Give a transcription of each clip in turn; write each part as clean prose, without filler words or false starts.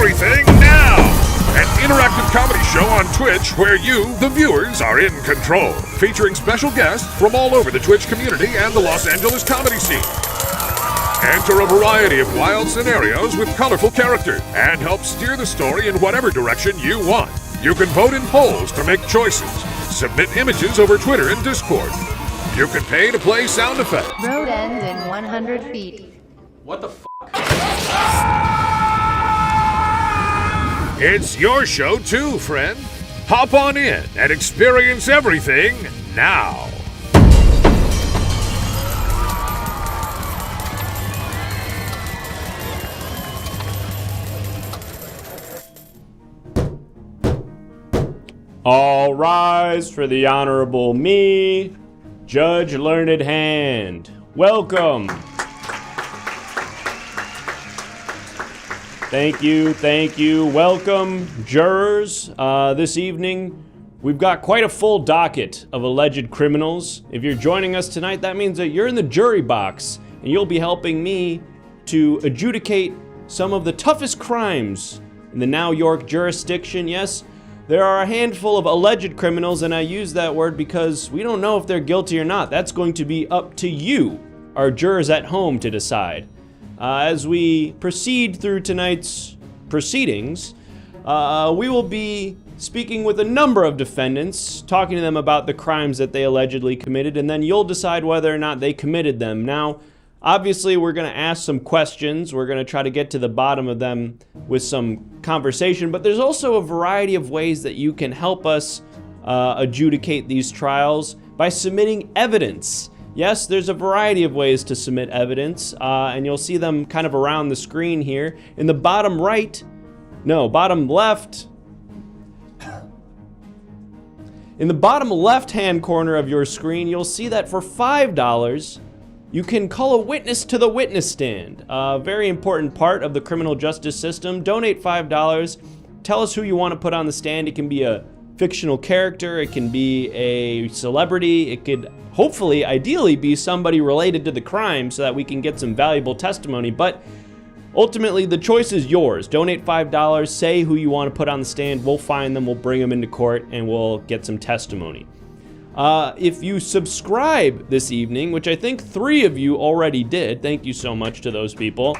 Everything Now, an interactive comedy show on Twitch where you, the viewers, are in control, featuring special guests from all over the Twitch community and the Los Angeles comedy scene. Enter a variety of wild scenarios with colorful characters and help steer the story in whatever direction you want. You can vote in polls to make choices, submit images over Twitter and Discord. You can pay to play sound effects. Road ends in 100 feet. What the f***? It's your show too, friend. Hop on in and experience everything now. All rise for the Honorable me, Judge Learned Hand. Welcome. Thank you. Welcome, jurors. This evening, we've got quite a full docket of alleged criminals. If you're joining us tonight, that means that you're in the jury box, and you'll be helping me to adjudicate some of the toughest crimes in the New York jurisdiction. Yes, there are a handful of alleged criminals, and I use that word because we don't know if they're guilty or not. That's going to be up to you, our jurors at home, to decide. As we proceed through tonight's proceedings, we will be speaking with a number of defendants, talking to them about the crimes that they allegedly committed, and then you'll decide whether or not they committed them. Now, obviously, we're going to ask some questions. We're going to try to get to the bottom of them with some conversation, but there's also a variety of ways that you can help us adjudicate these trials by submitting evidence. Yes, there's a variety of ways to submit evidence, and you'll see them kind of around the screen here. In the bottom left, in the bottom left-hand corner of your screen, you'll see that for $5, you can call a witness to the witness stand. A very important part of the criminal justice system. Donate $5. Tell us who you want to put on the stand. It can be a fictional character. It can be a celebrity. It could hopefully, ideally, be somebody related to the crime so that we can get some valuable testimony. But ultimately, the choice is yours. Donate $5. Say who you want to put on the stand. We'll find them. We'll bring them into court, and we'll get some testimony. If you subscribe this evening, which I think 3 of you already did, thank you so much to those people.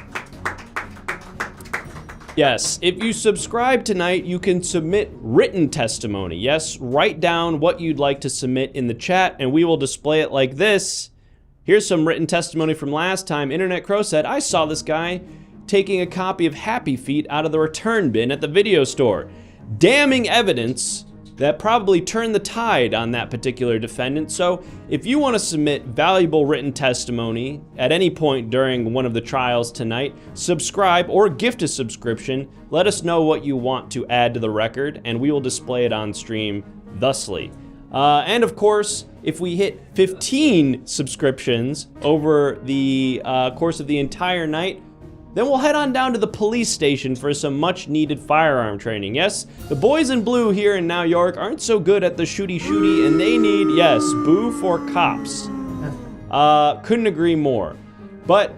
Yes, if you subscribe tonight, you can submit written testimony. Yes, write down what you'd like to submit in the chat, and we will display it like this. Here's some written testimony from last time. Internet Crow said, I saw this guy taking a copy of Happy Feet out of the return bin at the video store. Damning evidence that probably turned the tide on that particular defendant. So if you want to submit valuable written testimony at any point during one of the trials tonight, subscribe or gift a subscription. Let us know what you want to add to the record, and we will display it on stream thusly. And of course, if we hit 15 subscriptions over the course of the entire night, then we'll head on down to the police station for some much-needed firearm training. Yes, the boys in blue here in New York aren't so good at the shooty-shooty, and they need, yes, boo for cops. Couldn't agree more. But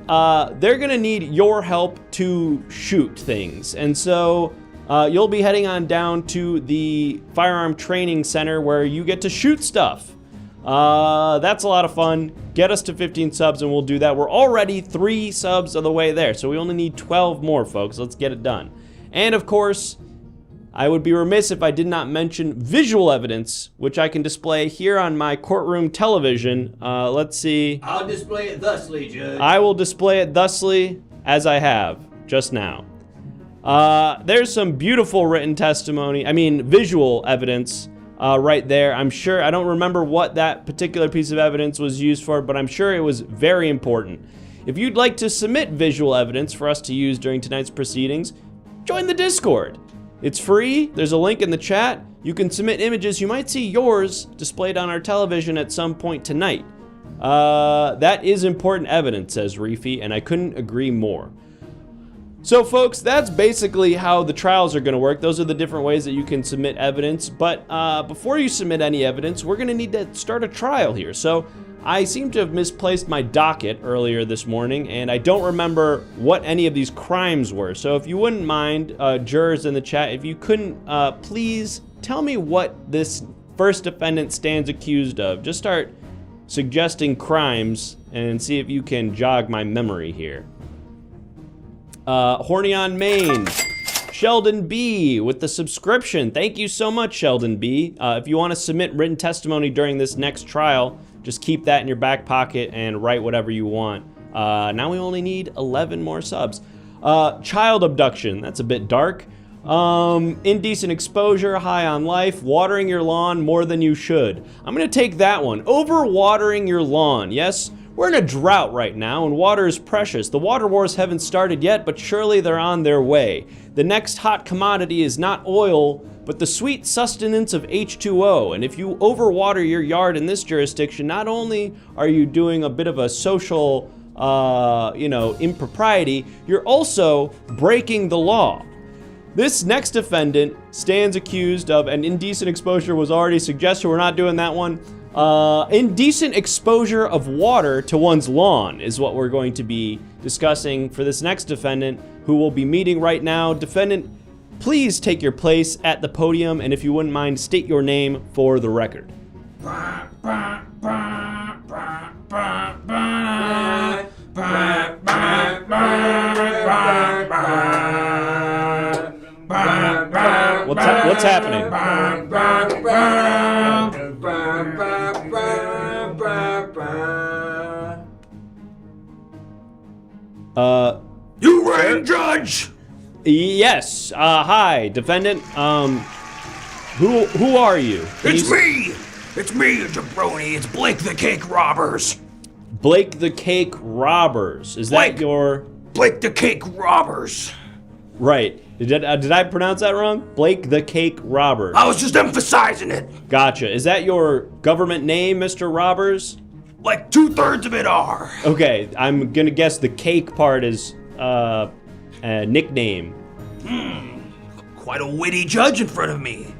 they're gonna need your help to shoot things. And so you'll be heading on down to the firearm training center where you get to shoot stuff. That's a lot of fun. Get us to 15 subs and we'll do that. We're already 3 subs of the way there, so we only need 12 more, folks. Let's get it done. And of course, I would be remiss if I did not mention visual evidence, which I can display here on my courtroom television. Let's see. I'll display it thusly, Judge. I will display it thusly, as I have just now. There's some beautiful written testimony, visual evidence. Right there. I'm sure, I don't remember what that particular piece of evidence was used for, but I'm sure it was very important. If you'd like to submit visual evidence for us to use during tonight's proceedings, join the Discord. It's free. There's a link in the chat. You can submit images. You might see yours displayed on our television at some point tonight. That is important evidence, says Reefy, and I couldn't agree more. So folks, that's basically how the trials are going to work. Those are the different ways that you can submit evidence. But before you submit any evidence, we're going to need to start a trial here. So I seem to have misplaced my docket earlier this morning, and I don't remember what any of these crimes were. So if you wouldn't mind, jurors in the chat, if you couldn't, please tell me what this first defendant stands accused of. Just start suggesting crimes and see if you can jog my memory here. Horny on Main. Sheldon B with the subscription. Thank you so much, Sheldon B. If you want to submit written testimony during this next trial, just keep that in your back pocket and write whatever you want. Now we only need 11 more subs. Child abduction, that's a bit dark. Indecent exposure, high on life, watering your lawn more than you should. I'm gonna take that one. Over watering your lawn, yes? We're in a drought right now, and water is precious. The water wars haven't started yet, but surely they're on their way. The next hot commodity is not oil, but the sweet sustenance of H2O. And if you overwater your yard in this jurisdiction, not only are you doing a bit of a social, impropriety, you're also breaking the law. This next defendant stands accused of, and indecent exposure was already suggested, we're not doing that one. Indecent exposure of water to one's lawn is what we're going to be discussing for this next defendant, who will be meeting right now. Defendant, please take your place at the podium, and if you wouldn't mind, state your name for the record. What's happening? You rang, Judge? Yes. Hi, defendant. Who are you? It's me, a jabroni. It's Blake the Cake Robbers. Blake the Cake Robbers. Is that your... Blake the Cake Robbers. Right. Did I pronounce that wrong? Blake the Cake Robbers. I was just emphasizing it. Gotcha. Is that your government name, Mr. Robbers? Like 2/3 of it are. Okay, I'm gonna guess the cake part is a nickname. Quite a witty judge in front of me.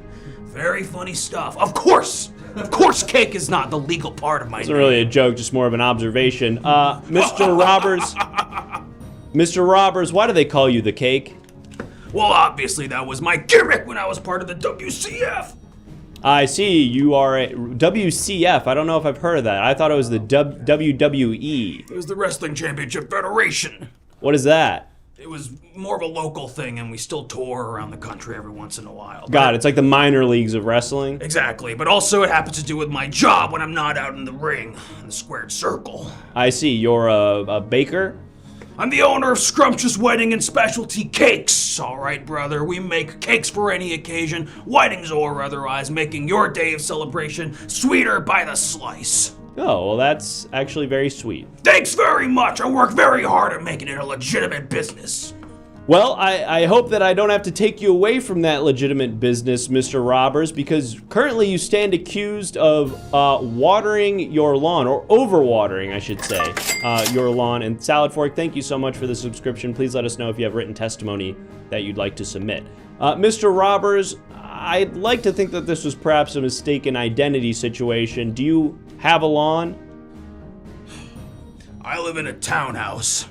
Very funny stuff. Of course, cake is not the legal part of my It's name. not really a joke, just more of an observation. Mr. Robbers, Mr. Robbers, why do they call you the cake? Well, obviously that was my gimmick when I was part of the WCF. I see, you are a WCF. I don't know if I've heard of that. I thought it was the WWE. It was the Wrestling Championship Federation. What is that? It was more of a local thing, and we still tour around the country every once in a while. God, it's like the minor leagues of wrestling. Exactly, but also it happens to do with my job when I'm not out in the ring, in the squared circle. I see, you're a baker? I'm the owner of Scrumptious Wedding and Specialty Cakes. All right, brother, we make cakes for any occasion, weddings or otherwise, making your day of celebration sweeter by the slice. Oh, well, that's actually very sweet. Thanks very much. I work very hard at making it a legitimate business. Well, I hope that I don't have to take you away from that legitimate business, Mr. Robbers, because currently you stand accused of watering your lawn, or overwatering, I should say, your lawn. And Salad Fork, thank you so much for the subscription. Please let us know if you have written testimony that you'd like to submit. Mr. Robbers, I'd like to think that this was perhaps a mistaken identity situation. Do you have a lawn? I live in a townhouse.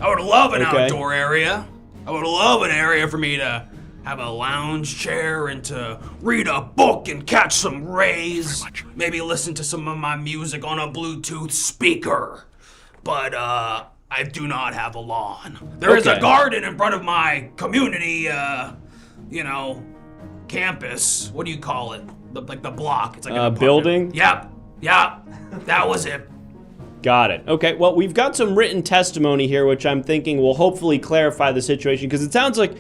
I would love an outdoor area. I would love an area for me to have a lounge chair and to read a book and catch some rays. Maybe listen to some of my music on a Bluetooth speaker. But I do not have a lawn. There is a garden in front of my community, campus. What do you call it? Like the block. It's like a building? Yep. That was it. Got it. Okay, well, we've got some written testimony here, which I'm thinking will hopefully clarify the situation, because it sounds like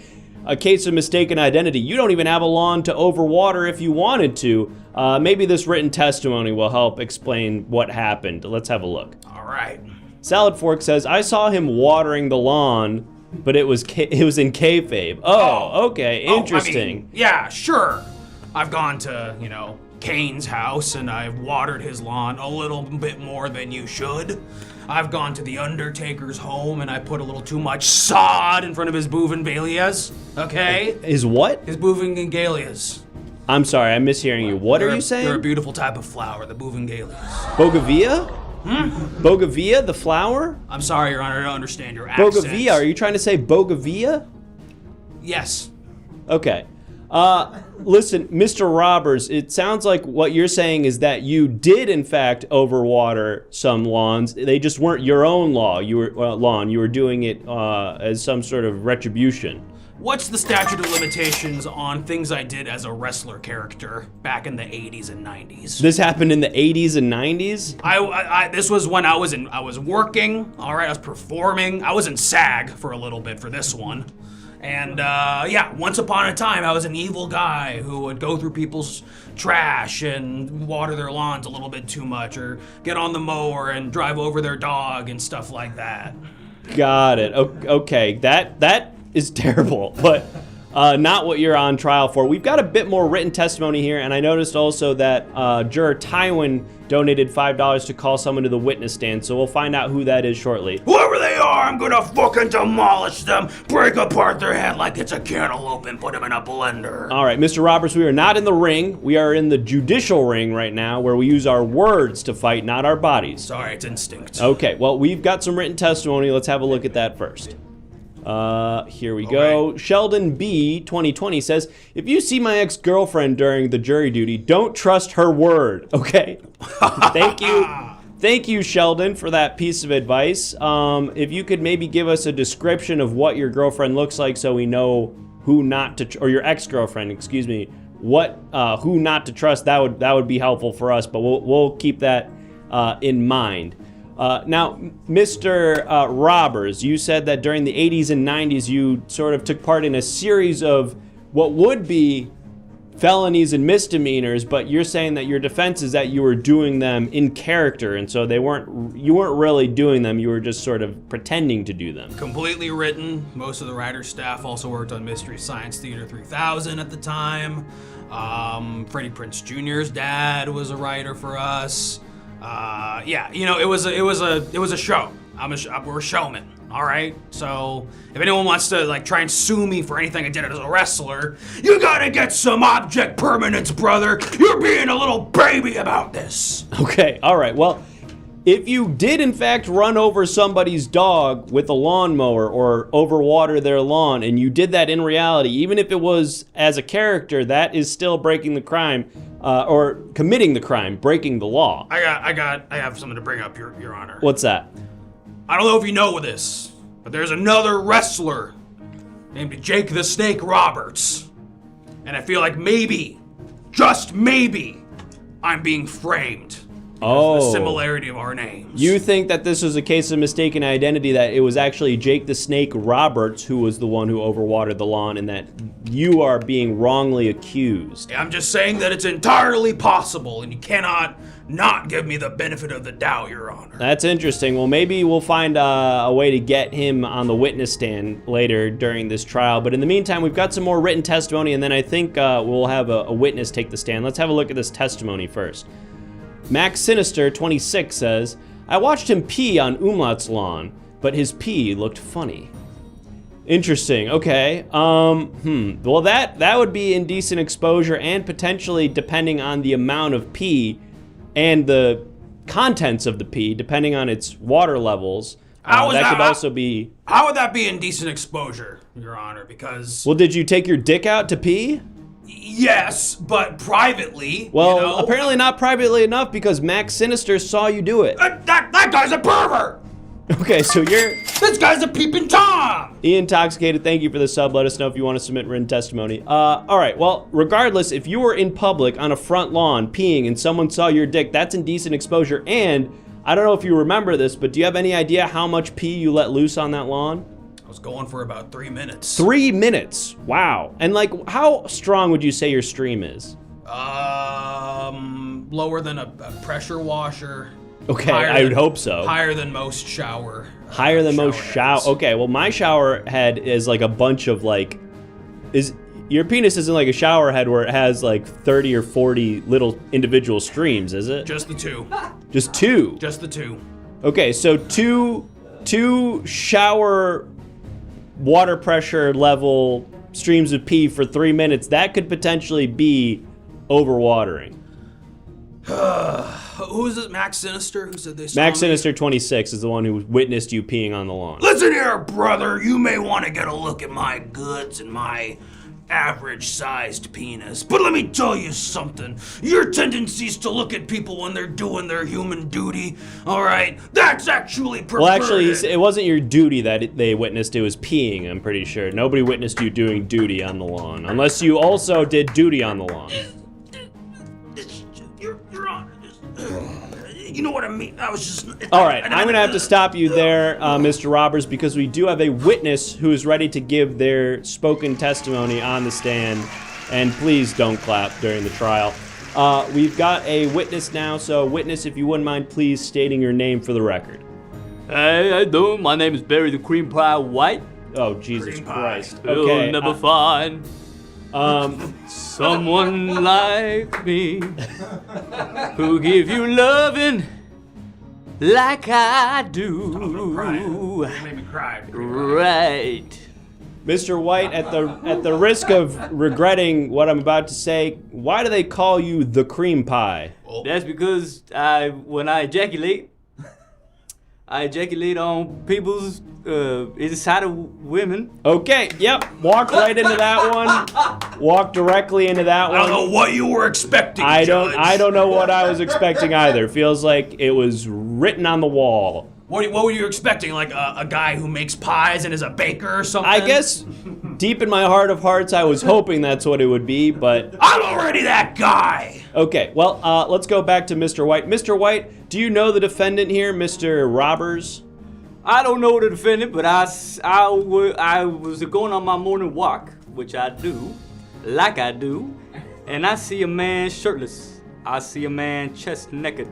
a case of mistaken identity. You don't even have a lawn to overwater if you wanted to. Maybe this written testimony will help explain what happened. Let's have a look. All right. Salad Fork says, I saw him watering the lawn, but it was in kayfabe. Oh, okay, interesting. Yeah, sure. I've gone to, Kane's house, and I've watered his lawn a little bit more than you should. I've gone to the Undertaker's home, and I put a little too much sod in front of his bougainvilleas, okay? His what? His bougainvilleas. I'm sorry, I'm mishearing you. What are you They're a saying? beautiful type of flower, the bougainvilleas. Bougainvillea? Bougainvillea, the flower? I'm sorry, Your Honor, I don't understand your accent. Bougainvillea, are you trying to say Bougainvillea? Yes. Okay. Listen, Mr. Roberts, it sounds like what you're saying is that you did, in fact, overwater some lawns. They just weren't your own lawn. You were doing it as some sort of retribution. What's the statute of limitations on things I did as a wrestler character back in the 80s and 90s? This happened in the 80s and 90s? This was when I was working, all right, I was performing. I was in SAG for a little bit for this one. And yeah, once upon a time, I was an evil guy who would go through people's trash and water their lawns a little bit too much, or get on the mower and drive over their dog and stuff like that. Got it. Okay, that is terrible, but not what you're on trial for. We've got a bit more written testimony here, and I noticed also that juror Tywin donated $5 to call someone to the witness stand, so we'll find out who that is shortly. Whoever they are, I'm gonna fucking demolish them, break apart their head like it's a cantaloupe and put them in a blender. All right, Mr. Roberts, we are not in the ring. We are in the judicial ring right now, where we use our words to fight, not our bodies. Sorry, it's instinct. Okay, well, we've got some written testimony. Let's have a look at that first. Here we go. Okay. Sheldon B 2020 says, if you see my ex-girlfriend during the jury duty, don't trust her word. Okay. Thank you. Thank you, Sheldon, for that piece of advice. If you could maybe give us a description of what your girlfriend looks like so we know who not to, or your ex-girlfriend, excuse me, who not to trust, that would be helpful for us, but we'll keep that in mind. Now, Mr. Roberts, you said that during the 80s and 90s, you sort of took part in a series of what would be felonies and misdemeanors, but you're saying that your defense is that you were doing them in character, and so you weren't really doing them, you were just sort of pretending to do them. Completely written. Most of the writer's staff also worked on Mystery Science Theater 3000 at the time. Freddie Prinze Jr.'s dad was a writer for us. Yeah, you know, it was a show. We're a showman, all right? So if anyone wants to like try and sue me for anything I did as a wrestler, you gotta get some object permanence, brother. You're being a little baby about this. Okay, all right. Well, if you did in fact run over somebody's dog with a lawnmower or overwater their lawn, and you did that in reality, even if it was as a character, that is still breaking the crime, or committing the crime, breaking the law. I have something to bring up, Your Honor. What's that? I don't know if you know this, but there's another wrestler named Jake the Snake Roberts. And I feel like maybe, just maybe, I'm being framed. Because of the similarity of our names. You think that this was a case of mistaken identity, that it was actually Jake the Snake Roberts who was the one who overwatered the lawn, and that you are being wrongly accused? I'm just saying that it's entirely possible, and you cannot not give me the benefit of the doubt, Your Honor. That's interesting. Well, maybe we'll find a way to get him on the witness stand later during this trial. But in the meantime, we've got some more written testimony, and then I think we'll have a witness take the stand. Let's have a look at this testimony first. Max Sinister 26 says, I watched him pee on Umlaut's lawn, but his pee looked funny. Interesting. Okay. Well, that would be indecent exposure, and potentially, depending on the amount of pee and the contents of the pee, depending on its water levels, that could also be... How would that be indecent exposure, Your Honor? Because... Well, did you take your dick out to pee? Yes, but privately. Well, you know? Apparently not privately enough, because Max Sinister saw you do it. That guy's a pervert! Okay, so This guy's a peeping Tom! Intoxicated, thank you for the sub. Let us know if you want to submit written testimony. Alright, well, regardless, if you were in public on a front lawn peeing and someone saw your dick, that's indecent exposure. And, I don't know if you remember this, but do you have any idea how much pee you let loose on that lawn? I was going for about 3 minutes. 3 minutes? Wow. And like, how strong would you say your stream is? Lower than a pressure washer. Okay, I would hope so. Higher than most shower. Higher than most shower. heads. Okay, well, my shower head is like a bunch of like, your penis isn't like a shower head where it has like 30 or 40 little individual streams, is it? Just the two. Just two? Just the two. Okay, so two shower water pressure level streams of pee for 3 minutes, that could potentially be overwatering. Who's it? Max Sinister? Who said they saw Max me? Sinister 26 is the one who witnessed you peeing on the lawn. Listen here, brother. You may want to get a look at my goods and my average-sized penis. But let me tell you something. Your tendencies to look at people when they're doing their human duty, all right, that's actually perverted. Well, actually, it wasn't your duty that they witnessed. It was peeing, I'm pretty sure. Nobody witnessed you doing duty on the lawn. Unless you also did duty on the lawn. Your Honor, you know what I mean? I was just... All right, I'm going to have to stop you there, Mr. Roberts, because we do have a witness who is ready to give their spoken testimony on the stand. And please don't clap during the trial. We've got a witness now, so witness, if you wouldn't mind, please stating your name for the record. Hey, how you doing? My name is Barry the Cream Pie White. Oh, Jesus Christ. You'll Okay. never find someone like me who give you loving like I do. Made me cry. Right. Mr. White, at the risk of regretting what I'm about to say, why do they call you the cream pie? That's because when I ejaculate on people's inside of women. Okay, yep, walk right into that one. Walk directly into that one. I don't know what you were expecting, I Judge. don't know what I was expecting either. Feels like it was written on the wall. What were you expecting? Like a guy who makes pies and is a baker or something? I guess deep in my heart of hearts, I was hoping that's what it would be, but... I'm already that guy! Okay, well, let's go back to Mr. White. Mr. White, do you know the defendant here, Mr. Robbers? I don't know the defendant, but I was going on my morning walk, which I do, like I do, and I see a man shirtless. I see a man chest naked.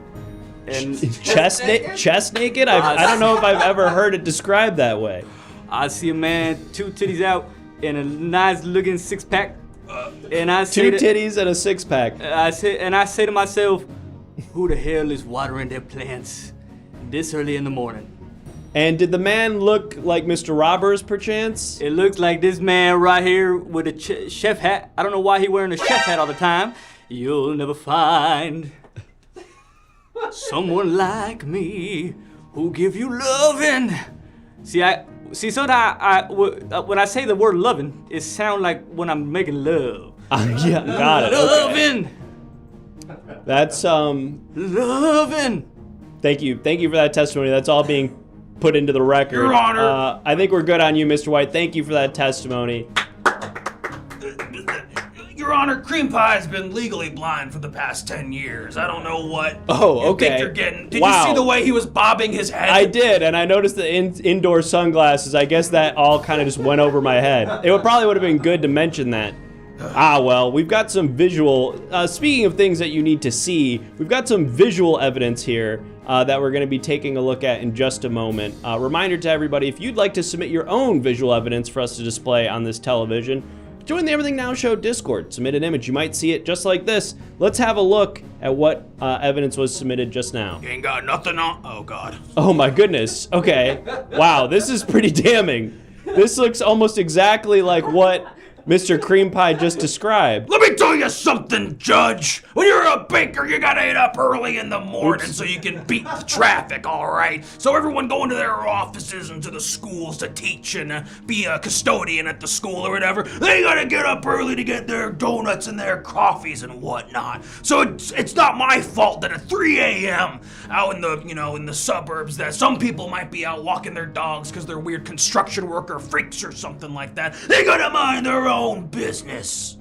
And Chest naked? I don't know if I've ever heard it described that way. I see a man, 2 titties out, and a nice looking 6-pack. And I say 2 titties and a 6-pack. I say to myself, who the hell is watering their plants this early in the morning? And did the man look like Mr. Robbers, perchance? It looks like this man right here with a chef hat. I don't know why he wearing a chef hat all the time. You'll never find someone like me who give you loving. See, sometimes when I say the word loving, it sounds like when I'm making love. Yeah, got it. Loving. Okay. That's Loving. Thank you for that testimony. That's all being put into the record. Your Honor. I think we're good on you, Mr. White. Thank you for that testimony. Your Honor, cream pie has been legally blind for the past 10 years. I don't know what Oh, you okay. think you're getting. Did Wow. you see the way he was bobbing his head? I did, and I noticed the indoor sunglasses. I guess that all kind of just went over my head. It probably would have been good to mention that. Well, we've got some visual, speaking of things that you need to see, we've got some visual evidence here that we're going to be taking a look at in just a moment. Reminder to everybody, if you'd like to submit your own visual evidence for us to display on this television, join the Everything Now Show Discord. Submit an image. You might see it just like this. Let's have a look at what evidence was submitted just now. You ain't got nothing on. Oh, God. Oh my goodness. Okay. Wow, this is pretty damning. This looks almost exactly like what Mr. Cream Pie just described. Let me tell you something, Judge. When you're a baker, you gotta get up early in the morning so you can beat the traffic, all right? So everyone going to their offices and to the schools to teach and be a custodian at the school or whatever, they gotta get up early to get their donuts and their coffees and whatnot. So it's not my fault that at 3 a.m. out in the, in the suburbs that some people might be out walking their dogs because they're weird construction worker freaks or something like that. They gotta mind their own business.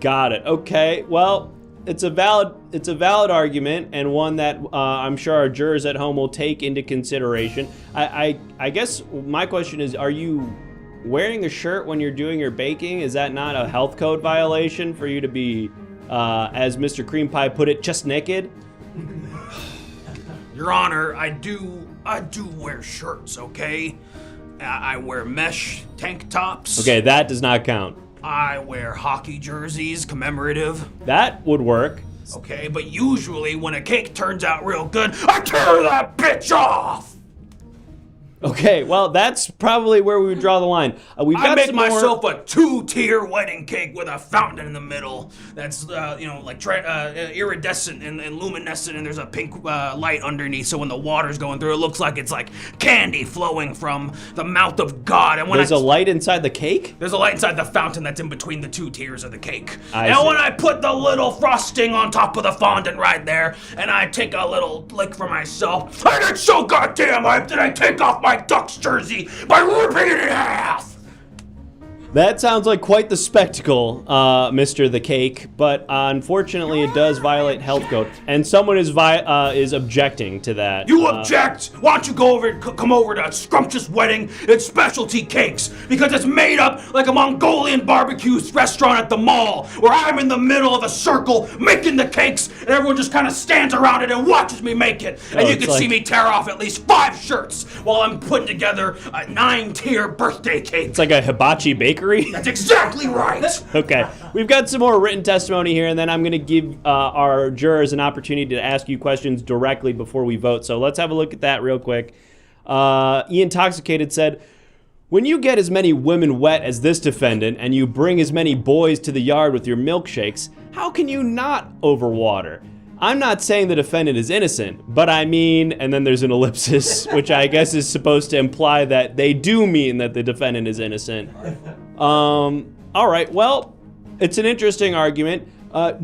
Got it. Okay. Well, it's a valid argument, and one that I'm sure our jurors at home will take into consideration. I guess my question is, are you wearing a shirt when you're doing your baking? Is that not a health code violation for you to be, as Mr. Cream Pie put it, just naked? Your Honor, I do wear shirts, okay? I wear mesh tank tops. Okay, that does not count. I wear hockey jerseys, commemorative. That would work. Okay, but usually when a cake turns out real good, I tear that bitch off! Okay, well, that's probably where we would draw the line. We've got I make some more- myself a 2-tier wedding cake with a fountain in the middle. That's like iridescent and luminescent, and there's a pink light underneath. So when the water's going through, it looks like it's like candy flowing from the mouth of God. And when There's a light inside the cake? There's a light inside the fountain that's in between the 2 tiers of the cake. I and see. when I put the little frosting on top of the fondant right there, and I take a little lick for myself, I get so goddamn hyped that I take off my Ducks jersey by ripping it in half. That sounds like quite the spectacle, Mr. the Cake, but unfortunately it does violate health code, and someone is objecting to that. You object? Why don't you come over to Scrumptious Wedding? It's specialty cakes, because it's made up like a Mongolian barbecue restaurant at the mall, where I'm in the middle of a circle making the cakes, and everyone just kind of stands around it and watches me make it. And you can see me tear off at least 5 shirts while I'm putting together a 9-tier birthday cake. It's like a hibachi bakery? That's exactly right. Okay, we've got some more written testimony here, and then I'm going to give our jurors an opportunity to ask you questions directly before we vote. So let's have a look at that real quick. Ian Toxicated said, when you get as many women wet as this defendant and you bring as many boys to the yard with your milkshakes, how can you not overwater? I'm not saying the defendant is innocent, but I mean, and then there's an ellipsis, which I guess is supposed to imply that they do mean that the defendant is innocent. All right, well, it's an interesting argument.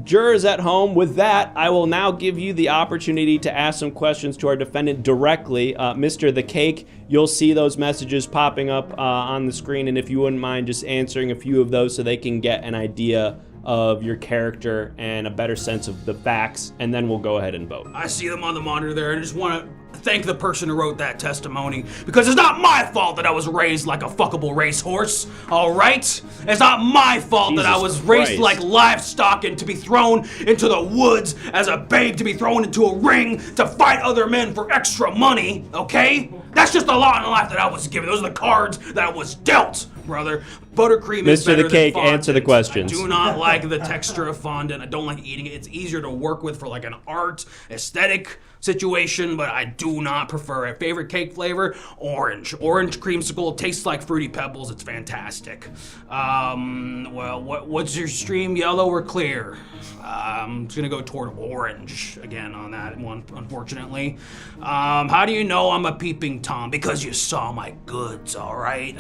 Jurors at home, with that, I will now give you the opportunity to ask some questions to our defendant directly. Mr. The Cake, you'll see those messages popping up on the screen, and if you wouldn't mind just answering a few of those so they can get an idea of your character and a better sense of the facts, and then we'll go ahead and vote. I see them on the monitor there, and I just want to thank the person who wrote that testimony, because it's not my fault that I was raised like a fuckable racehorse, all right? It's not my fault that I was raised like livestock and to be thrown into the woods as a babe, to be thrown into a ring to fight other men for extra money, okay? That's just the lot in life that I was given. Those are the cards that I was dealt, brother. Buttercream is better Mr. The Cake, than fondant. answer the questions. I do not like the texture of fondant. I don't like eating it. It's easier to work with for like an art, aesthetic situation, but I do not prefer it. Favorite cake flavor? Orange. Orange creamsicle. It tastes like Fruity Pebbles. It's fantastic. Well, what's your stream? Yellow or clear? I'm just gonna go toward orange again on that one, unfortunately. How do you know I'm a peeping Tom? Because you saw my goods, all right?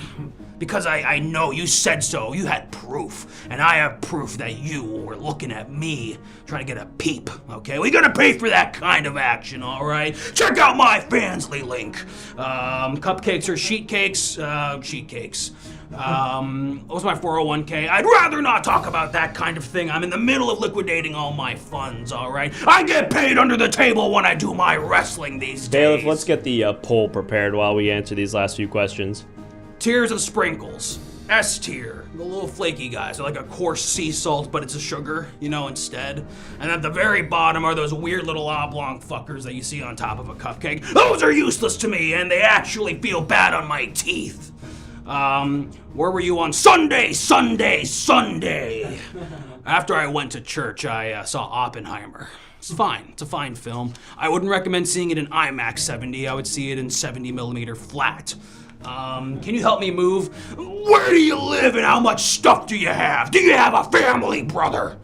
Because I know you said so. You had proof, and I have proof that you were looking at me trying to get a peep, okay? We're gonna pay for that kind of action, all right? Check out my Fansly link. Cupcakes or sheet cakes? Sheet cakes. What's my 401k? I'd rather not talk about that kind of thing. I'm in the middle of liquidating all my funds, all right? I get paid under the table when I do my wrestling these days. Bailiff, let's get the poll prepared while we answer these last few questions. Tiers of sprinkles. S tier, the little flaky guys. They're like a coarse sea salt, but it's a sugar, instead. And at the very bottom are those weird little oblong fuckers that you see on top of a cupcake. Those are useless to me, and they actually feel bad on my teeth. Where were you on Sunday? After I went to church, I saw Oppenheimer. It's fine. It's a fine film. I wouldn't recommend seeing it in IMAX 70. I would see it in 70mm flat. Can you help me move? Where do you live and how much stuff do you have? Do you have a family, brother?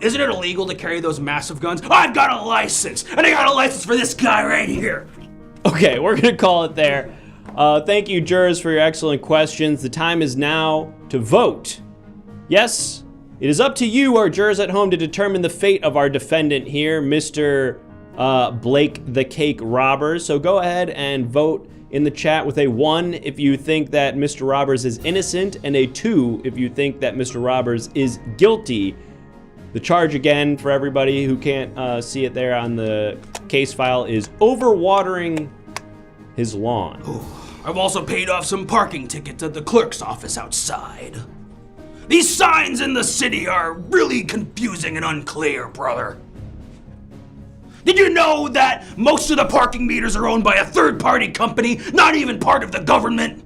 Isn't it illegal to carry those massive guns? I've got a license, and I got a license for this guy right here. Okay, we're gonna call it there. Thank you, jurors, for your excellent questions. The time is now to vote. Yes, it is up to you, our jurors at home, to determine the fate of our defendant here, Mr. Blake the Cake Robbers. So go ahead and vote in the chat with a 1 if you think that Mr. Robbers is innocent, and a 2 if you think that Mr. Robbers is guilty. The charge, again, for everybody who can't see it there on the case file, is overwatering his lawn. I've also paid off some parking tickets at the clerk's office outside. These signs in the city are really confusing and unclear, brother. Did you know that most of the parking meters are owned by a third-party company, not even part of the government?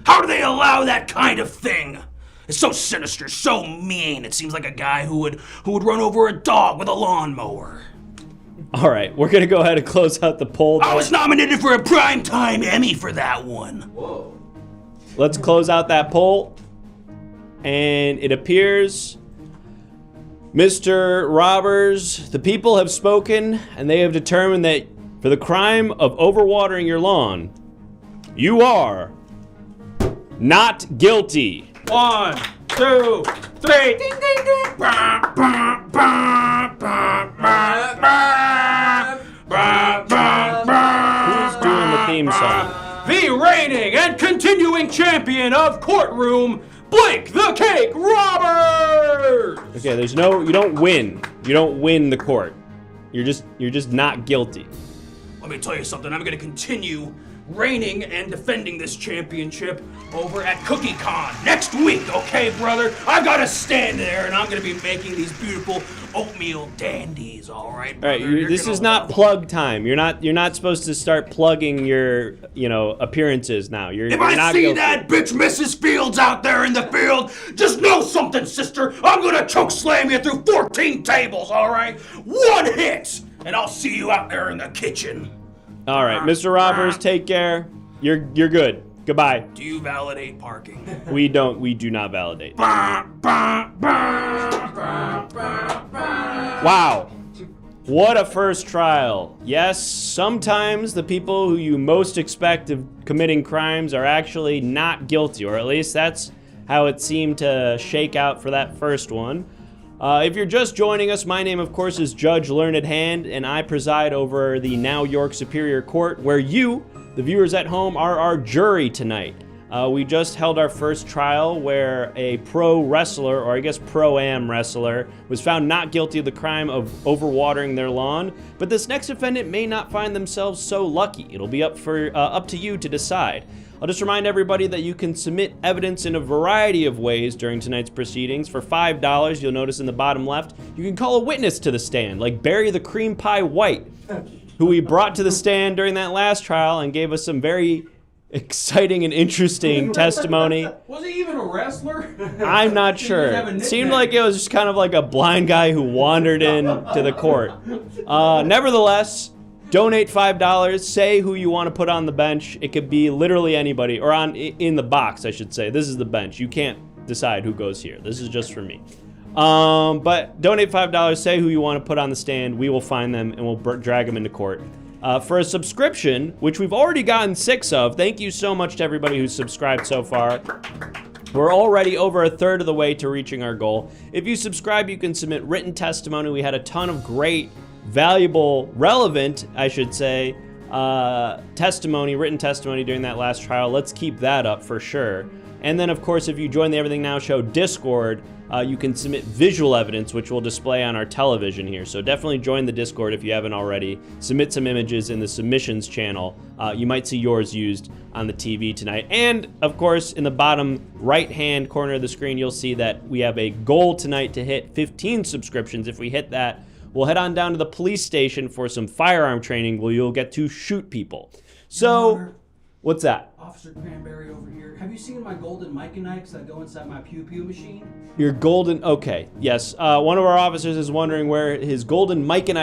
How do they allow that kind of thing? It's so sinister, so mean. It seems like a guy who would run over a dog with a lawnmower. All right, we're gonna go ahead and close out the poll. I was nominated for a Primetime Emmy for that one. Whoa. Let's close out that poll. And it appears, Mr. Robbers, the people have spoken, and they have determined that for the crime of overwatering your lawn, you are not guilty. 1, 2, 3. Ding, ding, ding. Who's doing the theme song? The reigning and continuing champion of courtroom, Blake the Cake Roberts! Okay, there's no, you don't win. You don't win the court. You're just not guilty. Let me tell you something, I'm gonna continue reigning and defending this championship over at CookieCon next week, okay, brother? I gotta stand there and I'm gonna be making these beautiful oatmeal dandies, all right, All brother? right, this is not plug time. You're not supposed to start plugging your, appearances now. You're If you're I not see guilty. that bitch Mrs. Fields out there in the field, just know something, sister. I'm gonna choke slam you through 14 tables, all right? One hit, and I'll see you out there in the kitchen. All right, Mr. Robbers, take care. You're good. Goodbye. Do you validate parking? We do not validate. Wow. What a first trial. Yes, sometimes the people who you most expect of committing crimes are actually not guilty, or at least that's how it seemed to shake out for that first one. If you're just joining us, my name, of course, is Judge Learned Hand, and I preside over the now York Superior Court, where you, the viewers at home, are our jury tonight. We just held our first trial where a pro wrestler, or I guess pro-am wrestler, was found not guilty of the crime of overwatering their lawn, but this next defendant may not find themselves so lucky. It'll be up to you to decide. I'll just remind everybody that you can submit evidence in a variety of ways during tonight's proceedings. For $5, you'll notice in the bottom left, you can call a witness to the stand, like Barry the Cream Pie White, who we brought to the stand during that last trial and gave us some very exciting and interesting testimony. Was he even a wrestler? I'm not sure. It seemed like it was just kind of like a blind guy who wandered in to the court. Nevertheless, donate $5. Say who you want to put on the bench. It could be literally anybody, or in the box, I should say. This is the bench. You can't decide who goes here. This is just for me. But donate $5. Say who you want to put on the stand. We will find them and we'll drag them into court. For a subscription, which we've already gotten 6 of, thank you so much to everybody who's subscribed so far. We're already over a third of the way to reaching our goal. If you subscribe, you can submit written testimony. We had a ton of great, valuable, relevant, I should say, written testimony during that last trial. Let's keep that up for sure. And then, of course, if you join the Everything Now Show Discord, you can submit visual evidence, which we'll display on our television here. So definitely join the Discord if you haven't already. Submit some images in the submissions channel. You might see yours used on the TV tonight. And, of course, in the bottom right-hand corner of the screen, you'll see that we have a goal tonight to hit 15 subscriptions. If we hit that, we'll head on down to the police station for some firearm training where you'll get to shoot people. So, what's that? Officer Cranberry over here. Have you seen my golden Mackin that go inside my pew-pew machine? Your golden, okay, yes. One of our officers is wondering where his golden Mackin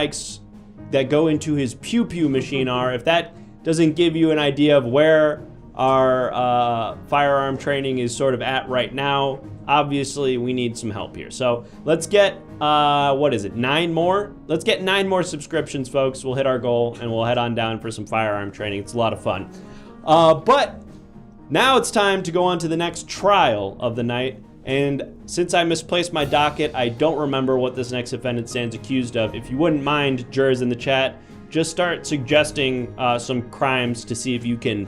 that go into his pew-pew machine are. If that doesn't give you an idea of where our firearm training is sort of at right now, obviously we need some help here. So let's get, 9 more? Let's get 9 more subscriptions, folks. We'll hit our goal and we'll head on down for some firearm training. It's a lot of fun. But now it's time to go on to the next trial of the night. And since I misplaced my docket, I don't remember what this next defendant stands accused of. If you wouldn't mind, jurors in the chat, just start suggesting some crimes to see if you can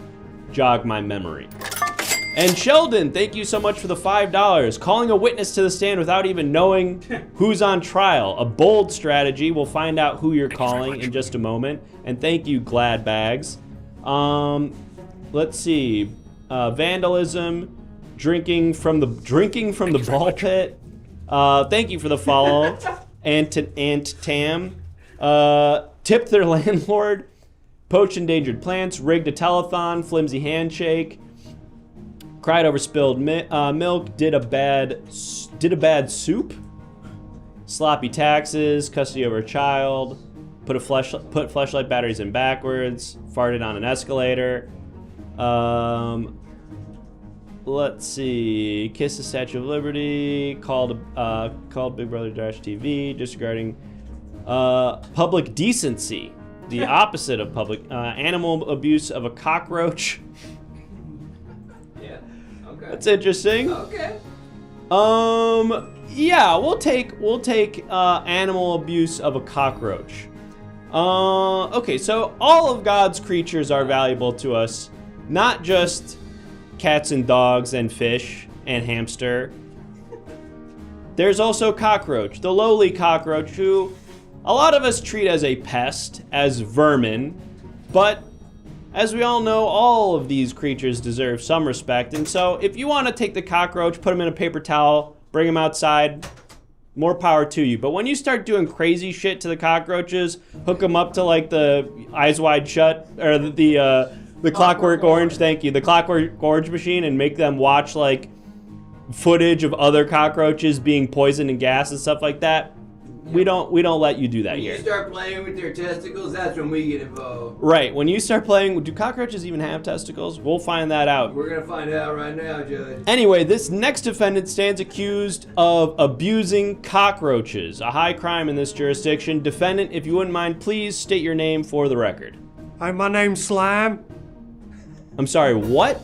jog my memory. And Sheldon, thank you so much for the $5. Calling a witness to the stand without even knowing who's on trial. A bold strategy. We'll find out who you're calling in just a moment. And thank you, Glad Bags. Let's see. Vandalism. Drinking from the ball pit. Thank you for the follow. Ant Tam. Tip their landlord. Poach endangered plants. Rigged a telethon. Flimsy handshake. Cried over spilled milk. Did a bad soup. Sloppy taxes. Custody over a child. put flashlight batteries in backwards, farted on an escalator. Let's see. Kiss the Statue of Liberty. Called Big Brother TV. Disregarding public decency. The opposite of public animal abuse of a cockroach. Yeah. Okay. That's interesting. Okay. Yeah, we'll take animal abuse of a cockroach. Okay, so all of God's creatures are valuable to us, not just cats and dogs and fish and hamster. There's also cockroach, the lowly cockroach, who a lot of us treat as a pest, as vermin, but as we all know, all of these creatures deserve some respect, and so if you want to take the cockroach, put him in a paper towel, bring him outside, more power to you. But when you start doing crazy shit to the cockroaches, hook them up to like the Eyes Wide Shut, or the Clockwork Orange, thank you, the Clockwork Orange machine, and make them watch like footage of other cockroaches being poisoned and gas and stuff like that, we don't let you do that When here. you start playing with their testicles, that's when we get involved. Right, when you start playing, do cockroaches even have testicles? We'll find that out. We're gonna find out right now, Judge. Anyway, this next defendant stands accused of abusing cockroaches, a high crime in this jurisdiction. Defendant, if you wouldn't mind, please state your name for the record. Hi, my name's Slime. I'm sorry, what?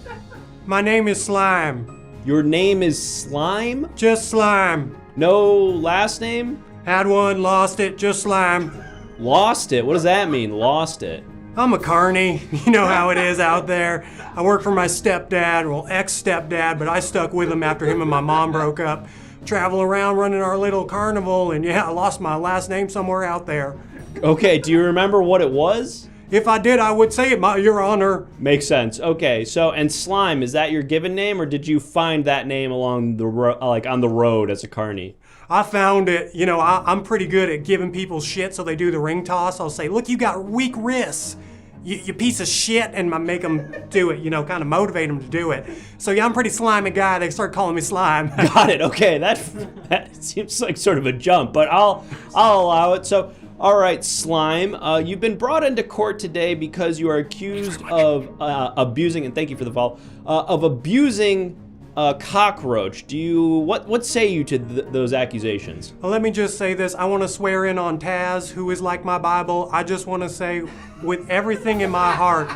My name is Slime. Your name is Slime? Just Slime. No last name? Had one, lost it, just Slime. Lost it? What does that mean, lost it? I'm a carny. You know how it is out there. I work for my stepdad, well, ex-stepdad, but I stuck with him after him and my mom broke up. Travel around running our little carnival, and yeah, I lost my last name somewhere out there. Okay, do you remember what it was? If I did, I would say it, Your Honor. Makes sense. Okay, so, and Slime, is that your given name, or did you find that name along the on the road as a carny? I found it. You know, I'm pretty good at giving people shit, so they do the ring toss. I'll say, look, you got weak wrists. You piece of shit, and I make them do it, you know, kind of motivate them to do it. So yeah, I'm a pretty slimy guy. They start calling me Slime. Got it. Okay, that seems like sort of a jump, but I'll allow it. So, all right, Slime, you've been brought into court today because you are accused of abusing, and thank you for the follow, of abusing a cockroach. What say you to those accusations? Well, let me just say this. I want to swear in on Taz, who is like my Bible. I just want to say, with everything in my heart,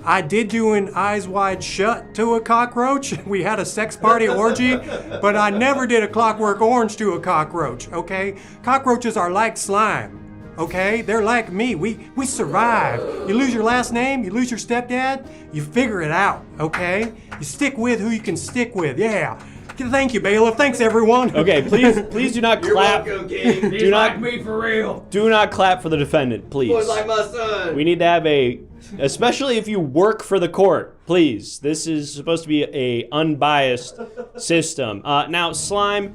I did do an Eyes Wide Shut to a cockroach. We had a sex party orgy, but I never did a Clockwork Orange to a cockroach, okay? Cockroaches are like slime, okay? They're like me. We survive. You lose your last name, you lose your stepdad, you figure it out, okay? You stick with who you can stick with, yeah. Thank you, bailiff. Thanks, everyone. Okay, please do not clap. You're welcome, King. Do not like me for real. Do not clap for the defendant, please. Boys like my son. We need to have especially if you work for the court, please. This is supposed to be a unbiased system. Now, Slime,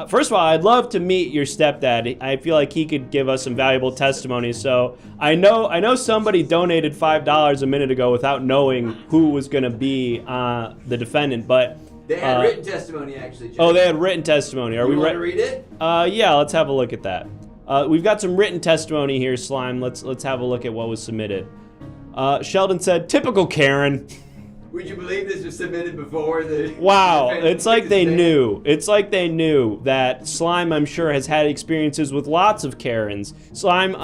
first of all, I'd love to meet your stepdad. I feel like he could give us some valuable testimony. So I know somebody donated $5 a minute ago without knowing who was going to be the defendant, but they had written testimony, actually, Judge. Oh, they had written testimony. Are we ready to read it? Yeah, let's have a look at that. We've got some written testimony here, Slime. Let's have a look at what was submitted. Sheldon said, "Typical Karen." Would you believe this was submitted before the... Wow, it's like they knew. It's like they knew that Slime, I'm sure, has had experiences with lots of Karens. Slime,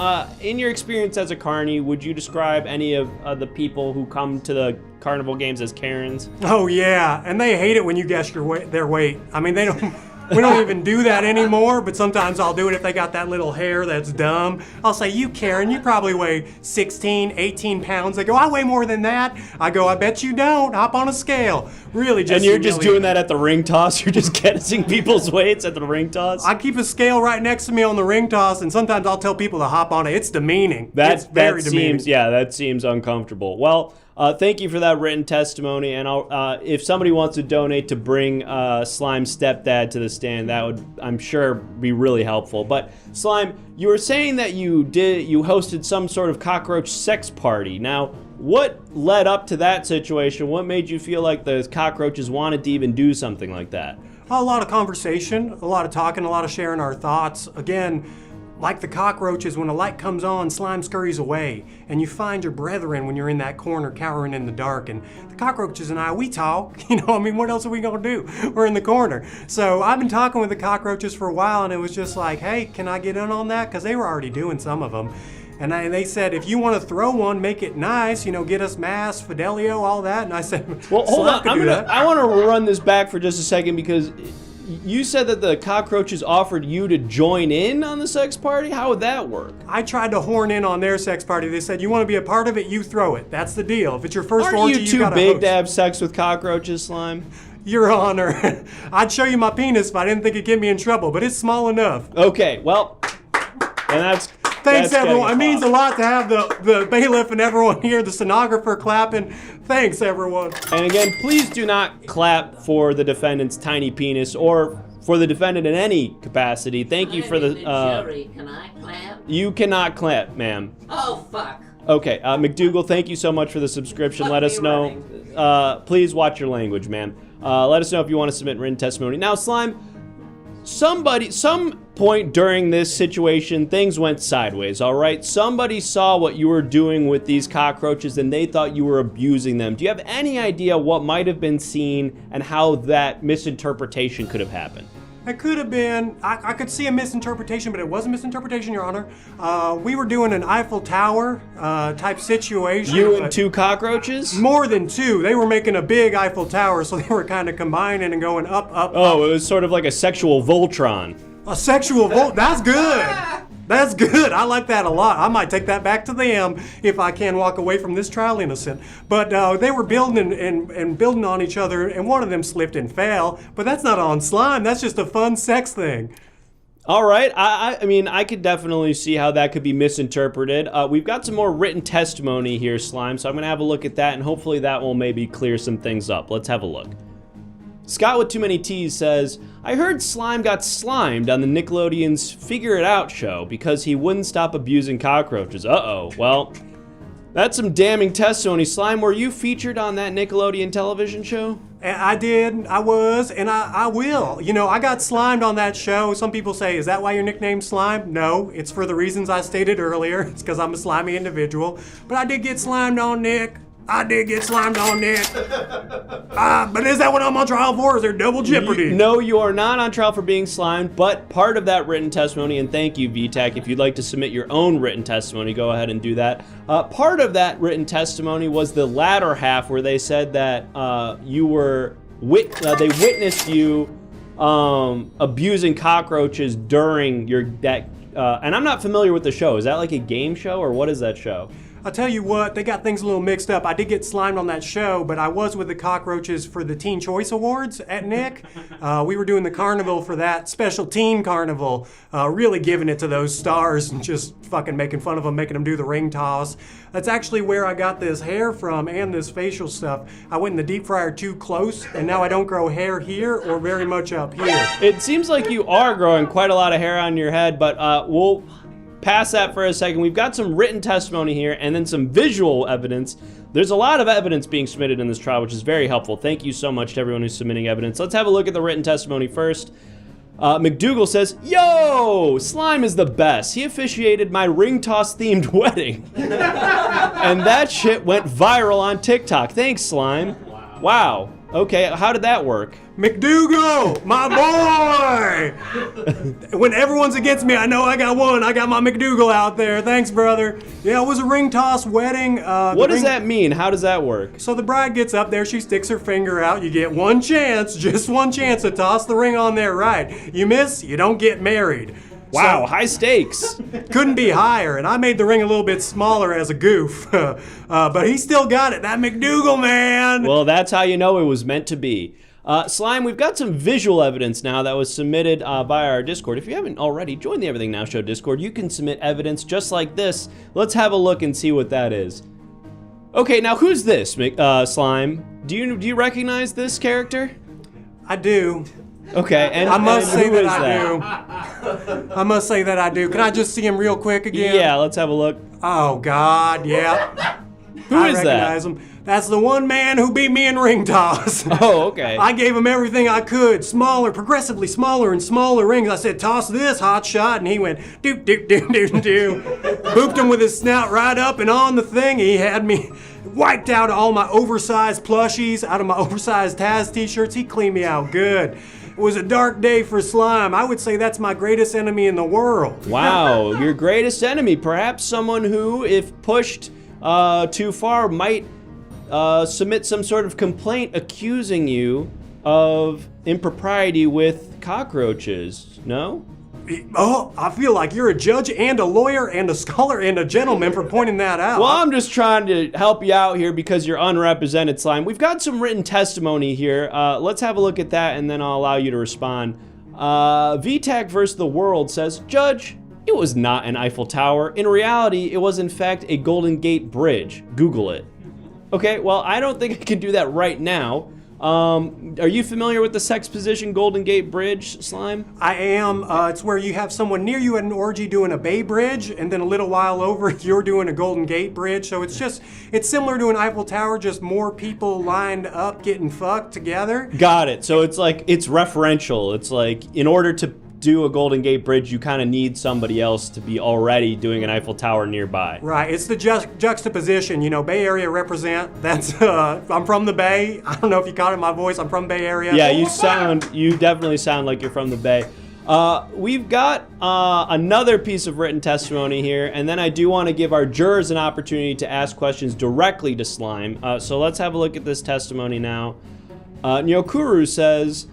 in your experience as a carny, would you describe any of the people who come to the carnival games as Karens? Oh yeah, and they hate it when you guess their weight. I mean, we don't even do that anymore, but sometimes I'll do it if they got that little hair that's dumb. I'll say, you Karen, you probably weigh 16, 18 pounds. They go, I weigh more than that. I go, I bet you don't. Hop on a scale. Really just And you're just doing that at the ring toss? You're just guessing people's weights at the ring toss? I keep a scale right next to me on the ring toss, and sometimes I'll tell people to hop on it. It's demeaning. It's very demeaning. That seems uncomfortable. Well, thank you for that written testimony, and if somebody wants to donate to bring Slime's stepdad to the stand, that would, I'm sure, be really helpful. But Slime, you were saying that you hosted some sort of cockroach sex party. Now, what led up to that situation? What made you feel like the cockroaches wanted to even do something like that? A lot of conversation, a lot of talking, a lot of sharing our thoughts. Again, like the cockroaches, when the light comes on, slime scurries away, and you find your brethren when you're in that corner cowering in the dark. And the cockroaches and I, we talk. I mean, what else are we gonna do? We're in the corner. So I've been talking with the cockroaches for a while, and it was just like, hey, can I get in on that? Because they were already doing some of them. And they said, if you want to throw one, make it nice, get us mass, Fidelio, all that. And I said, well, hold on. I want to run this back for just a second because you said that the cockroaches offered you to join in on the sex party? How would that work? I tried to horn in on their sex party. They said, you want to be a part of it, you throw it. That's the deal. If it's your first orgy, you you gotta too big host. to have sex with cockroaches, Slime? Your Honor, I'd show you my penis if I didn't think it'd get me in trouble, but it's small enough. Okay, well, and that's... Thanks, everyone. It means a lot to have the bailiff and everyone here, the stenographer clapping. Thanks, everyone. And again, please do not clap for the defendant's tiny penis or for the defendant in any capacity. Thank you for the... jury. Can I clap? You cannot clap, ma'am. Oh, fuck. Okay, McDougal, thank you so much for the subscription. Let us know. Please watch your language, ma'am. Let us know if you want to submit written testimony. Now, Slime, some point during this situation, things went sideways, all right? Somebody saw what you were doing with these cockroaches and they thought you were abusing them. Do you have any idea what might have been seen and how that misinterpretation could have happened? It could have been, I could see a misinterpretation, but it wasn't misinterpretation, Your Honor. We were doing an Eiffel Tower type situation. You and two cockroaches? More than two. They were making a big Eiffel Tower, so they were kind of combining and going up, up, Oh, up. it was sort of like a sexual Voltron. A sexual that's good. That's good. I like that a lot. I might take that back to them if I can walk away from this trial innocent. But they were building and building on each other, and one of them slipped and fell. But that's not on Slime. That's just a fun sex thing. All right. I mean, I could definitely see how that could be misinterpreted. We've got some more written testimony here, Slime, so I'm going to have a look at that, and hopefully that will maybe clear some things up. Let's have a look. Scott with Too Many T's says, I heard Slime got slimed on the Nickelodeon's Figure It Out show because he wouldn't stop abusing cockroaches. Uh-oh. Well, that's some damning testimony. Slime, were you featured on that Nickelodeon television show? I did. I was, and I will. I got slimed on that show. Some people say, is that why your nickname's Slime? No, it's for the reasons I stated earlier. It's because I'm a slimy individual. But I did get slimed on, Nick. I did get slimed on, Nick. But is that what I'm on trial for? Is there double jeopardy? No, you are not on trial for being slimed, but part of that written testimony, and thank you, VTAC, if you'd like to submit your own written testimony, go ahead and do that. Part of that written testimony was the latter half where they said that they witnessed you abusing cockroaches during and I'm not familiar with the show. Is that like a game show, or what is that show? I'll tell you what, they got things a little mixed up. I did get slimed on that show, but I was with the cockroaches for the Teen Choice Awards at Nick. We were doing the carnival for that special teen carnival, really giving it to those stars and just fucking making fun of them, making them do the ring toss. That's actually where I got this hair from and this facial stuff. I went in the deep fryer too close, and now I don't grow hair here or very much up here. It seems like you are growing quite a lot of hair on your head, but we'll pass that for a second. We've got some written testimony here and then some visual evidence. There's a lot of evidence being submitted in this trial, which is very helpful. Thank you so much to everyone who's submitting evidence. Let's have a look at the written testimony first. McDougal says, yo, Slime is the best. He officiated my ring toss themed wedding. And that shit went viral on TikTok. Thanks, Slime. Wow. Okay, how did that work? McDougal, my boy! When everyone's against me, I know I got one. I got my McDougal out there. Thanks, brother. Yeah, it was a ring toss wedding. What does that mean? How does that work? So the bride gets up there, she sticks her finger out. You get one chance, just one chance to toss the ring on there right. You miss, you don't get married. Wow, high stakes. Couldn't be higher, and I made the ring a little bit smaller as a goof. But he still got it, that McDougal man. Well, that's how you know it was meant to be. Slime, we've got some visual evidence now that was submitted via our Discord. If you haven't already, join the Everything Now Show Discord. You can submit evidence just like this. Let's have a look and see what that is. Okay, now who's this, Slime? Do you recognize this character? I do. Okay, and I must say that I do. I must say that I do. Can I just see him real quick again? Yeah, let's have a look. Oh, God, yeah. I is that? recognize him. That's the one man who beat me in ring toss. Oh, okay. I gave him everything I could, progressively smaller and smaller rings. I said, toss this, hot shot, and he went, doop, doop, doop, doop, doop. Booped him with his snout right up and on the thing. He had me wiped out all my oversized plushies, out of my oversized Taz t-shirts. He cleaned me out good. It was a dark day for Slime. I would say that's my greatest enemy in the world. Wow, your greatest enemy. Perhaps someone who, if pushed too far, might submit some sort of complaint accusing you of impropriety with cockroaches. No? Oh, I feel like you're a judge and a lawyer and a scholar and a gentleman for pointing that out. Well, I'm just trying to help you out here because you're unrepresented, Slime. We've got some written testimony here. Let's have a look at that, and then I'll allow you to respond. VTAC vs. the World says, Judge, it was not an Eiffel Tower. In reality, it was in fact a Golden Gate Bridge. Google it. Okay, well, I don't think I can do that right now. Are you familiar with the sex position Golden Gate Bridge, Slime? I am. It's where you have someone near you at an orgy doing a Bay Bridge, and then a little while over, you're doing a Golden Gate Bridge. So it's similar to an Eiffel Tower, just more people lined up getting fucked together. Got it. So it's referential. It's like, in order to do a Golden Gate Bridge, you kind of need somebody else to be already doing an Eiffel Tower nearby. Right, it's the juxtaposition, Bay Area represent. That's, I'm from the Bay. I don't know if you caught it in my voice, I'm from Bay Area. Yeah, you definitely sound like you're from the Bay. We've got another piece of written testimony here, and then I do want to give our jurors an opportunity to ask questions directly to Slime. So let's have a look at this testimony now. Nyokuru says,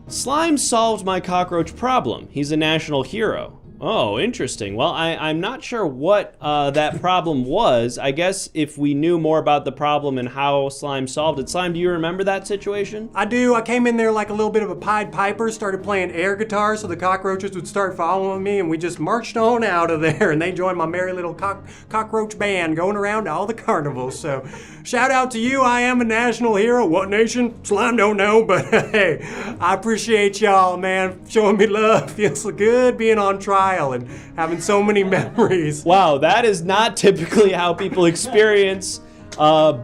Slime solved my cockroach problem. He's a national hero. Oh, interesting. Well, I'm not sure what that problem was. I guess if we knew more about the problem and how Slime solved it. Slime, do you remember that situation? I do. I came in there like a little bit of a Pied Piper, started playing air guitar so the cockroaches would start following me, and we just marched on out of there, and they joined my merry little cockroach band going around to all the carnivals. So shout out to you. I am a national hero. What nation? Slime don't know, but hey, I appreciate y'all, man, showing me love. Feels so good being on trial and having so many memories. Wow, that is not typically how people experience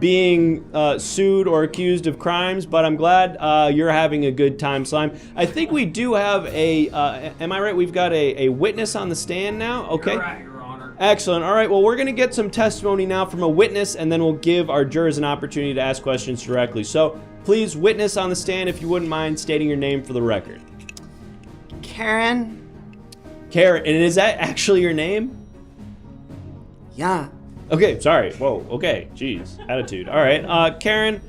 being sued or accused of crimes, but I'm glad you're having a good time, Slime. I think we do have am I right? We've got a witness on the stand now? Okay. You're right, Your Honor. Excellent. All right, well, we're going to get some testimony now from a witness, and then we'll give our jurors an opportunity to ask questions directly. So please, witness on the stand, if you wouldn't mind stating your name for the record. Karen? Karen, and is that actually your name? Yeah. Okay, sorry. Whoa, okay, jeez, attitude. All right, Karen,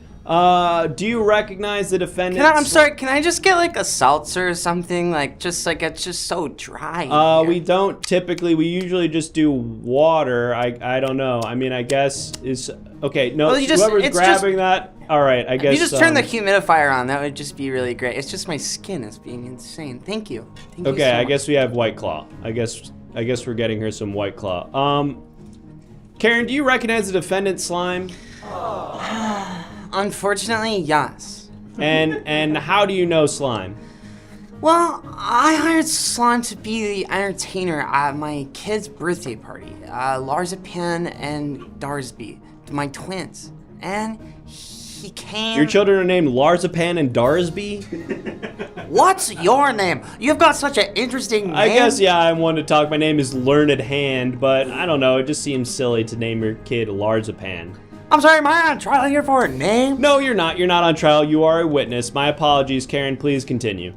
do you recognize the defendant? I'm sorry, can I just get like a seltzer or something? It's just so dry. We don't typically, we usually just do water. I don't know. I mean, I guess is, okay, no, Well, whoever's grabbing that, all right, I guess. If you just turn the humidifier on, that would just be really great. It's just my skin is being insane. Thank you. Thank you okay, so I much. guess we have White Claw. I guess we're getting her some White Claw. Karen, do you recognize the defendant, Slime? Unfortunately, yes. And how do you know Slime? Well, I hired Slime to be the entertainer at my kid's birthday party. Larzapan and Darsby, my twins. And he came... Your children are named Larzapan and Darsby? What's your name? You've got such an interesting name. I guess, yeah, I'm one to talk. My name is Learned Hand, but I don't know. It just seems silly to name your kid Larzapan. I'm sorry, am I on trial here for a name? No, you're not. You're not on trial. You are a witness. My apologies, Karen. Please continue.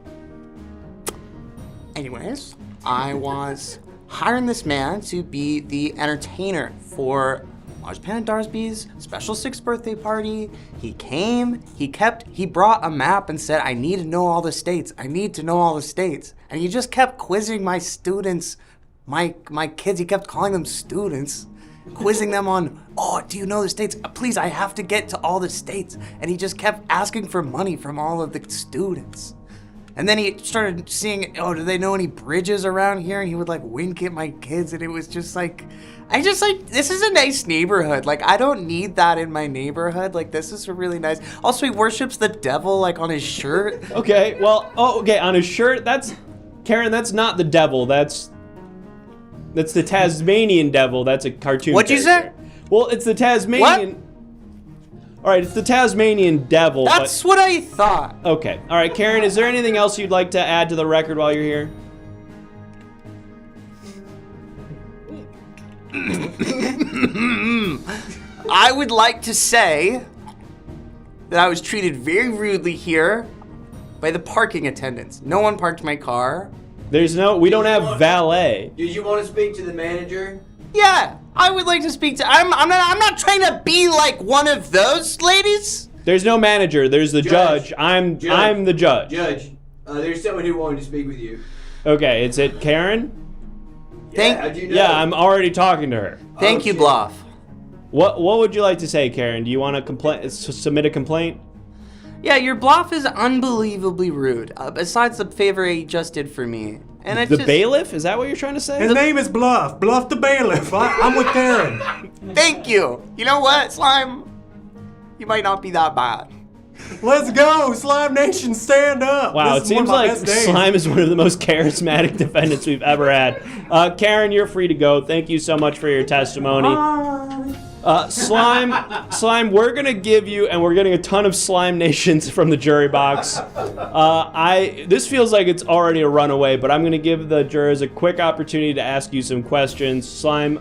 Anyways, I was hiring this man to be the entertainer for Larzapan and Darsby's special 6th birthday party. He came, he brought a map and said, I need to know all the states. I need to know all the states. And he just kept quizzing my students, my kids, he kept calling them students, quizzing them on, oh, do you know the states? Please, I have to get to all the states. And he just kept asking for money from all of the students. And then he started seeing, oh, do they know any bridges around here? And he would wink at my kids, and it was just this is a nice neighborhood. I don't need that in my neighborhood. This is really nice. Also, he worships the devil, on his shirt. Okay, well, okay, on his shirt, Karen, that's not the devil, that's the Tasmanian devil, that's a cartoon What'd you character. say? Well, it's the Tasmanian... All right, it's the Tasmanian devil. That's what I thought. Okay. All right, Karen, is there anything else you'd like to add to the record while you're here? I would like to say that I was treated very rudely here by the parking attendants. No one parked my car. We don't have valet. Did you want to speak to the manager? Yeah, I would like to speak to. I'm not trying to be like one of those ladies. There's no manager. There's the judge. I'm the judge. Judge, there's someone who wanted to speak with you. Okay, is it Karen? How'd you know? Yeah, I'm already talking to her. Thank you, Bluff. What would you like to say, Karen? Do you want to submit a complaint? Yeah, your Bluff is unbelievably rude. Besides the favor he just did for me, and it's the bailiff? Is that what you're trying to say? His name is Bluff. Bluff the bailiff. I'm with Karen. Thank you. You know what, Slime? You might not be that bad. Let's go, Slime Nation, stand up. Wow, This it is one seems of my like best days. Slime is one of the most charismatic defendants we've ever had. Karen, you're free to go. Thank you so much for your testimony. Slime, we're gonna give you, and we're getting a ton of Slime Nations from the jury box. This feels like it's already a runaway, but I'm gonna give the jurors a quick opportunity to ask you some questions. Slime,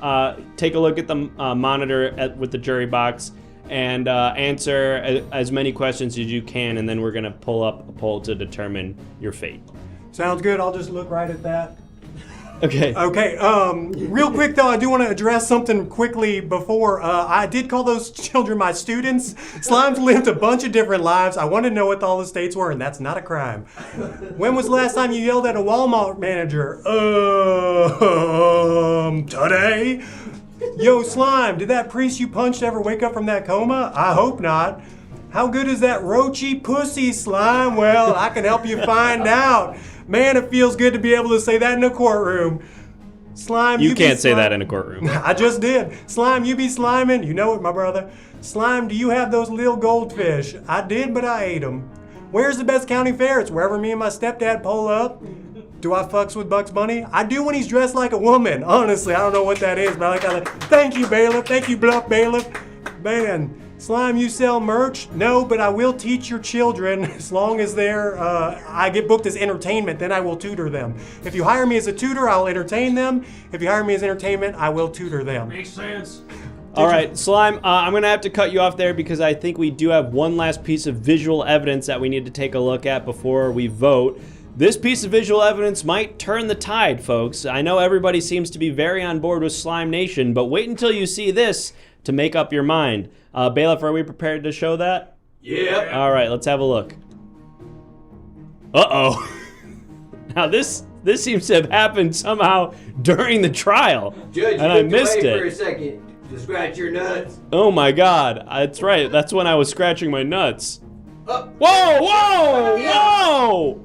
take a look at the monitor with the jury box and answer as many questions as you can, and then we're gonna pull up a poll to determine your fate. Sounds good. I'll just look right at that. Okay. Okay. Real quick though, I do want to address something quickly before. I did call those children my students. Slime's lived a bunch of different lives. I wanted to know what all the states were, and that's not a crime. When was the last time you yelled at a Walmart manager? Today? Yo, Slime, did that priest you punched ever wake up from that coma? I hope not. How good is that roachy pussy, Slime? Well, I can help you find out. Man, it feels good to be able to say that in a courtroom. Slime, you can't say that in a courtroom. I just did. Slime, you be sliming. You know it, my brother. Slime, do you have those little goldfish? I did, but I ate them. Where's the best county fair? It's wherever me and my stepdad pull up. Do I fucks with Bugs Bunny? I do when he's dressed like a woman. Honestly, I don't know what that is, but I like that. Thank you, bailiff. Thank you, Bluff Bailiff. Man, Slime, you sell merch? No, but I will teach your children as long as I get booked as entertainment, then I will tutor them. If you hire me as a tutor, I'll entertain them. If you hire me as entertainment, I will tutor them. Makes sense. All right, Slime, I'm going to have to cut you off there because I think we do have one last piece of visual evidence that we need to take a look at before we vote. This piece of visual evidence might turn the tide, folks. I know everybody seems to be very on board with Slime Nation, but wait until you see this to make up your mind. Bailiff, are we prepared to show that? Yeah. All right, let's have a look. Uh-oh. Now this seems to have happened somehow during the trial, Judge, and I you missed away it. for a second to scratch your nuts. Oh my God, that's right. That's when I was scratching my nuts. Oh. Whoa, whoa, whoa!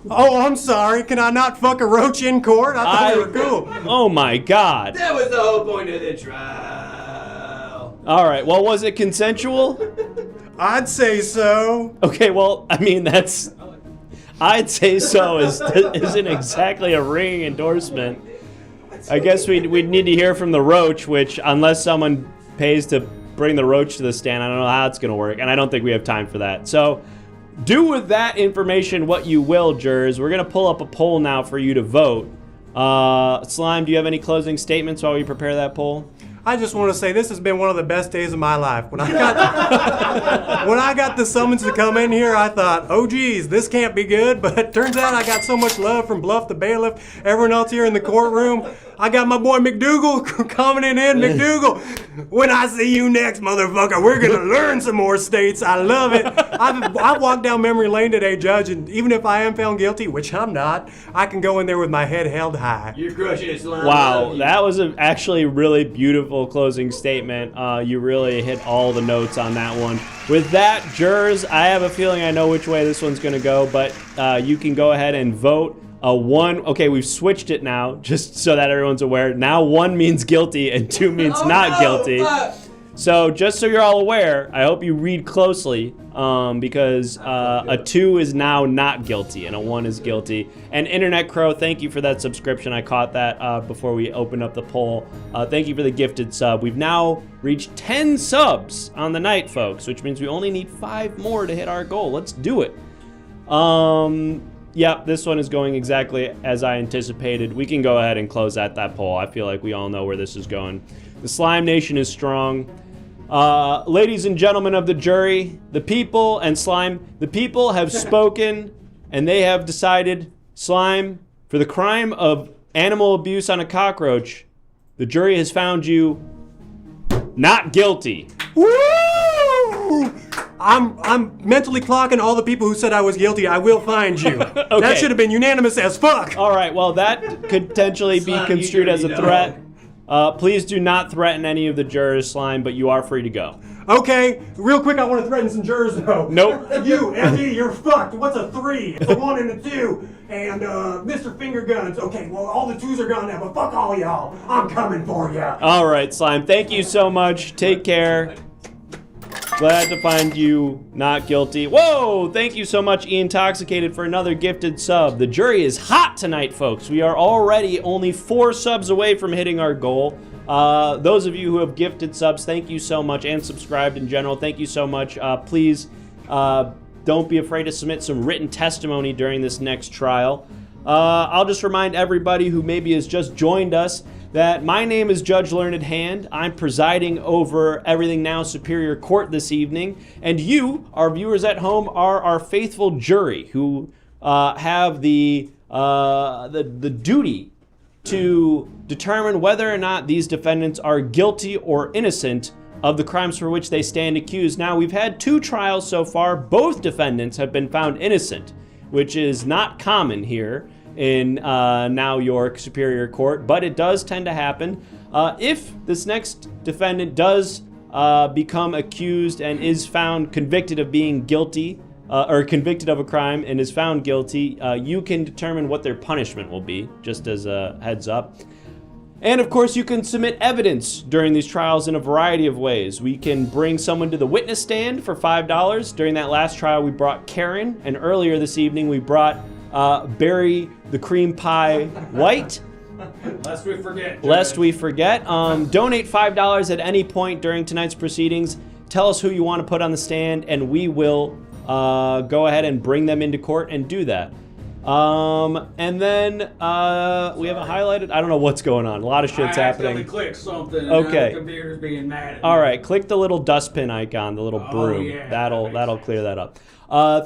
Oh, I'm sorry. Can I not fuck a roach in court? I thought we were cool. Oh my God. That was the whole point of the trial. All right, well, was it consensual? I'd say so. Okay, well, I mean, I'd say so isn't exactly a ringing endorsement. I guess we'd need to hear from the roach, which, unless someone pays to bring the roach to the stand, I don't know how it's going to work, and I don't think we have time for that. So, do with that information what you will, jurors. We're going to pull up a poll now for you to vote. Slime, do you have any closing statements while we prepare that poll? I just want to say this has been one of the best days of my life. When I got the summons to come in here, I thought, oh geez, this can't be good. But turns out I got so much love from Bluff the bailiff, everyone else here in the courtroom. I got my boy McDougal commenting in. McDougal, when I see you next, motherfucker, we're gonna learn some more states. I love it. I've walked down memory lane today, Judge, and even if I am found guilty, which I'm not, I can go in there with my head held high. You're crushing it, Slime. Wow, that was actually really beautiful closing statement. You really hit all the notes on that one. With that, jurors, I have a feeling I know which way this one's going to go, but you can go ahead and vote. Okay, we've switched it now, just so that everyone's aware. Now 1 means guilty and 2 means not guilty. So just so you're all aware, I hope you read closely because a 2 is now not guilty and a 1 is guilty. And Internet Crow, thank you for that subscription. I caught that before we opened up the poll. Thank you for the gifted sub. We've now reached 10 subs on the night, folks, which means we only need 5 more to hit our goal. Let's do it. Yeah, this one is going exactly as I anticipated. We can go ahead and close out that poll. I feel like we all know where this is going. The Slime Nation is strong. Ladies and gentlemen of the jury, the people and Slime, the people have spoken and they have decided, Slime, for the crime of animal abuse on a cockroach, the jury has found you not guilty. Woo! I'm mentally clocking all the people who said I was guilty. I will find you. Okay. That should have been unanimous as fuck. All right, well, that could potentially be construed as a threat. Please do not threaten any of the jurors, Slime, but you are free to go. Okay, real quick, I want to threaten some jurors, though. Nope. You, MD, you're fucked. What's a 3? It's a 1 and a 2. And, Mr. Finger Guns. Okay, well, all the 2s are gone now, but fuck all y'all. I'm coming for ya. All right, Slime, thank you so much. Take care. Glad to find you not guilty. Whoa, thank you so much, Intoxicated, for another gifted sub. The jury is hot tonight, folks. We are already only 4 subs away from hitting our goal. Those of you who have gifted subs, thank you so much, and subscribed in general, thank you so much. Please don't be afraid to submit some written testimony during this next trial. I'll just remind everybody who maybe has just joined us that my name is Judge Learned Hand. I'm presiding over Everything Now Superior Court this evening, and you, our viewers at home, are our faithful jury who have the duty to determine whether or not these defendants are guilty or innocent of the crimes for which they stand accused. Now, we've had 2 trials so far. Both defendants have been found innocent, which is not common here in now York Superior Court, but it does tend to happen. If this next defendant does become accused and is found convicted of being guilty, or convicted of a crime and is found guilty, you can determine what their punishment will be, just as a heads up. And of course, you can submit evidence during these trials in a variety of ways. We can bring someone to the witness stand for $5. During that last trial, we brought Karen, and earlier this evening, we brought Barry the Cream Pie White. Lest we forget. Lest we forget. Donate $5 at any point during tonight's proceedings. Tell us who you want to put on the stand, and we will go ahead and bring them into court and do that. And then we have a highlighted. I don't know what's going on. A lot of shit's happening. I clicked something. And okay. Now the computer's being mad at me. All right, click the little dustbin icon, the little broom. Yeah, that'll clear that up.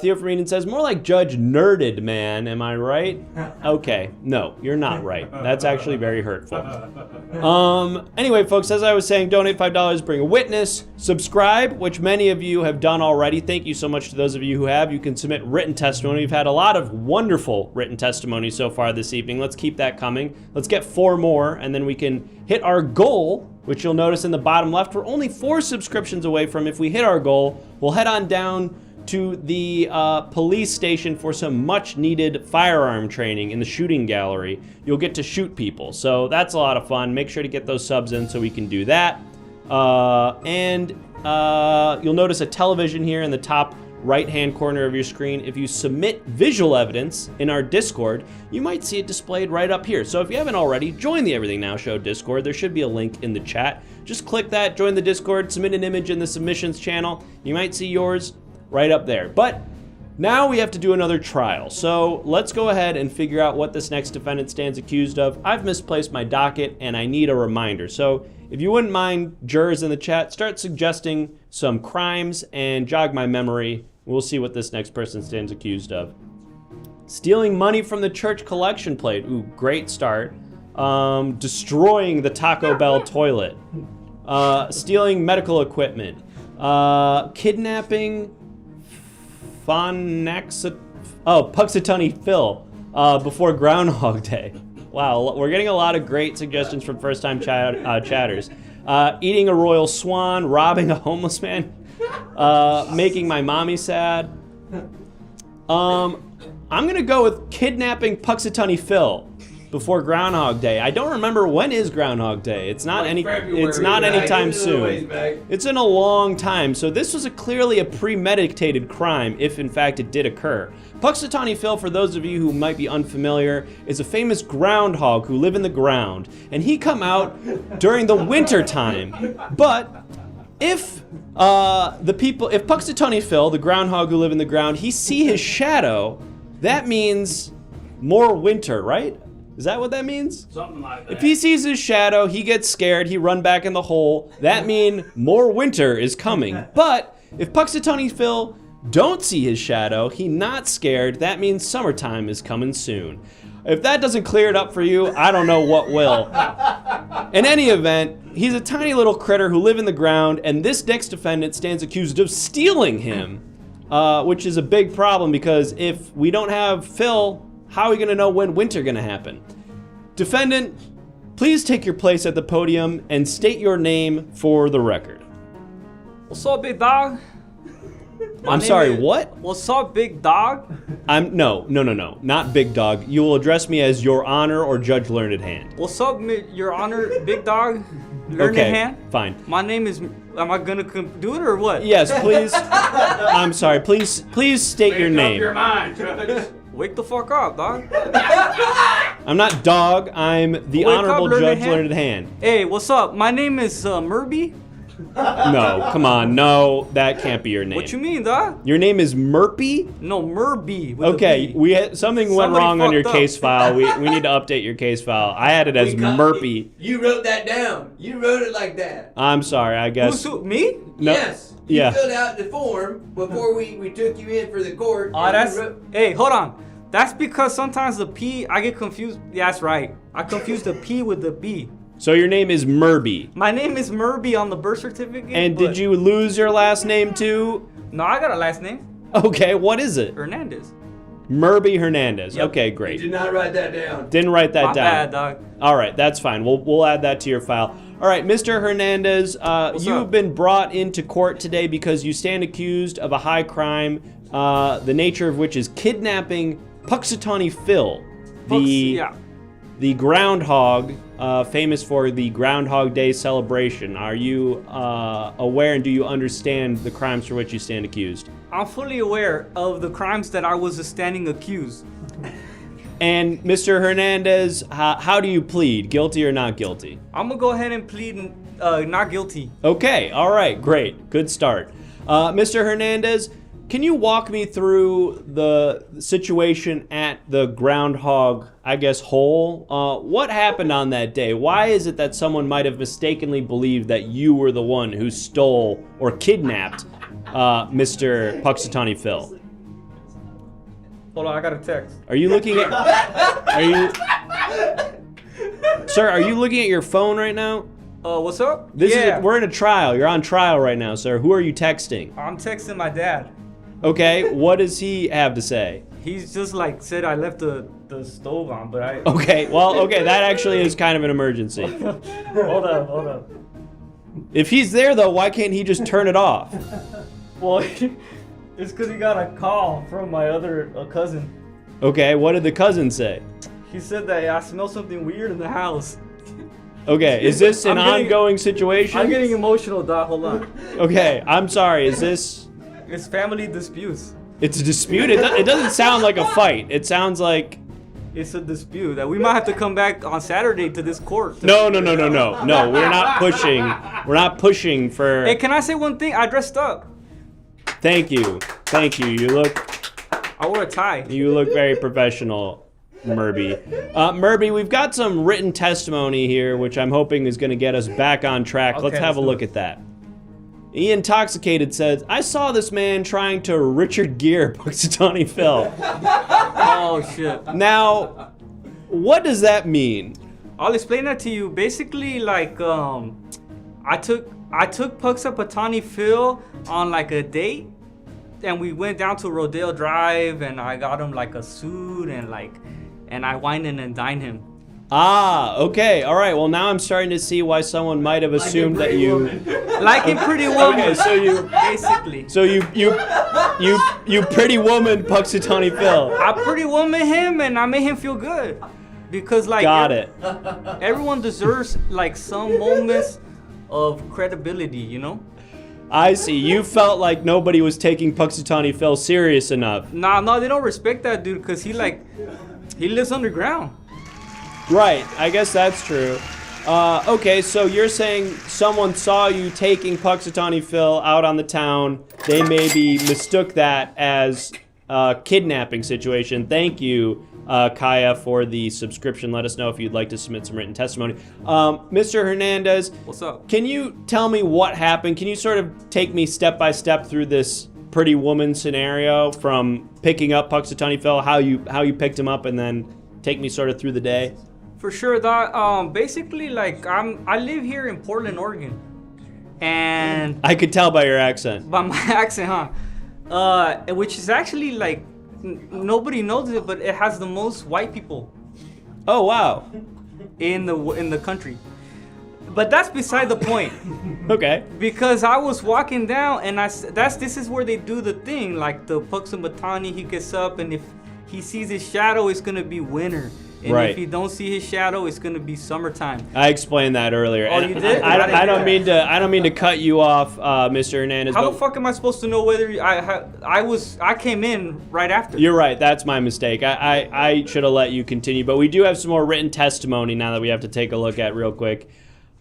Theo Farinen says, more like Judge Nerded, man. Am I right? Okay, no, you're not right. That's actually very hurtful. Anyway, folks, as I was saying, donate $5, bring a witness, subscribe, which many of you have done already. Thank you so much to those of you who have. You can submit written testimony. We've had a lot of wonderful written testimony so far this evening. Let's keep that coming. Let's get 4 more, and then we can hit our goal, which you'll notice in the bottom left. We're only 4 subscriptions away from. If we hit our goal, we'll head on down to the police station for some much needed firearm training in the shooting gallery. You'll get to shoot people, so that's a lot of fun. Make sure to get those subs in so we can do that. And you'll notice a television here in the top right-hand corner of your screen. If you submit visual evidence in our Discord, you might see it displayed right up here. So if you haven't already, join the Everything Now Show Discord. There should be a link in the chat. Just click that, join the Discord, submit an image in the submissions channel. You might see yours right up there. But now we have to do another trial. So let's go ahead and figure out what this next defendant stands accused of. I've misplaced my docket and I need a reminder. So if you wouldn't mind, jurors in the chat, start suggesting some crimes and jog my memory. We'll see what this next person stands accused of. Stealing money from the church collection plate. Ooh, great start. Destroying the Taco Bell toilet. Stealing medical equipment. Kidnapping Puxatawny Phil before Groundhog Day. Wow, we're getting a lot of great suggestions from first-time chatters. Eating a royal swan, robbing a homeless man, making my mommy sad. I'm gonna go with kidnapping Puxatawny Phil before Groundhog Day. I don't remember when is Groundhog Day. It's not anytime soon. It's in a long time. So this was clearly a premeditated crime, if in fact it did occur. Puxatawny Phil, for those of you who might be unfamiliar, is a famous groundhog who live in the ground, and he come out during the winter time. But if Puxatawny Phil, the groundhog who live in the ground, he see his shadow, that means more winter, right? Is that what that means? Something like that. If he sees his shadow, he gets scared, he run back in the hole. That means more winter is coming. But if Puxatawny Phil don't see his shadow, he not scared, that means summertime is coming soon. If that doesn't clear it up for you, I don't know what will. In any event, he's a tiny little critter who live in the ground, and this next defendant stands accused of stealing him, which is a big problem because if we don't have Phil, how are we going to know when winter going to happen? Defendant, please take your place at the podium and state your name for the record. What's up, big dog? I'm sorry, what? What's up, big dog? No, not big dog. You will address me as Your Honor or Judge Learned Hand. What's up, Your Honor, big dog? Learned Hand? Fine. My name is, am I gonna do it or what? Yes, please. I'm sorry, please state your name. Make up your mind, Judge. Wake the fuck up, dog. I'm not dog, I'm the Wake Honorable up, Judge Learned Learned Hand. Hey, what's up? My name is Murby. No, come on, no, that can't be your name. What you mean, dog? Your name is Murpy? No, Murby. Okay, something went Somebody wrong on your fucked up. case file. We need to update your case file. I had it as Murpy. You wrote that down. You wrote it like that. I'm sorry, I guess. Who, me? No, Yes. yeah. You filled out the form before we took you in for the court. Oh, and that's. Hey, hold on. That's because sometimes the P, I get confused. Yeah, that's right. I confuse the P with the B. So your name is Murby. My name is Murby on the birth certificate. And did you lose your last name too? No, I got a last name. Okay, what is it? Hernandez. Murby Hernandez. Yep. Okay, You great. did not write that down. Didn't write that My down. bad, dog. All right, that's fine. We'll add that to your file. All right, Mr. Hernandez, you've up? been brought into court today because you stand accused of a high crime, the nature of which is kidnapping Puxatawny Phil, the groundhog, famous for the Groundhog Day celebration. Are you aware and do you understand the crimes for which you stand accused? I'm fully aware of the crimes that I was standing accused. And Mr. Hernandez, how do you plead? Guilty or not guilty? I'm gonna go ahead and plead not guilty. Okay, all right, great. Good start. Mr. Hernandez, can you walk me through the situation at the groundhog, I guess, hole? What happened on that day? Why is it that someone might have mistakenly believed that you were the one who stole or kidnapped Mr. Puxatawny Phil? Hold on, I got a text. Are you looking at... Sir, are you looking at your phone right now? What's up? We're in a trial. You're on trial right now, sir. Who are you texting? I'm texting my dad. Okay, what does he have to say? He's just like said I left the stove on, but I... Okay, that actually is kind of an emergency. Hold up. If he's there though, why can't he just turn it off? Well, it's because he got a call from my other cousin. Okay, what did the cousin say? He said that I smell something weird in the house. Okay, is this an ongoing situation? I'm getting emotional, Doc. Hold on. Okay, I'm sorry, is this... It's family disputes. It's a dispute? It doesn't sound like a fight. It sounds like... It's a dispute that we might have to come back on Saturday to this court. No, we're not pushing. We're not pushing for... Hey, can I say one thing? I dressed up. Thank you. I wore a tie. You look very professional, Murby. Murby, we've got some written testimony here, which I'm hoping is going to get us back on track. Let's have a look at that. E Intoxicated says, I saw this man trying to Richard Gere Puxatawny Phil. Oh, shit. Now, what does that mean? I'll explain that to you. Basically, like, I took Puxatawny Phil on like a date, and we went down to Rodale Drive, and I got him like a suit and I wined and dined him. Ah, okay, all right. Well, now I'm starting to see why someone might have assumed that you... Like in Pretty Woman. Okay, so you... Basically. So you Pretty Woman Puxatawny Phil. I Pretty Woman him, and I made him feel good. because like Got it. everyone deserves like some moments of credibility, you know? I see. You felt like nobody was taking Puxatawny Phil serious enough. Nah, they don't respect that dude because he lives underground. Right. I guess that's true. Okay, so you're saying someone saw you taking Puxatawny Phil out on the town. They maybe mistook that as a kidnapping situation. Thank you, Kaya, for the subscription. Let us know if you'd like to submit some written testimony. Mr. Hernandez. What's up? Can you tell me what happened? Can you sort of take me step by step through this pretty woman scenario from picking up Puxatawny Phil, how you picked him up, and then take me sort of through the day? For sure, that basically like I live here in Portland, Oregon, and I could tell by your accent. by my accent, huh? Which is actually like nobody knows it, but it has the most white people Oh wow. in the country. But that's beside the point. Okay. Because I was walking down, and this is where they do the thing, like the Puxamatani, he gets up, and if he sees his shadow, it's gonna be winter. And Right. if you don't see his shadow, it's gonna be summertime. I explained that earlier. Oh, And you did? I don't mean to cut you off, Mr. Hernandez. How but the fuck am I supposed to know whether I came in right after? You're right. That's my mistake. I should have let you continue. But we do have some more written testimony now that we have to take a look at real quick.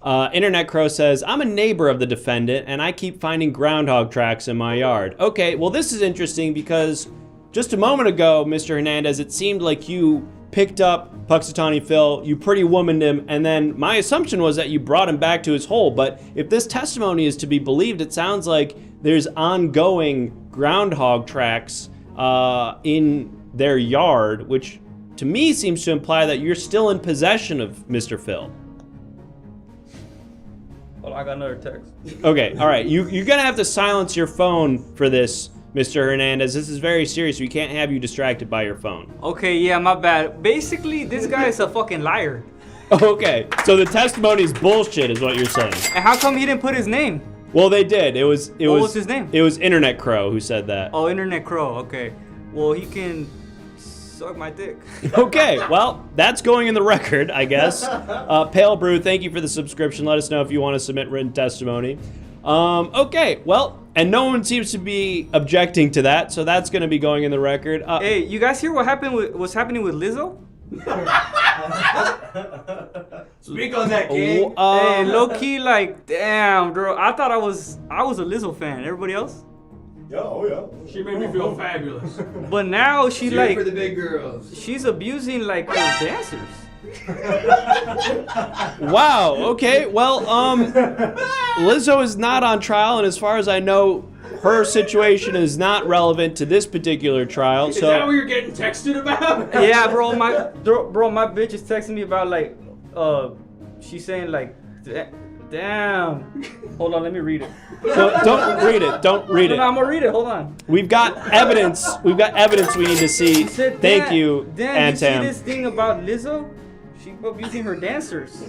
Internet Crow says, I'm a neighbor of the defendant, and I keep finding groundhog tracks in my yard. Okay, well, this is interesting because just a moment ago, Mr. Hernandez, it seemed like you picked up Puxatawny Phil, you pretty womaned him, and then my assumption was that you brought him back to his hole. But if this testimony is to be believed, it sounds like there's ongoing groundhog tracks in their yard, which to me seems to imply that you're still in possession of Mr. Phil. Hold on, I got another text. Okay, all right. You're going to have to silence your phone for this, Mr. Hernandez. This is very serious. We can't have you distracted by your phone. Okay, yeah, my bad. Basically, this guy is a fucking liar. Okay, so the testimony is bullshit is what you're saying. And how come he didn't put his name? Well, they did. What was his name? It was Internet Crow who said that. Oh, Internet Crow, okay. Well, he can suck my dick. Okay, well, that's going in the record, I guess. Pale Brew, thank you for the subscription. Let us know if you want to submit written testimony. Okay, well, and no one seems to be objecting to that, so that's going to be going in the record. Hey, you guys hear what's happening with Lizzo? Speak on that, King. Hey, low key, like, damn, bro. I thought I was a Lizzo fan. Everybody else? Oh yeah. She made me feel fabulous. But now she Cheer like for the big girls. she's abusing like her dancers. Wow, okay, well, Lizzo is not on trial, and as far as I know, her situation is not relevant to this particular trial. Is that what you're getting texted about? Yeah, bro, my bitch is texting me about like, she's saying like, damn. Hold on, let me read it. Don't read it. Don't read it. No, I'm gonna read it. Hold on. We've got evidence. We've got evidence we need to see. She said, Thank you, Dan, you see Antam. this thing about Lizzo? She's abusing her dancers.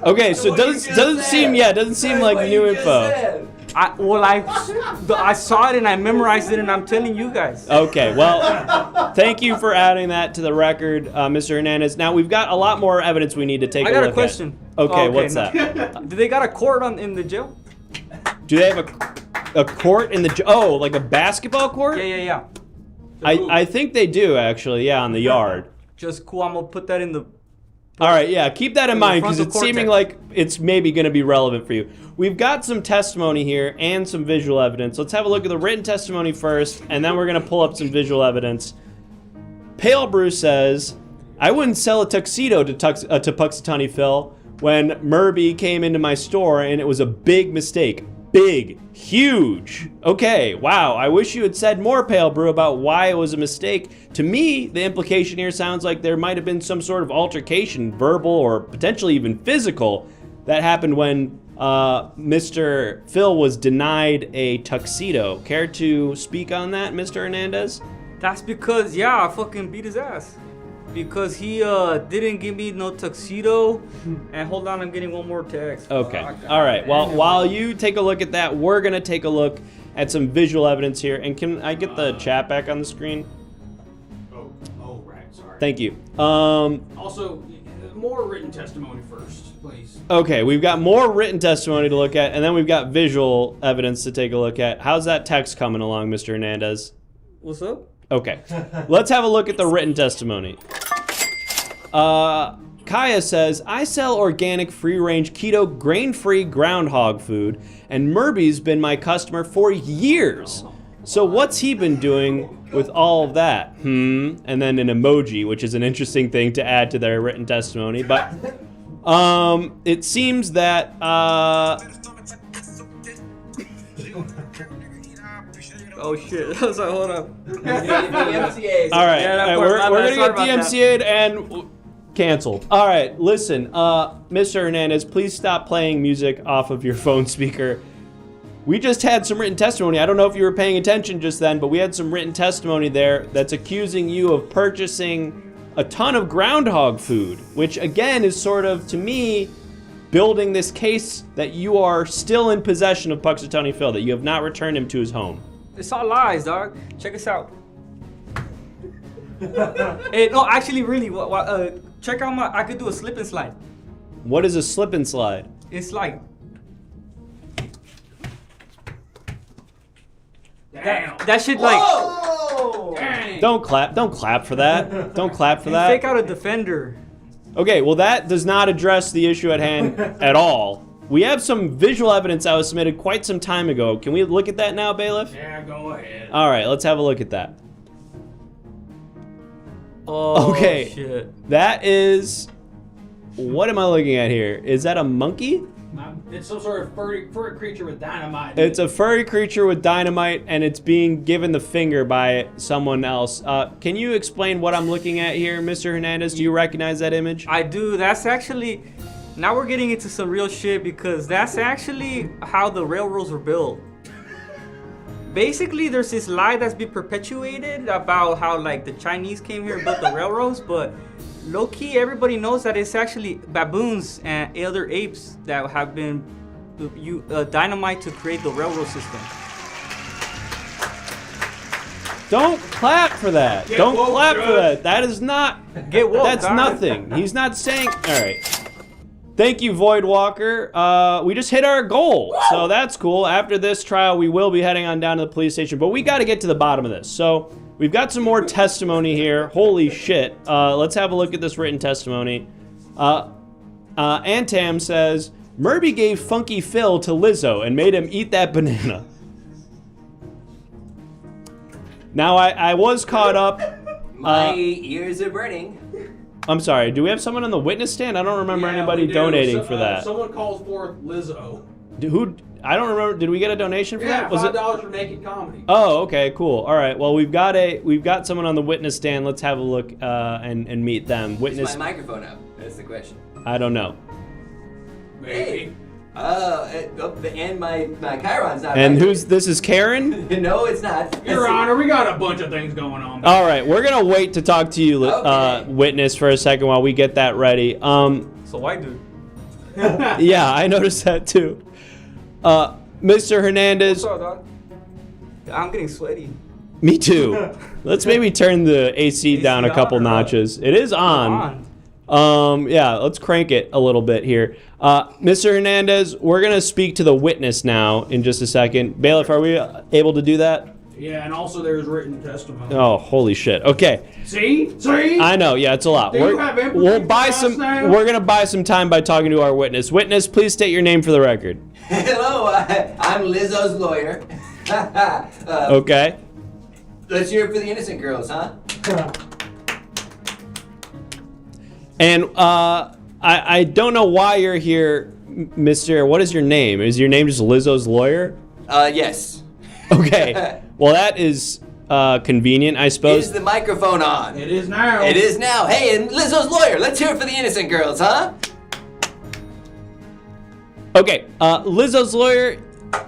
Okay, so doesn't seem like new info. I saw it and I memorized it and I'm telling you guys. Okay, well, thank you for adding that to the record, Mr. Hernandez. Now we've got a lot more evidence we need to take a look at. I got a question. Okay, what's that? Do they got a court in the jail? Do they have a court in the jail? Oh, like a basketball court? Yeah. I think they do actually. Yeah, on the yard. Just cool. I'm gonna put that in the. All right, yeah, keep that in mind because it's frontal seeming cortex. like it's maybe going to be relevant for you. We've got some testimony here and some visual evidence. Let's have a look at the written testimony first, and then we're going to pull up some visual evidence. Pale Brew says, I wouldn't sell a tuxedo to Puxatawny Phil when Murby came into my store, and it was a big mistake. Big. Huge. Okay, wow. I wish you had said more, Pale Brew, about why it was a mistake. To me, the implication here sounds like there might have been some sort of altercation, verbal or potentially even physical, that happened when Mr. Phil was denied a tuxedo. Care to speak on that, Mr. Hernandez? That's because, I fucking beat his ass. Because he didn't give me no tuxedo. And hold on, I'm getting one more text. Okay. All right. Well, while you take a look at that, we're going to take a look at some visual evidence here. And can I get the chat back on the screen? Oh, right. Sorry. Thank you. Also, more written testimony first, please. Okay, we've got more written testimony to look at, and then we've got visual evidence to take a look at. How's that text coming along, Mr. Hernandez? What's up? Okay, let's have a look at the written testimony. Kaya says, I sell organic, free-range, keto, grain-free groundhog food, and Murby's been my customer for years. So what's he been doing with all of that? And then an emoji, which is an interesting thing to add to their written testimony. But it seems that Oh shit! I was like, hold up. all right, we're gonna get DMCA'd and canceled. All right, listen, Mr. Hernandez, please stop playing music off of your phone speaker. We just had some written testimony. I don't know if you were paying attention just then, but we had some written testimony there that's accusing you of purchasing a ton of groundhog food, which again is sort of, to me, building this case that you are still in possession of Puxatawny Phil, that you have not returned him to his home. It's all lies, dog. Check us out. Hey, no, actually, really, check out my. I could do a slip and slide. What is a slip and slide? It's like. Damn. That shit like. Dang. Don't clap for that. Don't clap for You that. fake out a defender. Okay, well that does not address the issue at hand at all. We have some visual evidence that was submitted quite some time ago. Can we look at that now, Bailiff? Yeah, go ahead. All right, let's have a look at that. Oh, Okay. shit. That is... What am I looking at here? Is that a monkey? It's some sort of furry creature with dynamite. It's a furry creature with dynamite, and it's being given the finger by someone else. Can you explain what I'm looking at here, Mr. Hernandez? Do you recognize that image? I do. That's actually. Now we're getting into some real shit because that's actually how the railroads were built. Basically, there's this lie that's been perpetuated about how like the Chinese came here and built the railroads, but low-key everybody knows that it's actually baboons and other apes that have been dynamite to create the railroad system. Don't clap for that. Don't clap for that. That is not... Get woke, That's guys. nothing. He's not saying... All right. Thank you, Void Walker. We just hit our goal, so that's cool. After this trial, we will be heading on down to the police station, but we got to get to the bottom of this. So we've got some more testimony here. Holy shit. Let's have a look at this written testimony. Antam says, Murby gave Funky Phil to Lizzo and made him eat that banana. Now, I was caught up. My ears are burning. I'm sorry, do we have someone on the witness stand? I don't remember anybody we do. donating for that. Someone calls forth Lizzo. Who? I don't remember. Did we get a donation for Yeah, that? Was it? $5 for Naked Comedy. Oh, okay, cool. All right. Well, we've got someone on the witness stand. Let's have a look and meet them. Witness. Is my microphone up? That's the question. I don't know. Maybe. And my Chiron's not. And right. this is Karen? No, it's not. Your Honor, we got a bunch of things going on. All right, we're gonna wait to talk to you, Okay. witness, for a second while we get that ready. So white dude. Yeah, I noticed that too. Mr. Hernandez. What's up, dog? I'm getting sweaty. Me too. Let's maybe turn the AC down a couple notches. It is on. Yeah, let's crank it a little bit here. Mr. Hernandez, we're going to speak to the witness now in just a second. Bailiff, are we able to do that? Yeah, and also there's written testimony. Oh, holy shit. Okay. See? I know, yeah, it's a lot. Do you have empathy We'll for buy us some. now? We're going to buy some time by talking to our witness. Witness, please state your name for the record. Hello, I'm Lizzo's lawyer. Okay. Let's hear it for the innocent girls, huh? And I don't know why you're here, Mr. What is your name? Is your name just Lizzo's lawyer? Yes. Okay. Well, that is convenient, I suppose. Is the microphone on? It is now. It is now. Hey, and Lizzo's lawyer. Let's hear it for the innocent girls, huh? Okay, Lizzo's lawyer,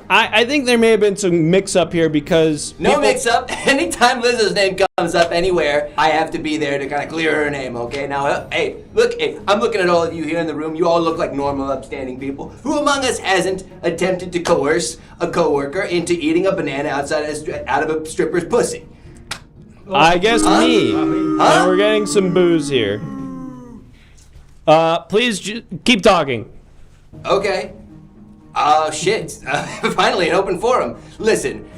I think there may have been some mix-up here because... No mix-up. Anytime Lizzo's name comes up anywhere, I have to be there to kind of clear her name, okay? Now, hey, look, I'm looking at all of you here in the room. You all look like normal, upstanding people. Who among us hasn't attempted to coerce a coworker into eating a banana out of a stripper's pussy? I guess me. And we're getting some booze here. Please keep talking. Okay. Shit. Finally, an open forum. Listen,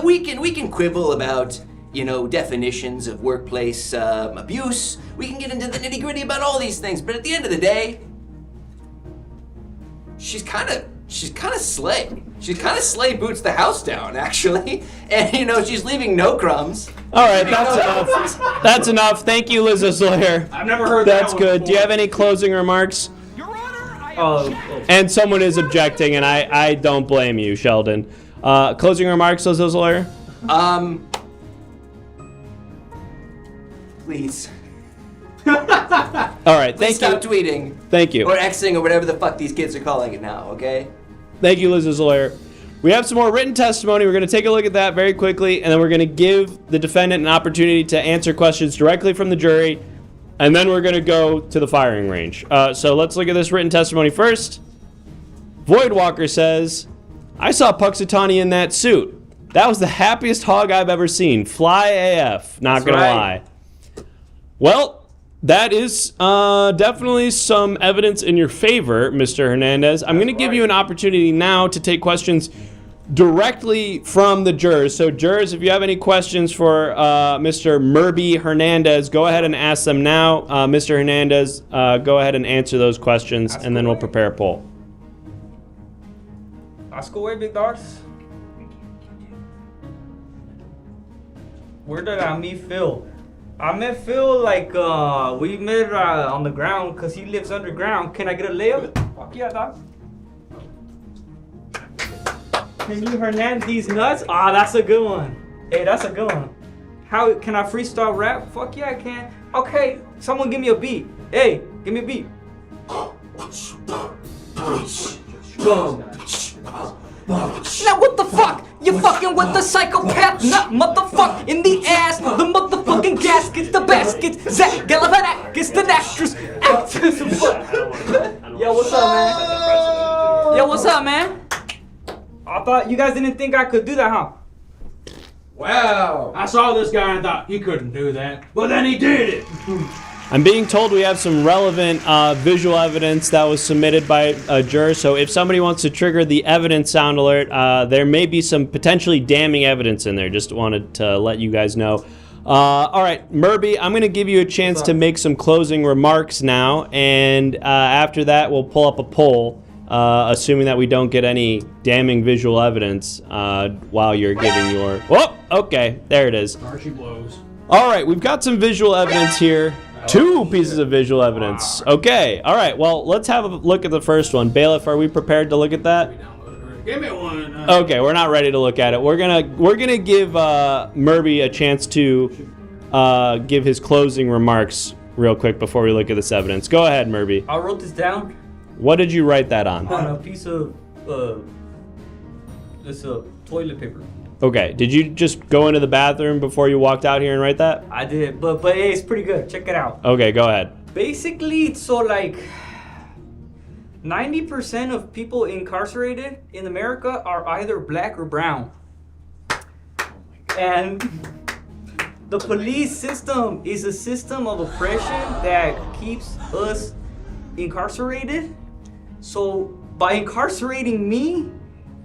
we can quibble about, definitions of workplace abuse. We can get into the nitty-gritty about all these things, but at the end of the day, she's kind of slay. She's kind of slay boots the house down, actually. And, she's leaving no crumbs. All right, that's enough. That's enough. Thank you, Liz's lawyer. I've never heard That's that good. one Do you have any closing remarks? And someone is objecting, and I don't blame you, Sheldon. Closing remarks, Liz's lawyer? Please. All right, thank you. Stop tweeting. Thank you. Or Xing or whatever the fuck these kids are calling it now, okay? Thank you, Liz's lawyer. We have some more written testimony. We're going to take a look at that very quickly, and then we're going to give the defendant an opportunity to answer questions directly from the jury, and then we're going to go to the firing range. So let's look at this written testimony first. Voidwalker says, I saw Puxatawny in that suit. That was the happiest hog I've ever seen. Fly AF. Not going to lie. Well, that is definitely some evidence in your favor, Mr. Hernandez. I'm going to give you an opportunity now to take questions directly from the jurors. So, jurors, if you have any questions for Mr. Murby Hernandez, go ahead and ask them now. Mr. Hernandez, go ahead and answer those questions, and then we'll prepare a poll. Ask away, big dogs. Where did I meet Phil? I met Phil we met on the ground because he lives underground. Can I get a layup? Fuck yeah, dog. Can you Hernandez these nuts? Ah, that's a good one. Hey, that's a good one. How can I freestyle rap? Fuck yeah, I can. Okay, someone give me a beat. Hey, give me a beat. Boom. Now what the fuck? You fucking with the psychopath nut motherfucker in the ass. The motherfucking gaskets, the baskets. Zach Galifianakis, the actress. Yo, what's up, man? Yo, what's up, man? I thought you guys didn't think I could do that, huh? Wow. I saw this guy and I thought he couldn't do that. But then he did it. I'm being told we have some relevant visual evidence that was submitted by a juror, so if somebody wants to trigger the evidence sound alert, there may be some potentially damning evidence in there. Just wanted to let you guys know. All right, Murby, I'm going to give you a chance to make some closing remarks now, and after that, we'll pull up a poll, assuming that we don't get any damning visual evidence while you're giving your... Whoa, okay, there it is. Archie blows. All right, we've got some visual evidence here. 2 pieces of visual evidence. Okay, all right, well, let's have a look at the first one. Bailiff, are we prepared to look at that? Give me one. Okay, we're not ready to look at it. We're gonna give Murby a chance to give his closing remarks real quick before we look at this evidence. Go ahead, Murby. I wrote this down. What did you write that on? On a piece of this toilet paper. Okay, did you just go into the bathroom before you walked out here and write that? I did, but hey, it's pretty good. Check it out. Okay, go ahead. Basically, so like 90% of people incarcerated in America are either black or brown. And the police system is a system of oppression that keeps us incarcerated. So by incarcerating me,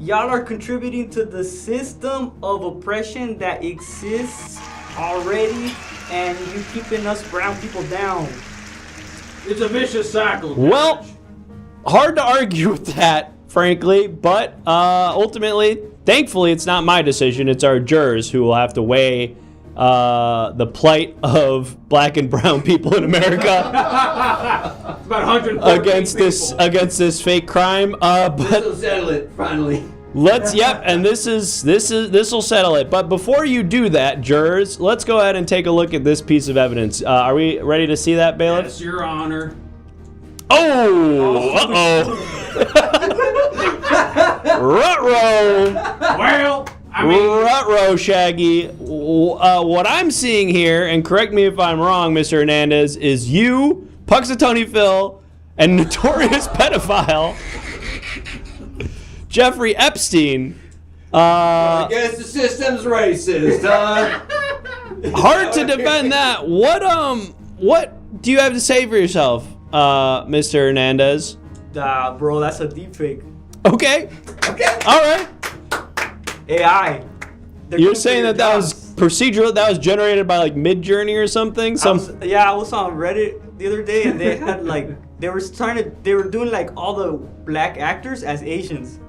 y'all are contributing to the system of oppression that exists already, and you keeping us brown people down. It's a vicious cycle. Well, hard to argue with that, frankly, but ultimately, thankfully, it's not my decision. It's our jurors who will have to weigh the plight of black and brown people in America about 114 against this fake crime. But this will settle it finally. And this will settle it. But before you do that, jurors, let's go ahead and take a look at this piece of evidence. Are we ready to see that, Bailiff? Yes, Your Honor. Oh! Ruh-roh! Well, I mean... Ruh-roh, Shaggy. What I'm seeing here, and correct me if I'm wrong, Mr. Hernandez, is you, Puxatawny Phil, and notorious pedophile Jeffrey Epstein. I guess the system's racist, huh? Hard to defend that. What do you have to say for yourself, Mr. Hernandez? Bro, that's a deep fake. Okay. All right. AI. You're saying that was procedural, that was generated by like Mid-Journey or something? I was on Reddit the other day and they had like, they were doing like all the black actors as Asians.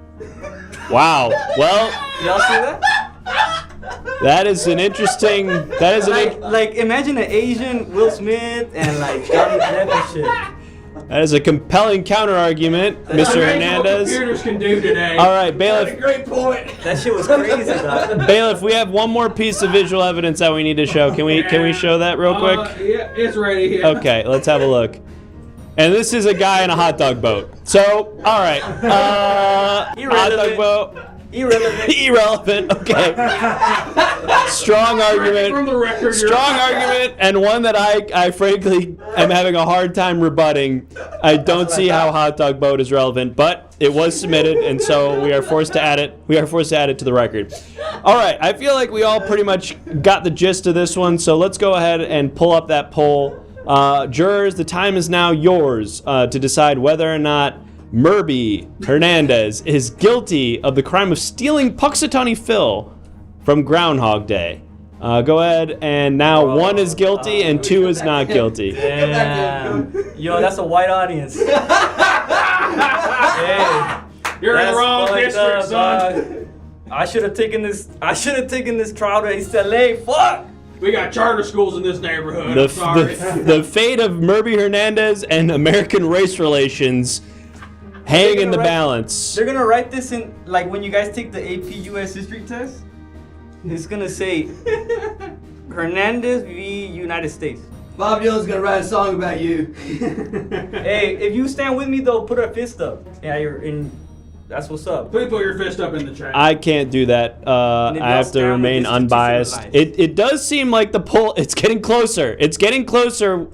Wow. Well, y'all see that? That is an interesting, like imagine an Asian Will Smith and like Johnny Depp and shit. That is a compelling counter-argument, Mr. Hernandez. Computers can do today. All right, Bailiff. That's a great point. That shit was crazy, dog. Bailiff, we have one more piece of visual evidence that we need to show. Can we show that real quick? Yeah, it's ready here. Okay, let's have a look. And this is a guy in a hot dog boat. So, all right. Hot dog boat. Irrelevant. Okay. Strong argument. From the record, Strong argument, and one that I frankly am having a hard time rebutting. I don't see how hot dog boat is relevant, but it was submitted, and so we are forced to add it. We are forced to add it to the record. All right. I feel like we all pretty much got the gist of this one, so let's go ahead and pull up that poll. Jurors, the time is now yours to decide whether or not Merby Hernandez is guilty of the crime of stealing Puxatawny Phil from Groundhog Day. Go ahead, and now 1 is guilty and 2 is not guilty. Damn. Yo, that's a white audience. Hey, you're in the wrong district, son. I should have taken this trial to East LA. Fuck. We got charter schools in this neighborhood. The fate of Merby Hernandez and American race relations hang in the balance. They're gonna write this in, like when you guys take the AP US history test, it's gonna say Hernandez v. United States. Bob Dylan's gonna write a song about you. Hey, if you stand with me though, put a fist up. Yeah, you're in. That's what's up. Please put your fist up in the chat. I can't do that. I have to remain unbiased. It does seem like the poll, it's getting closer. It's getting closer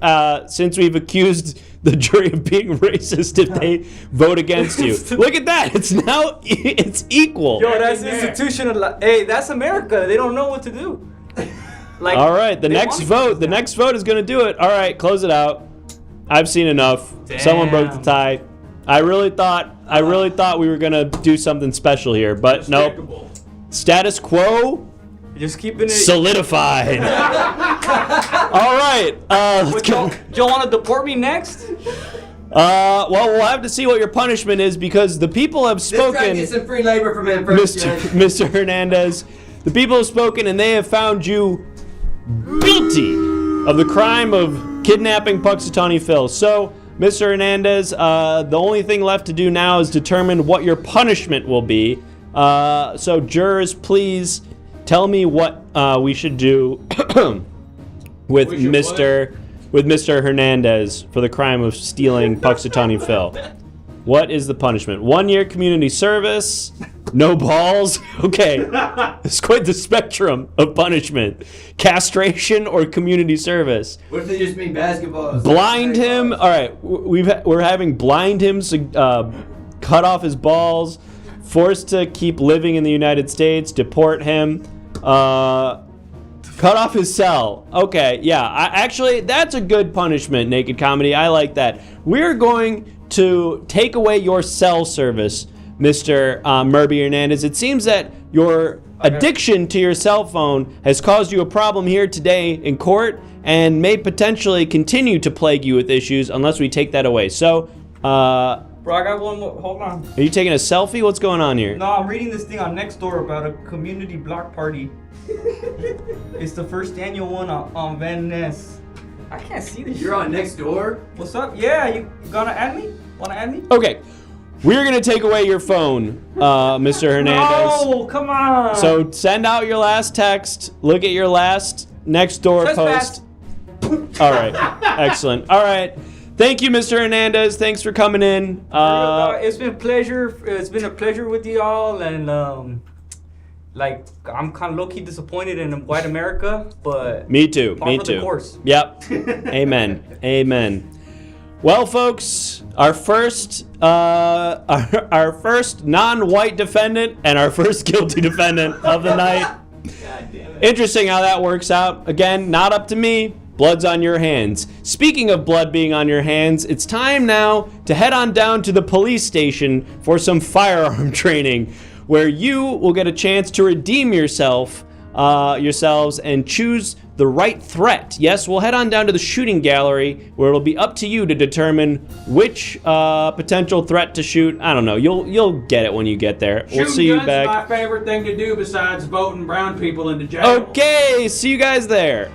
since we've accused the jury of being racist if they vote against you. Look at that. It's equal. Yo, that's institutional. Hey, that's America. They don't know what to do. Like, all right, the next vote is going to do it. All right, close it out. I've seen enough. Damn. Someone broke the tie. I really thought we were gonna do something special here, but nope. Status quo. Just keeping it solidified. All right. Let's go. Do you want to deport me next? Well, we'll have to see what your punishment is because the people have spoken. Let's try to get some free labor from him first, Mr. Hernandez. The people have spoken and they have found you guilty of the crime of kidnapping Puxatawny Phil. So, Mr. Hernandez, the only thing left to do now is determine what your punishment will be. So, jurors, please tell me what we should do with Mr. Hernandez for the crime of stealing Puxatawny Phil. What is the punishment? 1 year community service, no balls. Okay, it's quite the spectrum of punishment. Castration or community service. What if they just mean basketball? Blind him. All right, we're having blind him, cut off his balls, forced to keep living in the United States, deport him, cut off his cell. Okay, yeah, actually, that's a good punishment, Naked Comedy. I like that. We're going to take away your cell service, Mr. Merby Hernandez. It seems that your addiction to your cell phone has caused you a problem here today in court and may potentially continue to plague you with issues unless we take that away. So, bro, I got one more. Hold on. Are you taking a selfie? What's going on here? No, I'm reading this thing on Nextdoor about a community block party. It's the first annual one on Van Ness. I can't see this. You're on Nextdoor? What's up? Yeah, you gonna add me? Wanna add me? Okay. We're going to take away your phone, Mr. Hernandez. No, come on. So send out your last text. Look at your last Nextdoor post. All right. Excellent. All right. Thank you, Mr. Hernandez. Thanks for coming in. It's been a pleasure. It's been a pleasure with you all. And, like, I'm kind of low-key disappointed in white America, but... Me too. Me too. The course. Yep. Amen. Amen. Well, folks, our first non-white defendant and our first guilty defendant of the night Interesting how that works out. Again, not up to me. Blood's on your hands. Speaking of blood being on your hands, it's time now to head on down to the police station for some firearm training, where you will get a chance to redeem yourselves and choose the right threat. Yes, we'll head on down to the shooting gallery, where it'll be up to you to determine which potential threat to shoot. I don't know. You'll get it when you get there. We'll see you back. My favorite thing to do besides voting brown people into jail. Okay, see you guys there.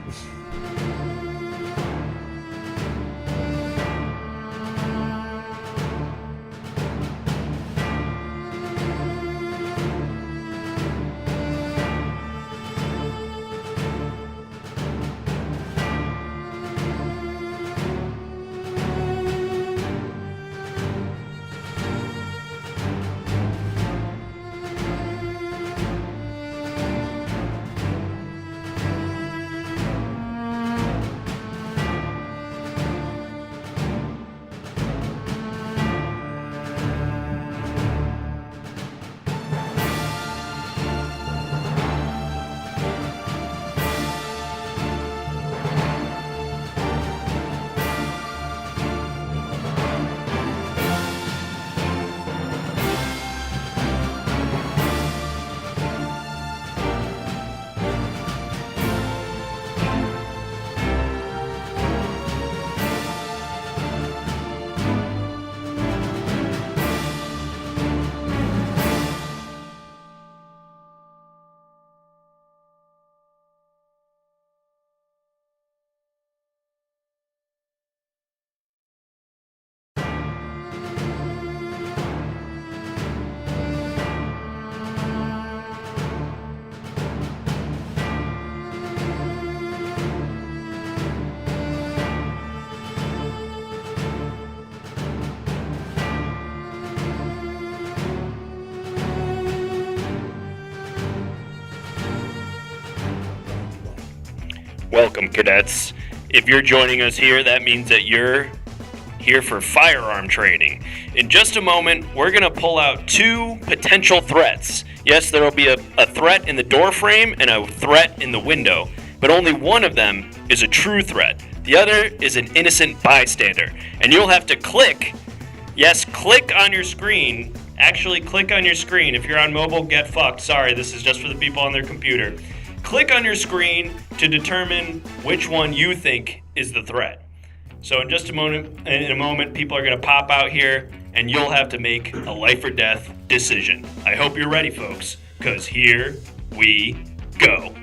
Welcome, cadets. If you're joining us here, that means that you're here for firearm training. In just a moment, we're going to pull out two potential threats. Yes, there will be a threat in the door frame and a threat in the window, but only one of them is a true threat. The other is an innocent bystander, and you'll have to click on your screen. Actually, click on your screen. If you're on mobile, get fucked. Sorry, this is just for the people on their computer. Click on your screen to determine which one you think is the threat. So in a moment, people are going to pop out here, and you'll have to make a life or death decision. I hope you're ready, folks, because here we go.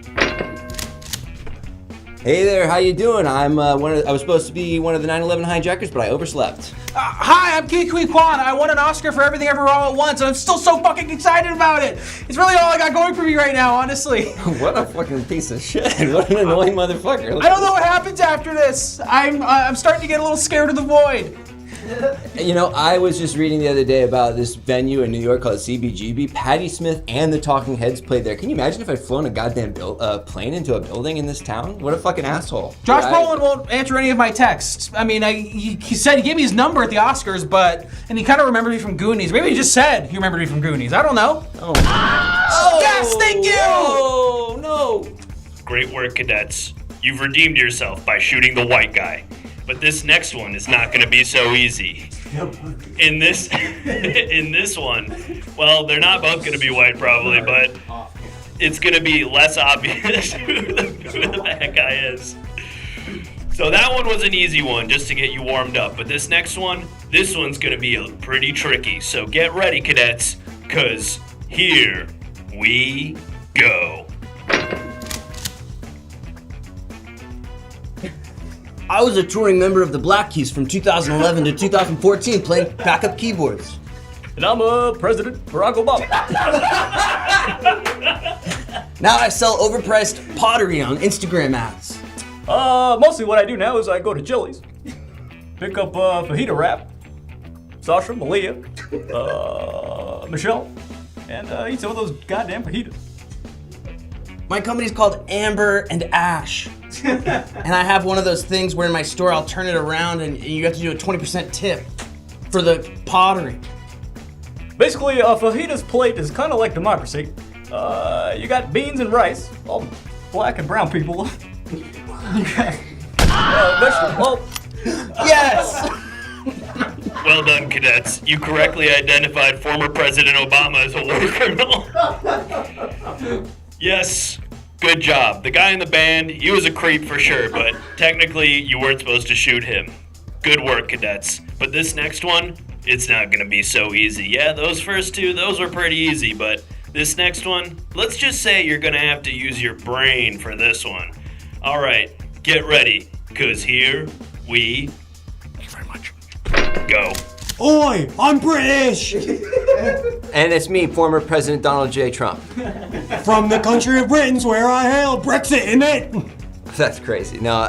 Hey there, how you doing? I was supposed to be one of the 9/11 hijackers, but I overslept. Hi, I'm Ki Kwan. I won an Oscar for Everything Everywhere All at Once, and I'm still so fucking excited about it. It's really all I got going for me right now, honestly. What a fucking piece of shit. What an annoying motherfucker. I don't know what happens after this. I'm starting to get a little scared of the void. You know, I was just reading the other day about this venue in New York called CBGB. Patti Smith and the Talking Heads played there. Can you imagine if I'd flown a goddamn plane into a building in this town? What a fucking asshole. Josh Brolin won't answer any of my texts. I mean, he said he gave me his number at the Oscars, and he kind of remembered me from Goonies. Maybe he just said he remembered me from Goonies. I don't know. Oh. Yes, thank you! Oh, no. Great work, cadets. You've redeemed yourself by shooting the white guy. But this next one is not going to be so easy. In this one, well, they're not both going to be white probably, but it's going to be less obvious who the bad guy is. So that one was an easy one, just to get you warmed up. But this next one, this one's going to be pretty tricky. So get ready, cadets, because here we go. I was a touring member of the Black Keys from 2011 to 2014 playing backup keyboards. And I'm President Barack Obama. Now I sell overpriced pottery on Instagram ads. Mostly what I do now is I go to Chili's, pick up fajita wrap, Sasha, Malia, Michelle, and eat some of those goddamn fajitas. My company's called Amber and Ash. And I have one of those things where in my store I'll turn it around and you have to do a 20% tip for the pottery. Basically, a fajitas plate is kind of like democracy. You got beans and rice. All black and brown people. You got vegetable. Yes! Well done, cadets. You correctly identified former President Obama as a war criminal. Yes, good job. The guy in the band, he was a creep for sure, but technically you weren't supposed to shoot him. Good work, cadets. But this next one, it's not gonna be so easy. Yeah, those first two, those were pretty easy, but this next one, let's just say you're gonna have to use your brain for this one. All right, get ready, because here we go. Oi, I'm British! And it's me, former President Donald J. Trump. From the country of Britain's where I hail, Brexit, innit? That's crazy. No,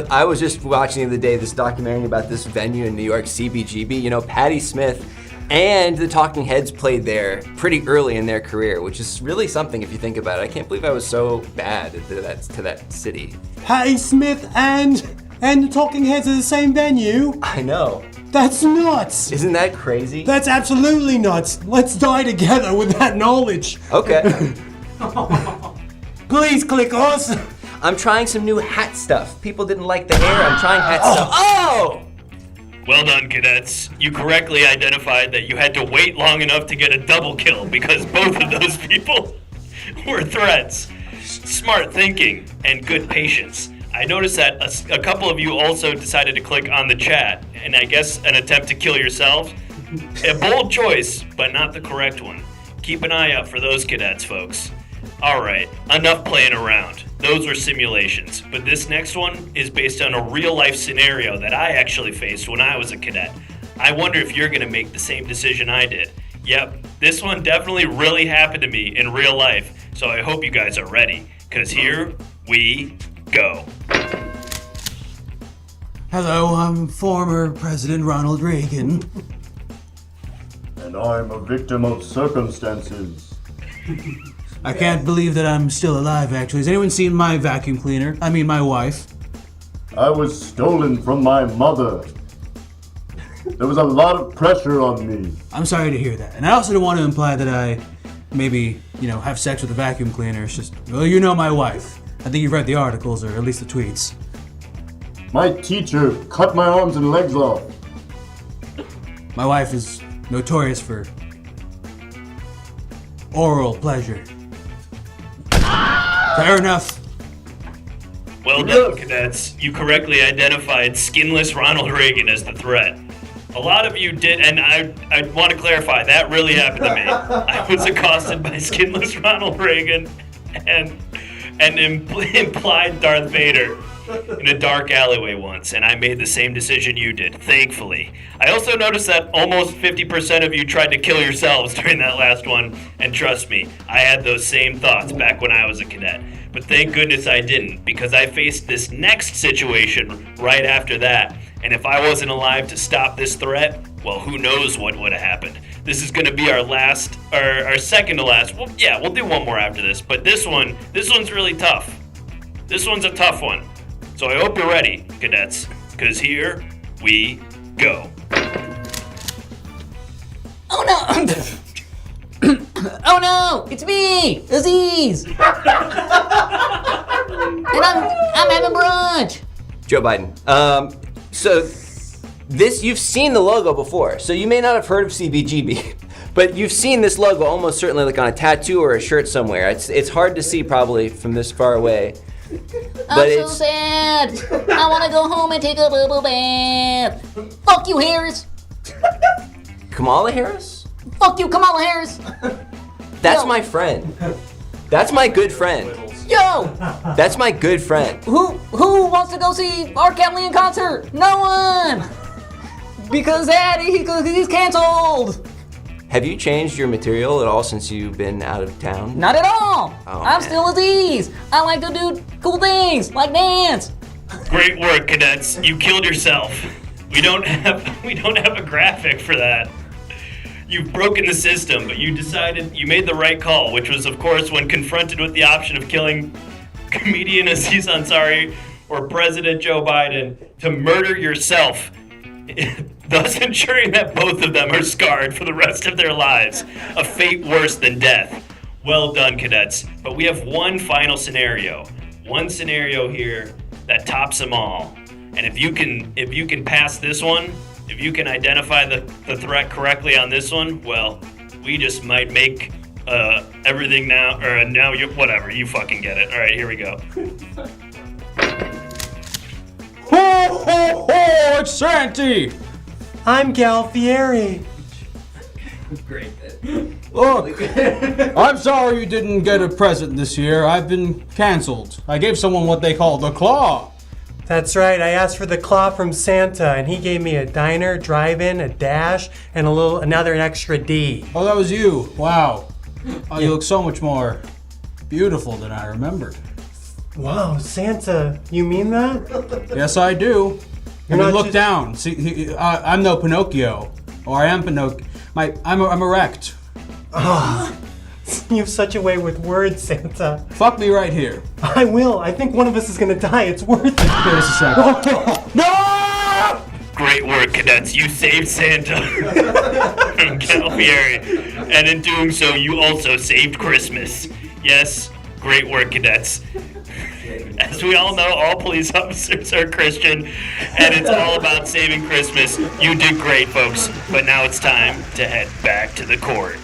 I was just watching the other day this documentary about this venue in New York, CBGB. Patti Smith and the Talking Heads played there pretty early in their career, which is really something if you think about it. I can't believe I was so bad to that city. Patti Smith and the Talking Heads are the same venue? I know. That's nuts! Isn't that crazy? That's absolutely nuts. Let's die together with that knowledge. Okay. Please click us. I'm trying some new hat stuff. People didn't like the hair. I'm trying hat stuff. Oh! Well done, cadets. You correctly identified that you had to wait long enough to get a double kill because both of those people were threats. Smart thinking and good patience. I noticed that a couple of you also decided to click on the chat, and I guess an attempt to kill yourselves. A bold choice, but not the correct one. Keep an eye out for those cadets, folks. Alright, enough playing around. Those were simulations, but this next one is based on a real-life scenario that I actually faced when I was a cadet. I wonder if you're gonna make the same decision I did. Yep, this one definitely really happened to me in real life, so I hope you guys are ready, because here we go. Hello, I'm former President Ronald Reagan. And I'm a victim of circumstances. I can't believe that I'm still alive, actually. Has anyone seen my vacuum cleaner? I mean, my wife. I was stolen from my mother. There was a lot of pressure on me. I'm sorry to hear that. And I also don't want to imply that I maybe, have sex with a vacuum cleaner. It's just, well, my wife. I think you've read the articles, or at least the tweets. My teacher cut my arms and legs off. My wife is notorious for oral pleasure. Fair enough. Well done, cadets. You correctly identified skinless Ronald Reagan as the threat. A lot of you did, and I want to clarify, that really happened to me. I was accosted by skinless Ronald Reagan and implied Darth Vader in a dark alleyway once, and I made the same decision you did, thankfully. I also noticed that almost 50% of you tried to kill yourselves during that last one, and trust me, I had those same thoughts back when I was a cadet. But thank goodness I didn't, because I faced this next situation right after that, and if I wasn't alive to stop this threat, well, who knows what would have happened. This is going to be our second to last. Well, yeah, we'll do one more after this, but this one's really tough. This one's a tough one. So I hope you're ready, cadets, because here we go. Oh no! Oh no! It's me, Aziz! And I'm having brunch. Joe Biden. So you've seen the logo before, so you may not have heard of CBGB, but you've seen this logo almost certainly like on a tattoo or a shirt somewhere. It's hard to see probably from this far away. I'm so sad. I want to go home and take a bubble bath. Fuck you, Harris. Kamala Harris? Fuck you, Kamala Harris. That's my friend. That's my good friend. Yo! That's my good friend. Who wants to go see R. Kelly in concert? No one! Because he's canceled. Have you changed your material at all since you've been out of town? Not at all. Oh, I'm man. still Aziz. I like to do cool things, like dance. Great work, cadets. You killed yourself. We don't have a graphic for that. You've broken the system, but you made the right call, which was, of course, when confronted with the option of killing comedian Aziz Ansari or President Joe Biden, to murder yourself, thus ensuring that both of them are scarred for the rest of their lives, a fate worse than death. Well done, cadets. But we have one final scenario. One scenario here that tops them all. And if you can pass this one, if you can identify the threat correctly on this one, well, we just might make everything now, or now you, whatever, you fucking get it. All right, here we go. Ho, ho, ho, it's Santy! I'm Galfieri. Great. Look, I'm sorry you didn't get a present this year. I've been canceled. I gave someone what they call the claw. That's right, I asked for the claw from Santa, and he gave me a diner, drive-in, a dash, and another extra D. Oh, that was you. Wow. Oh, you look so much more beautiful than I remembered. Wow, Santa, you mean that? Yes, I do. You're I mean, not look just- down. See, I'm no Pinocchio. Or I am Pinocchio. I'm erect. Oh, you have such a way with words, Santa. Fuck me right here. I will. I think one of us is gonna die. It's worth it. There's a second. No! Great work, cadets. You saved Santa from Galfieri. And in doing so, you also saved Christmas. Yes, great work, cadets. As we all know, all police officers are Christian, and it's all about saving Christmas. You did great, folks. But now it's time to head back to the court.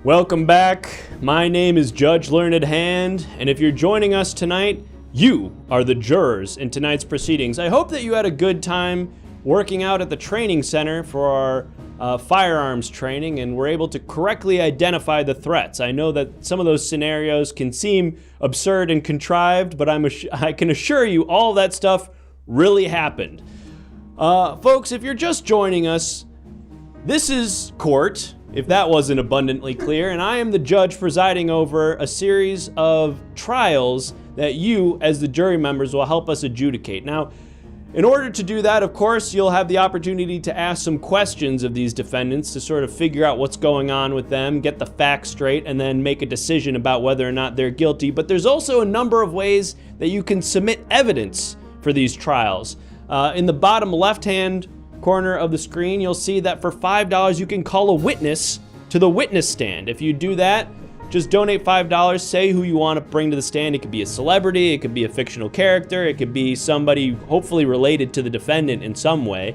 Welcome back. My name is Judge Learned Hand, and if you're joining us tonight, you are the jurors in tonight's proceedings. I hope that you had a good time working out at the training center for our firearms training and were able to correctly identify the threats. I know that some of those scenarios can seem absurd and contrived, but I can assure you all that stuff really happened. Folks, if you're just joining us, this is court, if that wasn't abundantly clear, and I am the judge presiding over a series of trials that you, as the jury members, will help us adjudicate. Now, in order to do that, of course, you'll have the opportunity to ask some questions of these defendants to sort of figure out what's going on with them, get the facts straight, and then make a decision about whether or not they're guilty. But there's also a number of ways that you can submit evidence for these trials. In the bottom left-hand corner of the screen, you'll see that for $5 you can call a witness to the witness stand. If you do that, just donate $5, say who you want to bring to the stand. It could be a celebrity, it could be a fictional character, it could be somebody hopefully related to the defendant in some way.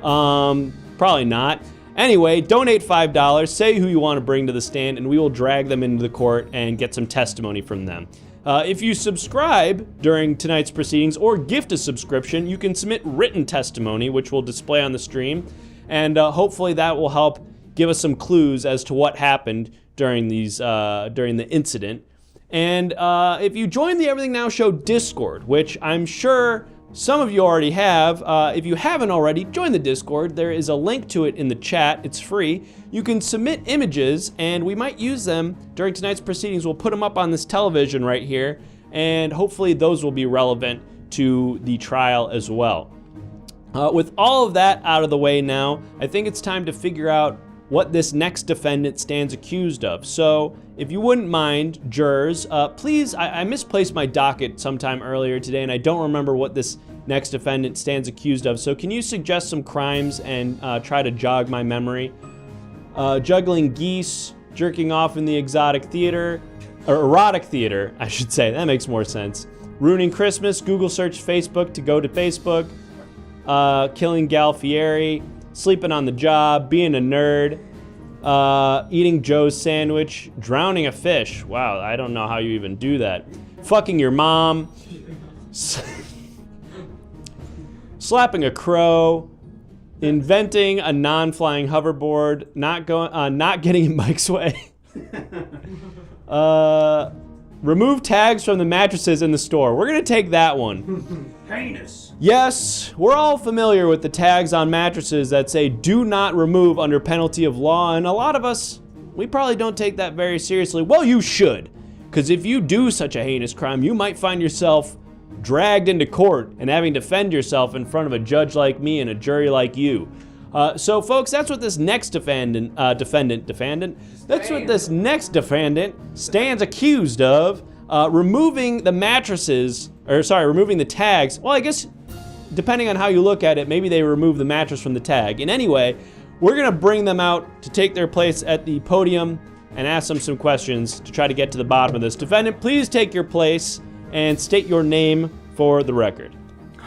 Probably not. Anyway, donate $5, say who you want to bring to the stand, and we will drag them into the court and get some testimony from them. If you subscribe during tonight's proceedings or gift a subscription, you can submit written testimony, which we'll display on the stream, and hopefully that will help give us some clues as to what happened during the incident. And if you join the Everything Now Show Discord, which I'm sure some of you already have, if you haven't already, join the Discord. There is a link to it in the chat. It's free. You can submit images, and we might use them during tonight's proceedings. We'll put them up on this television right here, and hopefully those will be relevant to the trial as well. With all of that out of the way now, I think it's time to figure out what this next defendant stands accused of. So, if you wouldn't mind, jurors, please, I misplaced my docket sometime earlier today, and I don't remember what this next defendant stands accused of. So can you suggest some crimes and try to jog my memory? Juggling geese, jerking off in the exotic theater, or erotic theater, I should say. That makes more sense. Ruining Christmas, Google search Facebook to go to Facebook. Killing Gal Fieri, sleeping on the job, being a nerd, eating Joe's sandwich, drowning a fish. Wow, I don't know how you even do that. Fucking your mom, slapping a crow, inventing a non-flying hoverboard, not getting in Mike's way. Remove tags from the mattresses in the store. We're gonna take that one. Heinous. Yes, we're all familiar with the tags on mattresses that say do not remove under penalty of law, and a lot of us, we probably don't take that very seriously. Well, you should, because if you do such a heinous crime, you might find yourself dragged into court and having to defend yourself in front of a judge like me and a jury like you. So folks, that's what this next defendant stands accused of, removing the mattresses, removing the tags. Well, I guess depending on how you look at it, maybe they remove the mattress from the tag. And anyway, we're gonna bring them out to take their place at the podium and ask them some questions to try to get to the bottom of this. Defendant, please take your place and state your name for the record.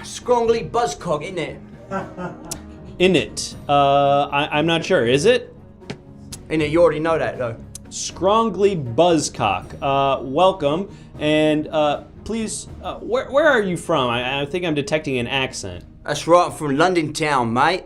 Scrongly Buzzcock, isn't it? In it. I'm not sure. Is it? In it, you already know that though. Scrongly Buzzcock. Welcome. And please, where are you from? I think I'm detecting an accent. That's right, I'm from London town, mate.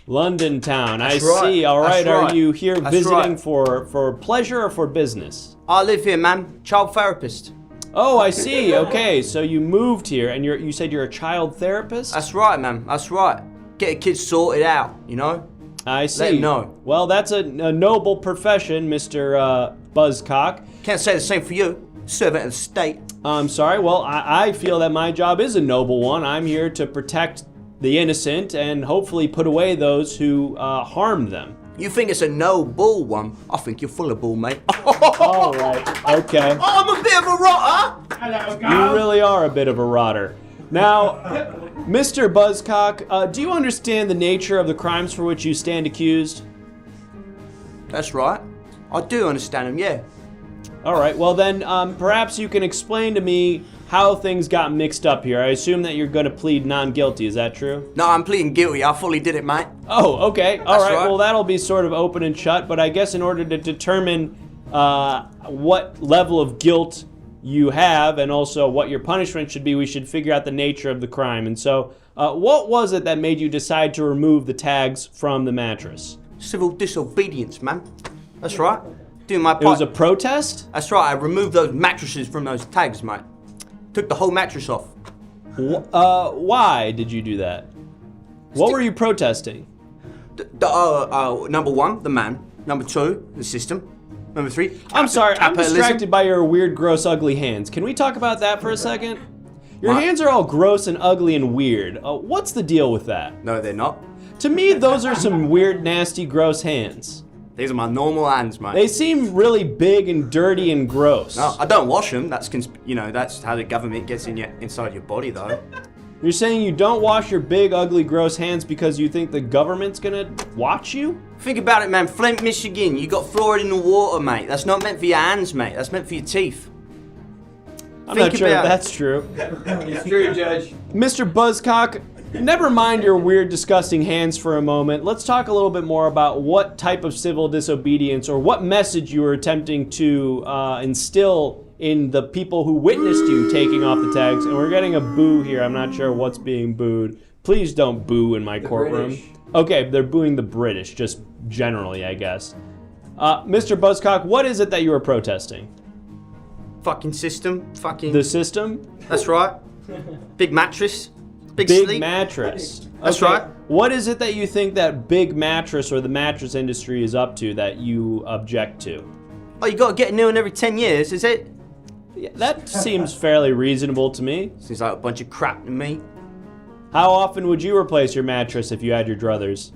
London town. That's I right. see. All right. That's right. Are you here That's visiting right. for pleasure or for business? I live here, man. Child therapist. Oh, I see. Okay, so you moved here, and you said you're a child therapist? That's right, man. That's right. Get the kids sorted out, you know? I see. Let them know. Well, that's a noble profession, Mr. Buzzcock. Can't say the same for you. Servant of the state. I'm sorry. Well, I feel that my job is a noble one. I'm here to protect the innocent and hopefully put away those who harm them. You think it's a no-bull one? I think you're full of bull, mate. All right. Okay. I'm a bit of a rotter. Hello, You really are a bit of a rotter. Now, Mr. Buzzcock, do you understand the nature of the crimes for which you stand accused? That's right. I do understand them, yeah. All right. Well, then, perhaps you can explain to me how things got mixed up here. I assume that you're going to plead non-guilty. Is that true? No, I'm pleading guilty. I fully did it, mate. Oh, okay. All right. right. Well, that'll be sort of open and shut, but I guess in order to determine what level of guilt you have and also what your punishment should be, we should figure out the nature of the crime. And so, what was it that made you decide to remove the tags from the mattress? Civil disobedience, man. That's right. Doing my part. It was a protest? That's right. I removed those mattresses from those tags, mate. Took the whole mattress off. Why did you do that? What were you protesting? Number one, the man. Number two, the system. Number three, I'm sorry, I'm capitalism. distracted by your weird, gross, ugly hands. Can we talk about that for a second? Your hands are all gross and ugly and weird. What's the deal with that? No, they're not. To me, those are some weird, nasty, gross hands. These are my normal hands, mate. They seem really big and dirty and gross. No, I don't wash them. That's that's how the government gets inside your body, though. You're saying you don't wash your big, ugly, gross hands because you think the government's gonna watch you? Think about it, man. Flint, Michigan, you got fluoride in the water, mate. That's not meant for your hands, mate. That's meant for your teeth. I'm not sure if that's true. It's true, Judge. Mr. Buzzcock, never mind your weird, disgusting hands for a moment. Let's talk a little bit more about what type of civil disobedience or what message you were attempting to instill in the people who witnessed you taking off the tags. And we're getting a boo here. I'm not sure what's being booed. Please don't boo in my courtroom. British. Okay, they're booing the British, just generally, I guess. Mr. Buzzcock, what is it that you were protesting? Fucking system. Fucking. The system? That's right. Big mattress. Big sleep. Mattress. That's Okay. right. What is it that you think that big mattress or the mattress industry is up to that you object to? Oh, you gotta get a new one every 10 years, is it? Yeah, that seems fairly reasonable to me. Seems like a bunch of crap to me. How often would you replace your mattress if you had your druthers?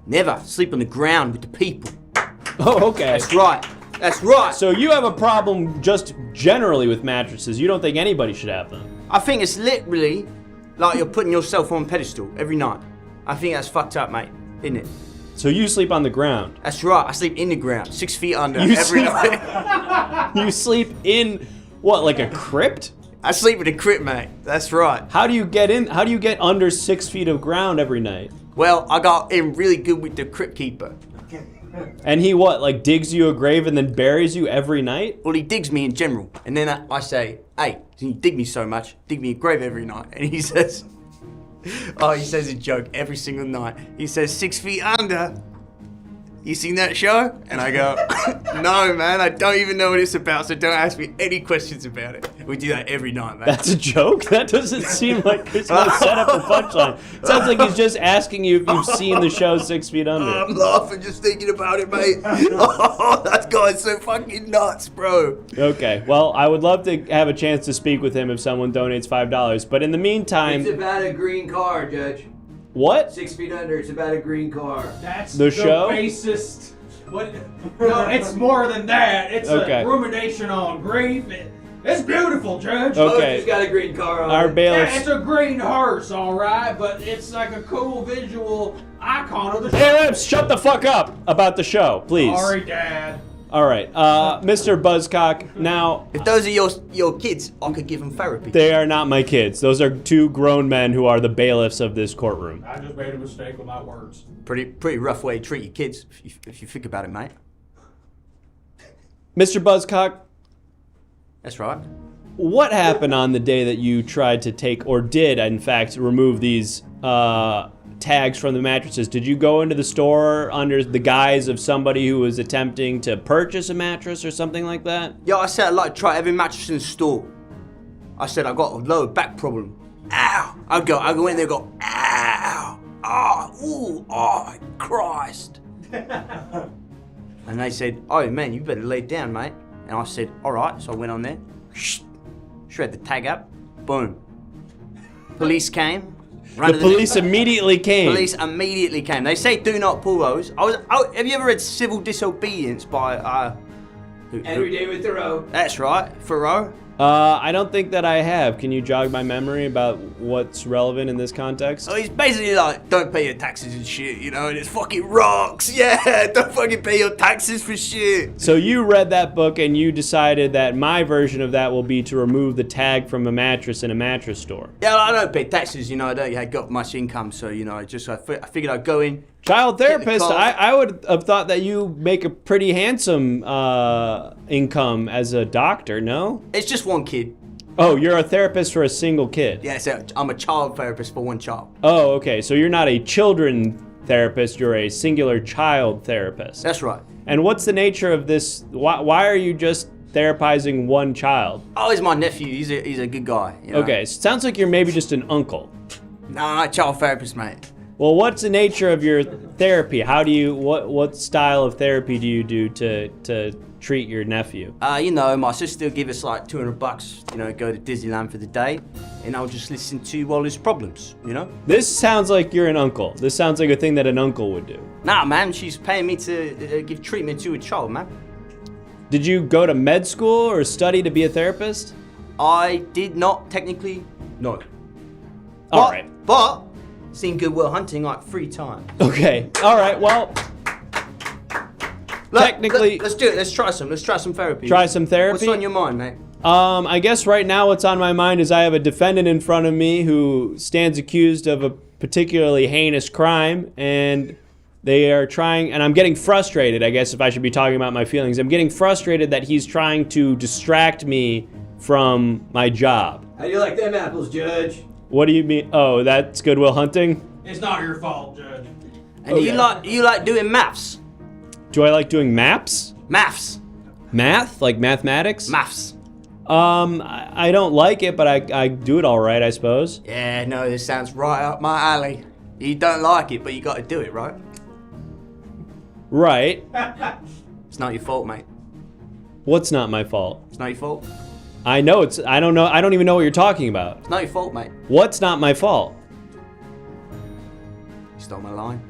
Never. Sleep on the ground with the people. Oh, okay. That's right. That's right. So you have a problem just generally with mattresses. You don't think anybody should have them? I think it's literally Like you're putting yourself on a pedestal every night. I think that's fucked up, mate, isn't it? So you sleep on the ground. That's right. I sleep in the ground, 6 feet under every night. You sleep in what, like a crypt? I sleep in a crypt, mate. That's right. How do you get in? How do you get under 6 feet of ground every night? Well, I got in really good with the crypt keeper. And he what, like digs you a grave and then buries you every night? Well, he digs me in general, and then I say, "Hey, you dig me so much, dig me a grave every night." And he says, he says a joke every single night. He says, 6 feet under. You seen that show? And I go, no, man, I don't even know what it's about, so don't ask me any questions about it. We do that every night, man. That's a joke? That doesn't seem like there's no setup or punchline. It sounds like he's just asking you if you've seen the show 6 Feet Under. I'm laughing just thinking about it, mate. Oh, that guy's so fucking nuts, bro. Okay, well, I would love to have a chance to speak with him if someone donates $5, but in the meantime... It's about a green car, Judge. What? 6 Feet Under, it's about a green car. That's the show? Basest. What? No, it's more than that. It's a rumination on grief. It's beautiful, Judge. Okay. It's got a green car on Our it. bailiffs. Yeah, it's a green hearse, all right, but it's like a cool visual icon of the show. Bailiffs, shut the fuck up about the show, please. Sorry, Dad. All right, Mr. Buzzcock, now... If those are your kids, I could give them therapy. They are not my kids. Those are two grown men who are the bailiffs of this courtroom. I just made a mistake with my words. Pretty rough way to treat your kids, if you think about it, mate. Mr. Buzzcock? That's right. What happened on the day that you tried to take, or did, in fact, remove these tags from the mattresses? Did you go into the store under the guise of somebody who was attempting to purchase a mattress or something like that? Yeah, I said I'd like to try every mattress in the store. I said I got a lower back problem. Ow! I go in there and go, ow! Oh, Christ! And they said, oh man, you better lay down, mate. And I said, all right. So I went on there, shred the tag up, boom. Police came. The police immediately came. Police immediately came. They say do not pull those. Have you ever read Civil Disobedience by Every Day with Thoreau? That's right, Thoreau. I don't think that I have. Can you jog my memory about what's relevant in this context? Oh, he's basically like, don't pay your taxes and shit, you know, and it's fucking rocks. Yeah, don't fucking pay your taxes for shit. So you read that book and you decided that my version of that will be to remove the tag from a mattress in a mattress store. Yeah, I don't pay taxes, you know, I don't got much income, so, you know, I figured I'd go in. Child therapist, I would have thought that you make a pretty handsome income as a doctor, no? It's just one kid. Oh, you're a therapist for a single kid? Yeah, so I'm a child therapist for one child. Oh, okay, so you're not a children therapist, you're a singular child therapist. That's right. And what's the nature of this? Why are you just therapizing one child? Oh, he's my nephew, he's a good guy. You know? Okay, so it sounds like you're maybe just an uncle. Nah, child therapist, mate. Well, what's the nature of your therapy? How do you, what style of therapy do you do to treat your nephew? You know, my sister give us like $200, you know, go to Disneyland for the day, and I'll just listen to all his problems, you know? This sounds like you're an uncle. This sounds like a thing that an uncle would do. Nah, man, she's paying me to give treatment to a child, man. Did you go to med school or study to be a therapist? I did not technically, no. All right. But seen Good Will Hunting like 3 times. Okay. All right. Well, technically, let's do it. Let's try some therapy. Try some therapy. What's on your mind, mate? I guess right now what's on my mind is I have a defendant in front of me who stands accused of a particularly heinous crime, and they are trying, and I'm getting frustrated, I guess if I should be talking about my feelings. I'm getting frustrated that he's trying to distract me from my job. How do you like them apples, Judge? What do you mean? Oh, that's Good Will Hunting? It's not your fault, Judge. And you like doing maths? Do I like doing maps? Maths. Math? Like mathematics? Maths. I don't like it, but I do it all right, I suppose. Yeah, no, this sounds right up my alley. You don't like it, but you got to do it, right? Right. It's not your fault, mate. What's not my fault? It's not your fault. I know it's, I don't even know what you're talking about. It's not your fault, mate. What's not my fault? You stole my line.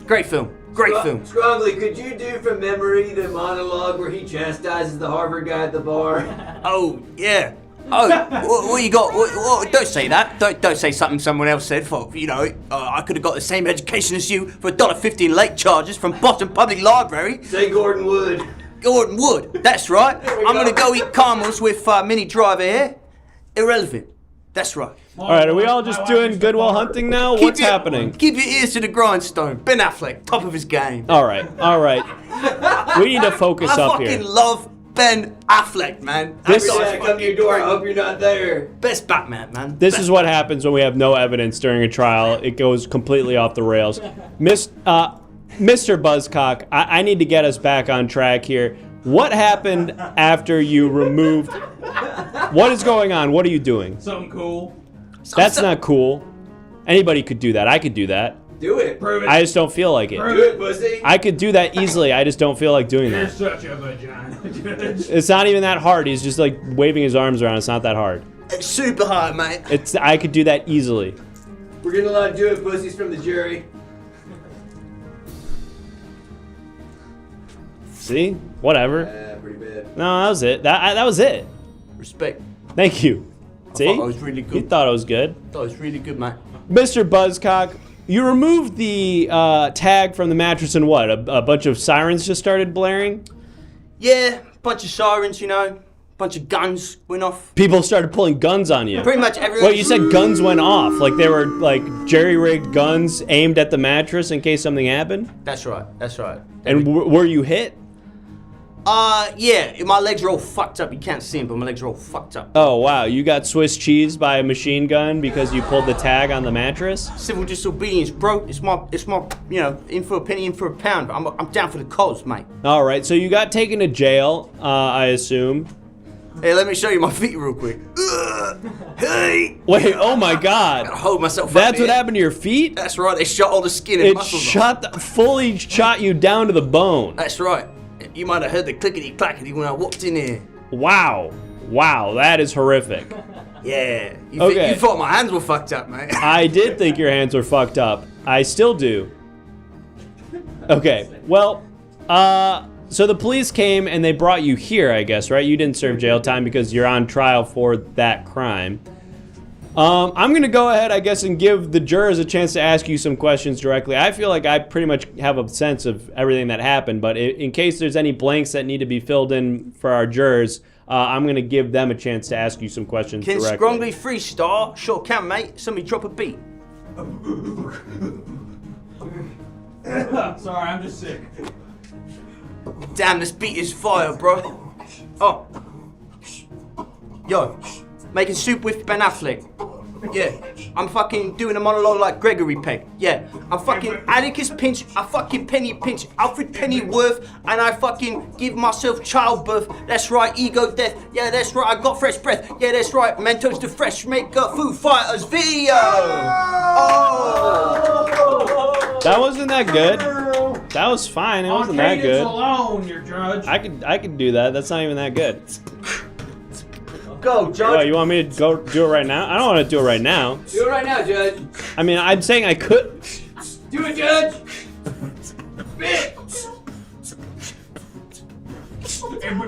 Great film. Great film. Scrongly, could you do from memory the monologue where he chastises the Harvard guy at the bar? Oh, yeah. Oh, what you got? Don't say that. Don't say something someone else said. For I could have got the same education as you for $1.50 in late charges from Boston Public Library. Say Gordon Wood. Gordon Wood. That's right. I'm gonna go eat caramels with Minnie Driver here. Irrelevant. That's right. All right, are we all just doing Goodwill Hunting now? What's happening? Keep your ears to the grindstone. Ben Affleck, top of his game. All right. We need to focus up here. I fucking love Ben Affleck, man. Every time I come to your door, I hope you're not there. Best Batman, man. This is what happens when we have no evidence during a trial. It goes completely off the rails. Mr. Buzzcock, I need to get us back on track here. What happened after you removed... What is going on? What are you doing? Something cool. That's not cool. Anybody could do that. I could do that. Do it. Prove it. I just don't feel like it. Do it, pussy. I could do that easily. I just don't feel like doing You're that. such a vagina. It's not even that hard. He's just like waving his arms around. It's not that hard. It's super hard, mate. I could do that easily. We're getting a lot of do it pussies from the jury. See? Whatever. Yeah, pretty bad. No, that was it. That was it. Respect. Thank you. See? I thought it was really good. You thought it was good. I thought it was really good, mate. Mr. Buzzcock, you removed the tag from the mattress and what? A bunch of sirens just started blaring? Yeah, bunch of sirens, bunch of guns went off. People started pulling guns on you. Pretty much everyone. Well, you said guns went off. Like they were like jerry-rigged guns aimed at the mattress in case something happened? That's right. And were you hit? Yeah, my legs are all fucked up. You can't see them, but my legs are all fucked up. Oh, wow. You got Swiss cheese by a machine gun because you pulled the tag on the mattress? Civil disobedience, bro. It's my, in for a penny, in for a pound. I'm down for the cause, mate. All right, so you got taken to jail, I assume. Hey, let me show you my feet real quick. Hey! Wait, oh my God. I gotta hold myself That's up what happened to your feet? That's right, they shot all the skin and It muscles off. fully shot you down to the bone. That's right. You might have heard the clickety-clackety when I walked in here. Wow. Wow, that is horrific. Yeah. You thought my hands were fucked up, mate. I did think your hands were fucked up. I still do. Okay, well, so the police came and they brought you here, I guess, right? You didn't serve jail time because you're on trial for that crime. I'm gonna go ahead, I guess, and give the jurors a chance to ask you some questions directly. I feel like I pretty much have a sense of everything that happened, but in case there's any blanks that need to be filled in for our jurors, I'm gonna give them a chance to ask you some questions Can directly. strongly freestyle? Sure can, mate. Somebody drop a beat. Sorry, I'm just sick. Damn, this beat is fire, bro. Oh. Yo, making soup with Ben Affleck. Yeah, I'm fucking doing a monologue like Gregory Peck. Yeah, I'm fucking Atticus Pinch, I fucking Penny Pinch, Alfred Pennyworth, and I fucking give myself childbirth. That's right, ego death. Yeah, that's right, I got fresh breath. Yeah, that's right, Mentos to fresh make Foo Fighters video. Oh. That wasn't that good. That was fine. It wasn't that good. Alone, your judge. I could do that. That's not even that good. Go, Judge. Oh, you want me to go do it right now? I don't want to do it right now. Do it right now, Judge. I mean, I'm saying I could. Do it, Judge. Spit.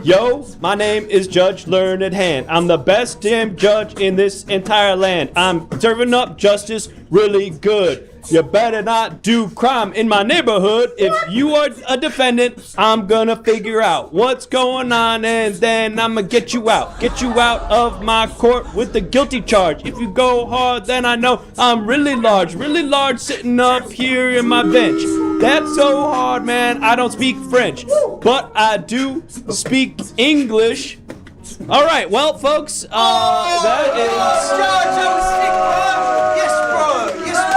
Yo, my name is Judge Learned Hand. I'm the best damn judge in this entire land. I'm serving up justice really good. You better not do crime in my neighborhood. If you are a defendant, I'm gonna figure out what's going on and then I'ma get you out. Get you out of my court with the guilty charge. If you go hard, then I know I'm really large sitting up here in my bench. That's so hard, man. I don't speak French, but I do speak English. All right, well, folks, that is... Judge, I was sick, bro. Yes, bro. Yes,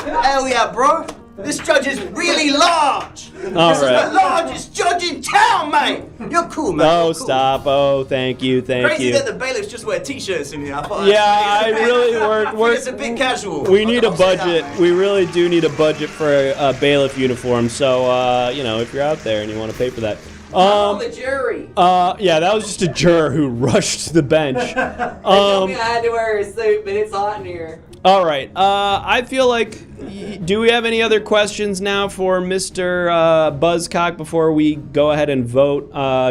bro. Hell yeah, bro. This judge is really large. This is the largest judge in town, mate. You're cool, man. Oh, You're cool. stop. Oh, thank you. Crazy that the bailiffs just wear t-shirts in here. I thought it's a bit casual. We need a budget. We really do need a budget for a bailiff uniform. So, if you're out there and you want to pay for that. I'm the jury. Yeah, that was just a juror who rushed the bench. They told me I had to wear a suit, but it's hot in here. All right. I feel like, do we have any other questions now for Mr. Buzzcock before we go ahead and vote?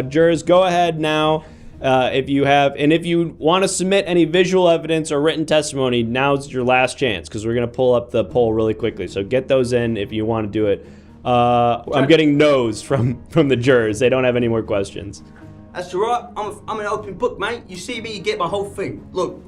Jurors, go ahead now if you have, and if you want to submit any visual evidence or written testimony, now's your last chance because we're going to pull up the poll really quickly. So get those in if you want to do it. I'm getting no's from the jurors. They don't have any more questions. That's all right. I'm an open book, mate. You see me, you get my whole thing. Look.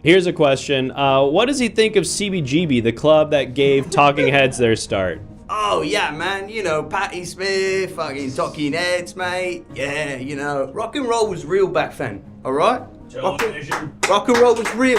Here's a question. What does he think of CBGB, the club that gave Talking Heads their start? Oh, yeah, man. You know, Patti Smith, fucking Talking Heads, mate. Yeah, you know. Rock and roll was real back then, all right? Rock and roll was real.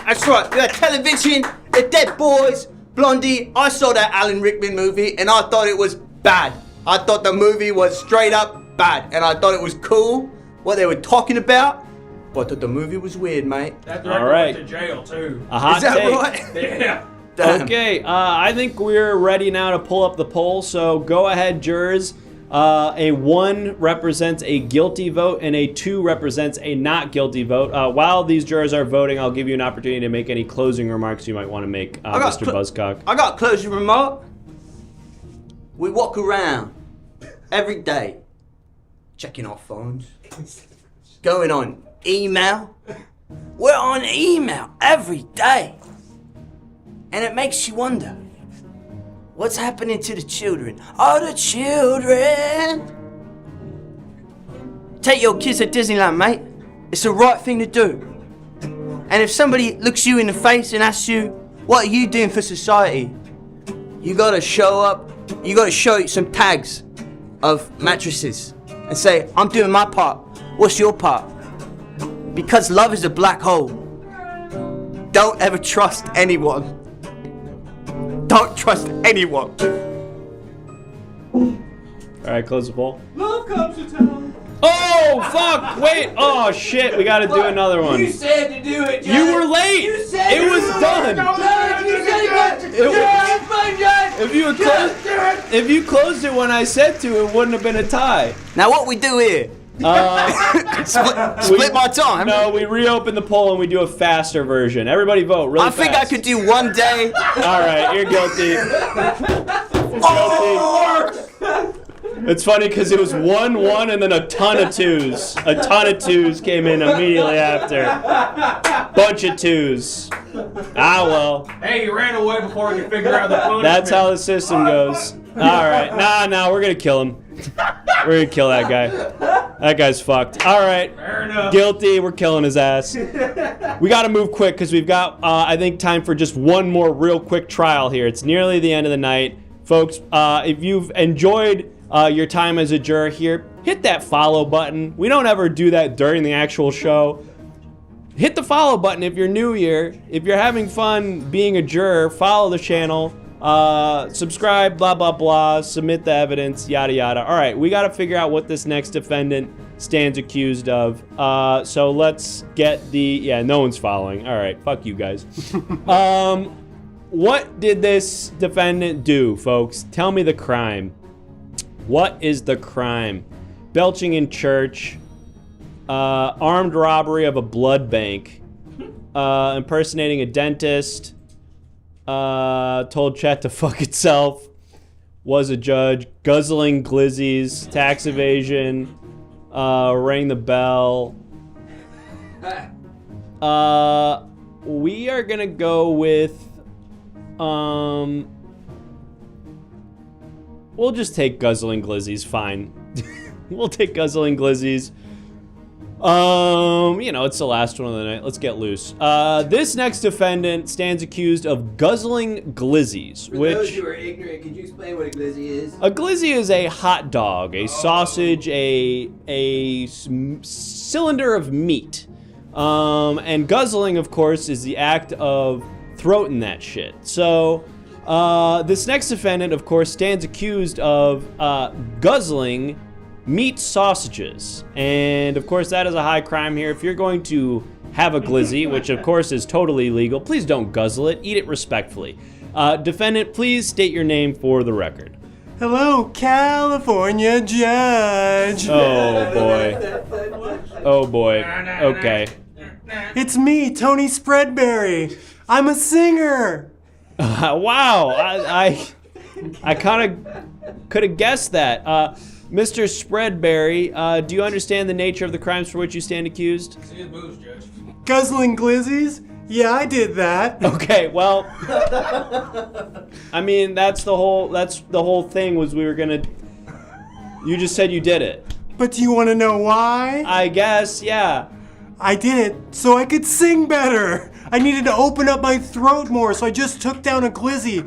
That's right. We had television, the Dead Boys, Blondie. I saw that Alan Rickman movie, and I thought it was bad. I thought the movie was straight up bad, and I thought it was cool, what they were talking about. But I thought the movie was weird, mate. That director went to jail, too. A hot Is that take. right? Yeah. Damn. Okay, I think we're ready now to pull up the poll. So go ahead, jurors. A 1 represents a guilty vote, and a 2 represents a not guilty vote. While these jurors are voting, I'll give you an opportunity to make any closing remarks you might want to make, Mr. Buzzcock. I got a closing remark. We walk around every day, checking our phones, going on email. We're on email every day. And it makes you wonder, what's happening to the children? Oh, the children! Take your kids to Disneyland, mate. It's the right thing to do. And if somebody looks you in the face and asks you, what are you doing for society? You gotta show up, you gotta show some tags of mattresses and say, I'm doing my part. What's your part? Because love is a black hole. Don't ever trust anyone. Don't trust anyone. All right, close the poll. Love comes to town. Oh, fuck! Wait! Oh, shit! We gotta do another one. You said to do it, Judge. You were late! You said It was done! Judge, you said it. Judge, my Judge. If you closed it when I said to, it wouldn't have been a tie. Now what we do here? Split my time. No, we reopen the poll and we do a faster version. Everybody vote really I think fast. I could do one day. All right, you're guilty. It's funny because it was 1-1 and then a ton of 2s. A ton of 2s came in immediately after. Bunch of 2s. Ah, well. Hey, you ran away before we could figure out the punishment. That's how the system goes. All right. Nah, we're going to kill him. We're going to kill that guy. That guy's fucked. All right. Fair enough. Guilty. We're killing his ass. We got to move quick because we've got, I think, time for just one more real quick trial here. It's nearly the end of the night. Folks, if you've enjoyed your time as a juror here, hit that follow button. We don't ever do that during the actual show. Hit the follow button if you're new here. If you're having fun being a juror, follow the channel. Subscribe, blah, blah, blah. Submit the evidence, yada, yada. All right, we got to figure out what this next defendant stands accused of. So let's get the... Yeah, no one's following. All right, fuck you guys. What did this defendant do, folks? Tell me the crime. What is the crime? Belching in church, armed robbery of a blood bank, impersonating a dentist, told chat to fuck itself, was a judge, guzzling glizzies, tax evasion, rang the bell. We are gonna go with, we'll just take guzzling glizzies, fine. We'll take guzzling glizzies. You know, it's the last one of the night. Let's get loose. This next defendant stands accused of guzzling glizzies, For those who are ignorant, could you explain what a glizzy is? A glizzy is a hot dog, a sausage, a cylinder of meat. And guzzling, of course, is the act of throating that shit. So, this next defendant, of course, stands accused of guzzling meat sausages. And, of course, that is a high crime here. If you're going to have a glizzy, which, of course, is totally legal, please don't guzzle it. Eat it respectfully. Defendant, please state your name for the record. Hello, California judge. Oh, boy. Oh, boy. Okay. It's me, Tony Spreadberry. I'm a singer. Wow, I kind of could have guessed that. Mr. Spreadberry, do you understand the nature of the crimes for which you stand accused? See his moves, Judge. Guzzling glizzies? Yeah, I did that. Okay, well, I mean, that's the whole thing was we were gonna, you just said you did it. But do you want to know why? I guess, yeah. I did it so I could sing better. I needed to open up my throat more, so I just took down a glizzy,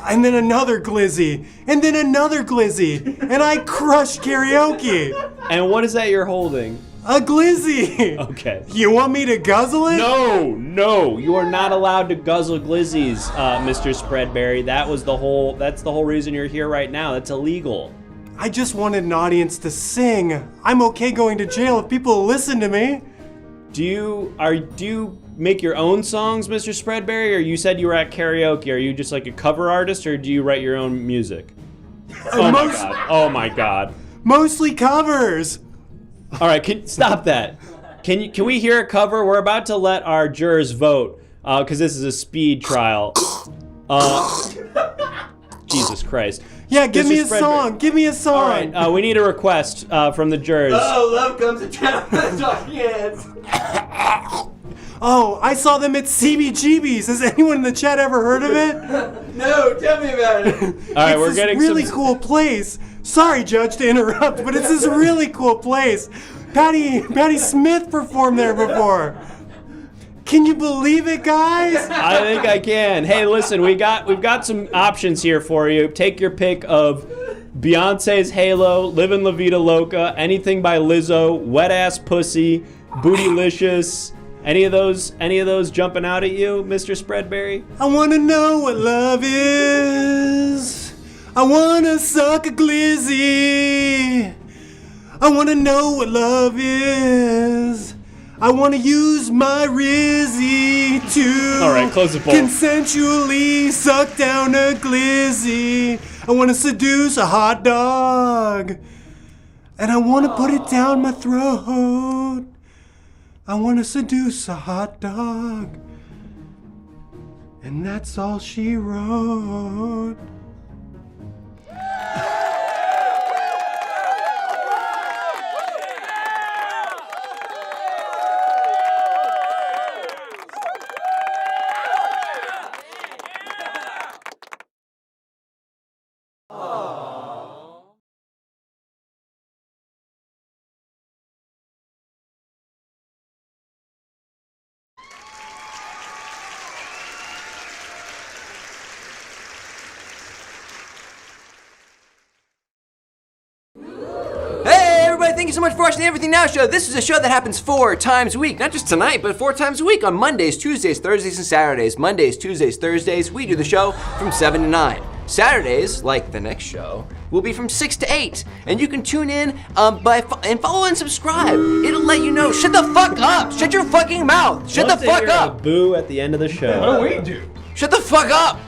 and then another glizzy, and then another glizzy, and I crushed karaoke. And what is that you're holding? A glizzy. Okay. You want me to guzzle it? No, you are not allowed to guzzle glizzies, Mr. Spreadberry. That's the whole reason you're here right now. That's illegal. I just wanted an audience to sing. I'm okay going to jail if people listen to me. Do you make your own songs, Mr. Spreadberry, or you said you were at karaoke? Are you just like a cover artist, or do you write your own music? Oh my god. Mostly covers. All right, stop that. Can we hear a cover? We're about to let our jurors vote because this is a speed trial. Jesus Christ. Yeah, give Mr. me a Spreadberry. song. Give me a song. All right, we need a request from the jurors. Oh, love comes to town with talking heads. Oh, I saw them at CBGB's. Has anyone in the chat ever heard of it? No, tell me about it. All right, we're getting really cool place. Sorry, Judge, to interrupt, but it's this really cool place. Patti Smith performed there before. Can you believe it, guys? I think I can. Hey, listen, we've got some options here for you. Take your pick of Beyonce's Halo, Livin' La Vida Loca, anything by Lizzo, Wet Ass Pussy, Bootylicious. Any of those jumping out at you, Mr. Spreadberry? I want to know what love is. I want to suck a glizzy. I want to know what love is. I want to use my Rizzy to All right, close the poll. consensually suck down a glizzy. I want to seduce a hot dog. And I want to put it down my throat. I want to seduce a hot dog. And that's all she wrote. Thank you so much for watching the Everything Now Show. This is a show that happens 4 times a week. Not just tonight, but 4 times a week on Mondays, Tuesdays, Thursdays, and Saturdays. Mondays, Tuesdays, Thursdays, we do the show from 7 to 9. Saturdays, like the next show, will be from 6 to 8. And you can tune in and follow and subscribe. It'll let you know. Shut the fuck up. Shut your fucking mouth. Shut the fuck up. A boo at the end of the show. What do we do? Shut the fuck up.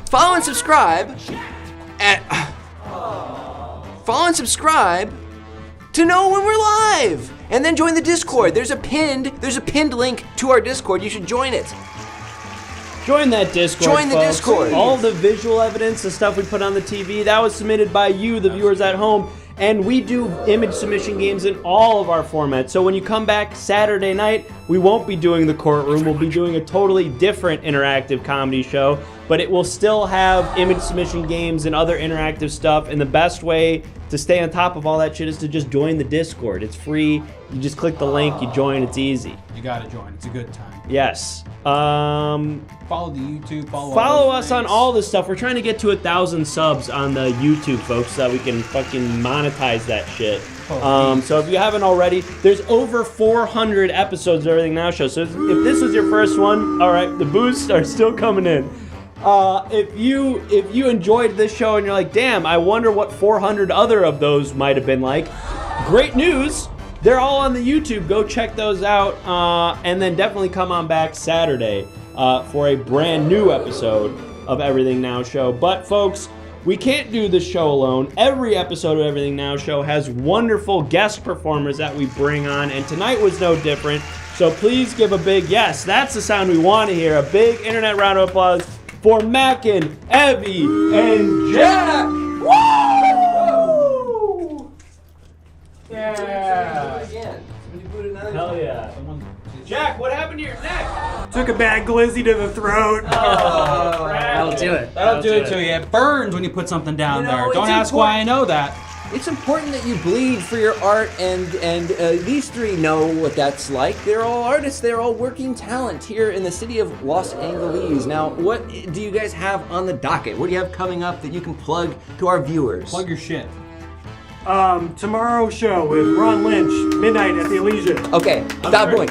Follow and subscribe to know when we're live, and then join the Discord. There's a pinned link to our Discord. You should join it. Join that Discord. Join the folks. Discord. All the visual evidence, the stuff we put on the TV, that was submitted by you, the viewers at home. And we do image submission games in all of our formats. So when you come back Saturday night, we won't be doing the courtroom. We'll be doing a totally different interactive comedy show. But it will still have image submission games and other interactive stuff. And the best way to stay on top of all that shit is to just join the Discord. It's free. You just click the link, you join, it's easy. You gotta join. It's a good time. Yes. Follow the YouTube. Follow us on all this stuff. We're trying to get to 1,000 subs on the YouTube, folks, so that we can fucking monetize that shit. So if you haven't already, there's over 400 episodes of Everything Now Show. So if this was your first one, all right, the boosts are still coming in. If you enjoyed this show and you're like, damn, I wonder what 400 other of those might have been like, great news. They're all on the YouTube. Go check those out. And then definitely come on back Saturday for a brand new episode of Everything Now Show. But folks, we can't do this show alone. Every episode of Everything Now Show has wonderful guest performers that we bring on, and tonight was no different. So please give a big yes. That's the sound we want to hear. A big internet round of applause for Mackin, Evie, and Jack. Woo! Yeah. Hell yeah. Jack, what happened to your neck? Took a bad glizzy to the throat. That'll do it. That'll do it to you. It burns when you put something down there. Don't ask why I know that. It's important that you bleed for your art, and these three know what that's like. They're all artists. They're all working talent here in the city of Los Angeles. Now, what do you guys have on the docket? What do you have coming up that you can plug to our viewers? Plug your shit. Tomorrow's show with Ron Lynch, midnight at the Elysian. Okay, stop booing.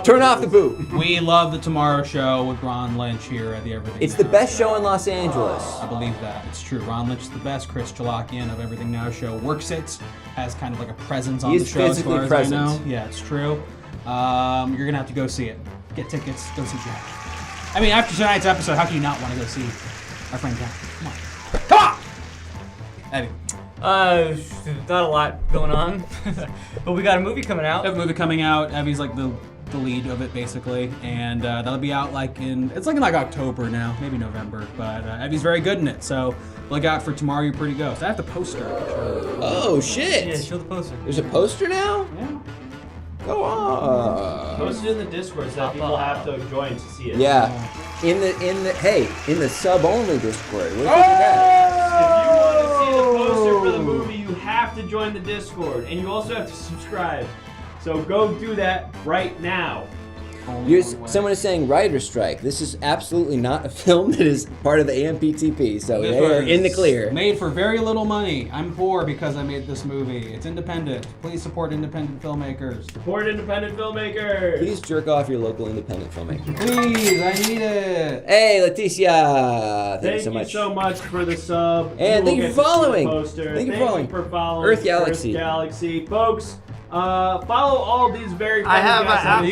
Turn off the boo. We love the Tomorrow Show with Ron Lynch here at the Everything. It's the best show in Los Angeles. I believe that. It's true. Ron Lynch is the best. Chris Chalakian of Everything Now Show works it, has kind of like a presence on the show as far as I know. Yeah, it's true. You're gonna have to go see it. Get tickets. Go see Jack. I mean, after tonight's episode, how can you not want to go see our friend Jack? Come on. Come on! Eddie. Not a lot going on, but we got a movie coming out. We have a movie coming out. Evie's like the lead of it basically, and that'll be out like in October now, maybe November. But Evie's very good in it, so look out for Tomorrow You Pretty Ghost. I have the poster. Oh shit! Yeah, show the poster. There's a poster now? Yeah. Go on. Post it in the Discord so that people have to join to see it. Yeah. In the sub only Discord. What do you think of that? If you want to see the poster for the movie, you have to join the Discord, and you also have to subscribe. So go do that right now. Someone is saying writer strike. This is absolutely not a film that is part of the AMPTP, so they're in the clear. Made for very little money. I'm poor because I made this movie. It's independent. Please support independent filmmakers. Support independent filmmakers. Please jerk off your local independent filmmaker. Please, I need it. Hey, Leticia. Thank you so much for the sub. And thank you for following. Thank you for following. Earth Galaxy. Folks, follow all these very funny I have guys.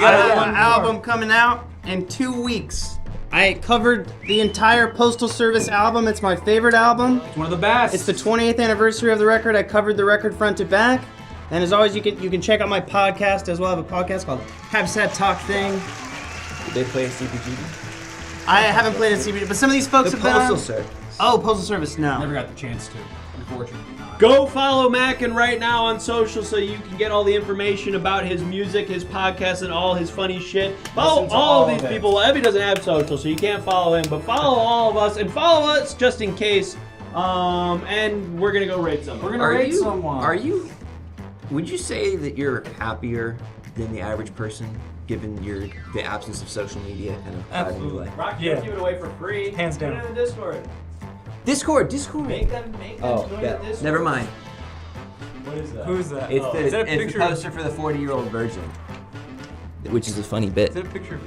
an album coming out in 2 weeks. I covered the entire Postal Service album. It's my favorite album. It's one of the best. It's the 20th anniversary of the record. I covered the record front to back. And as always, you can check out my podcast as well. I have a podcast called Habitat Talk Thing. Did they play a CPG? I haven't played a CBD, but some of these folks have been on. Postal Service. Oh, Postal Service, no. Never got the chance to, unfortunately. Go follow Mackin right now on social so you can get all the information about his music, his podcast, and all his funny shit. Follow all of these people. Well, Evie doesn't have social, so you can't follow him, but follow all of us, and follow us just in case. And we're gonna go raid someone. We're gonna raid someone. Would you say that you're happier than the average person, given the absence of social media kind of clouding your life? Rock, give it away for free. Hands down. Put it in the Discord. Discord. Make them join the Discord. Never mind. What is that? Who's that? It's Is that a it's picture the poster for the 40-year-old virgin, which is a funny bit. Is that a picture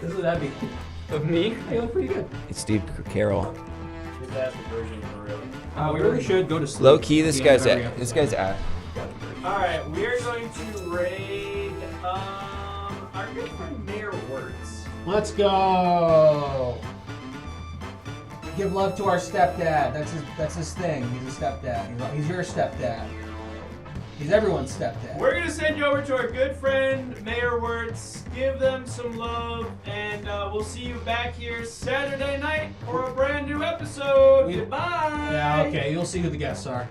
This is Evie. of me? Hey, you look pretty good. It's Steve Carroll. That's the version for real. We really should go to sleep. Low key, this at the end guy's of every at. This episode. guy's at. Alright, we are going to raid our good friend Mayor Words. Let's go. Give love to our stepdad. That's his thing. He's a stepdad. He's your stepdad. He's everyone's stepdad. We're gonna send you over to our good friend Mayor Words. Give them some love, and we'll see you back here Saturday night for a brand new episode. Goodbye. Yeah, okay. You'll see who the guests are.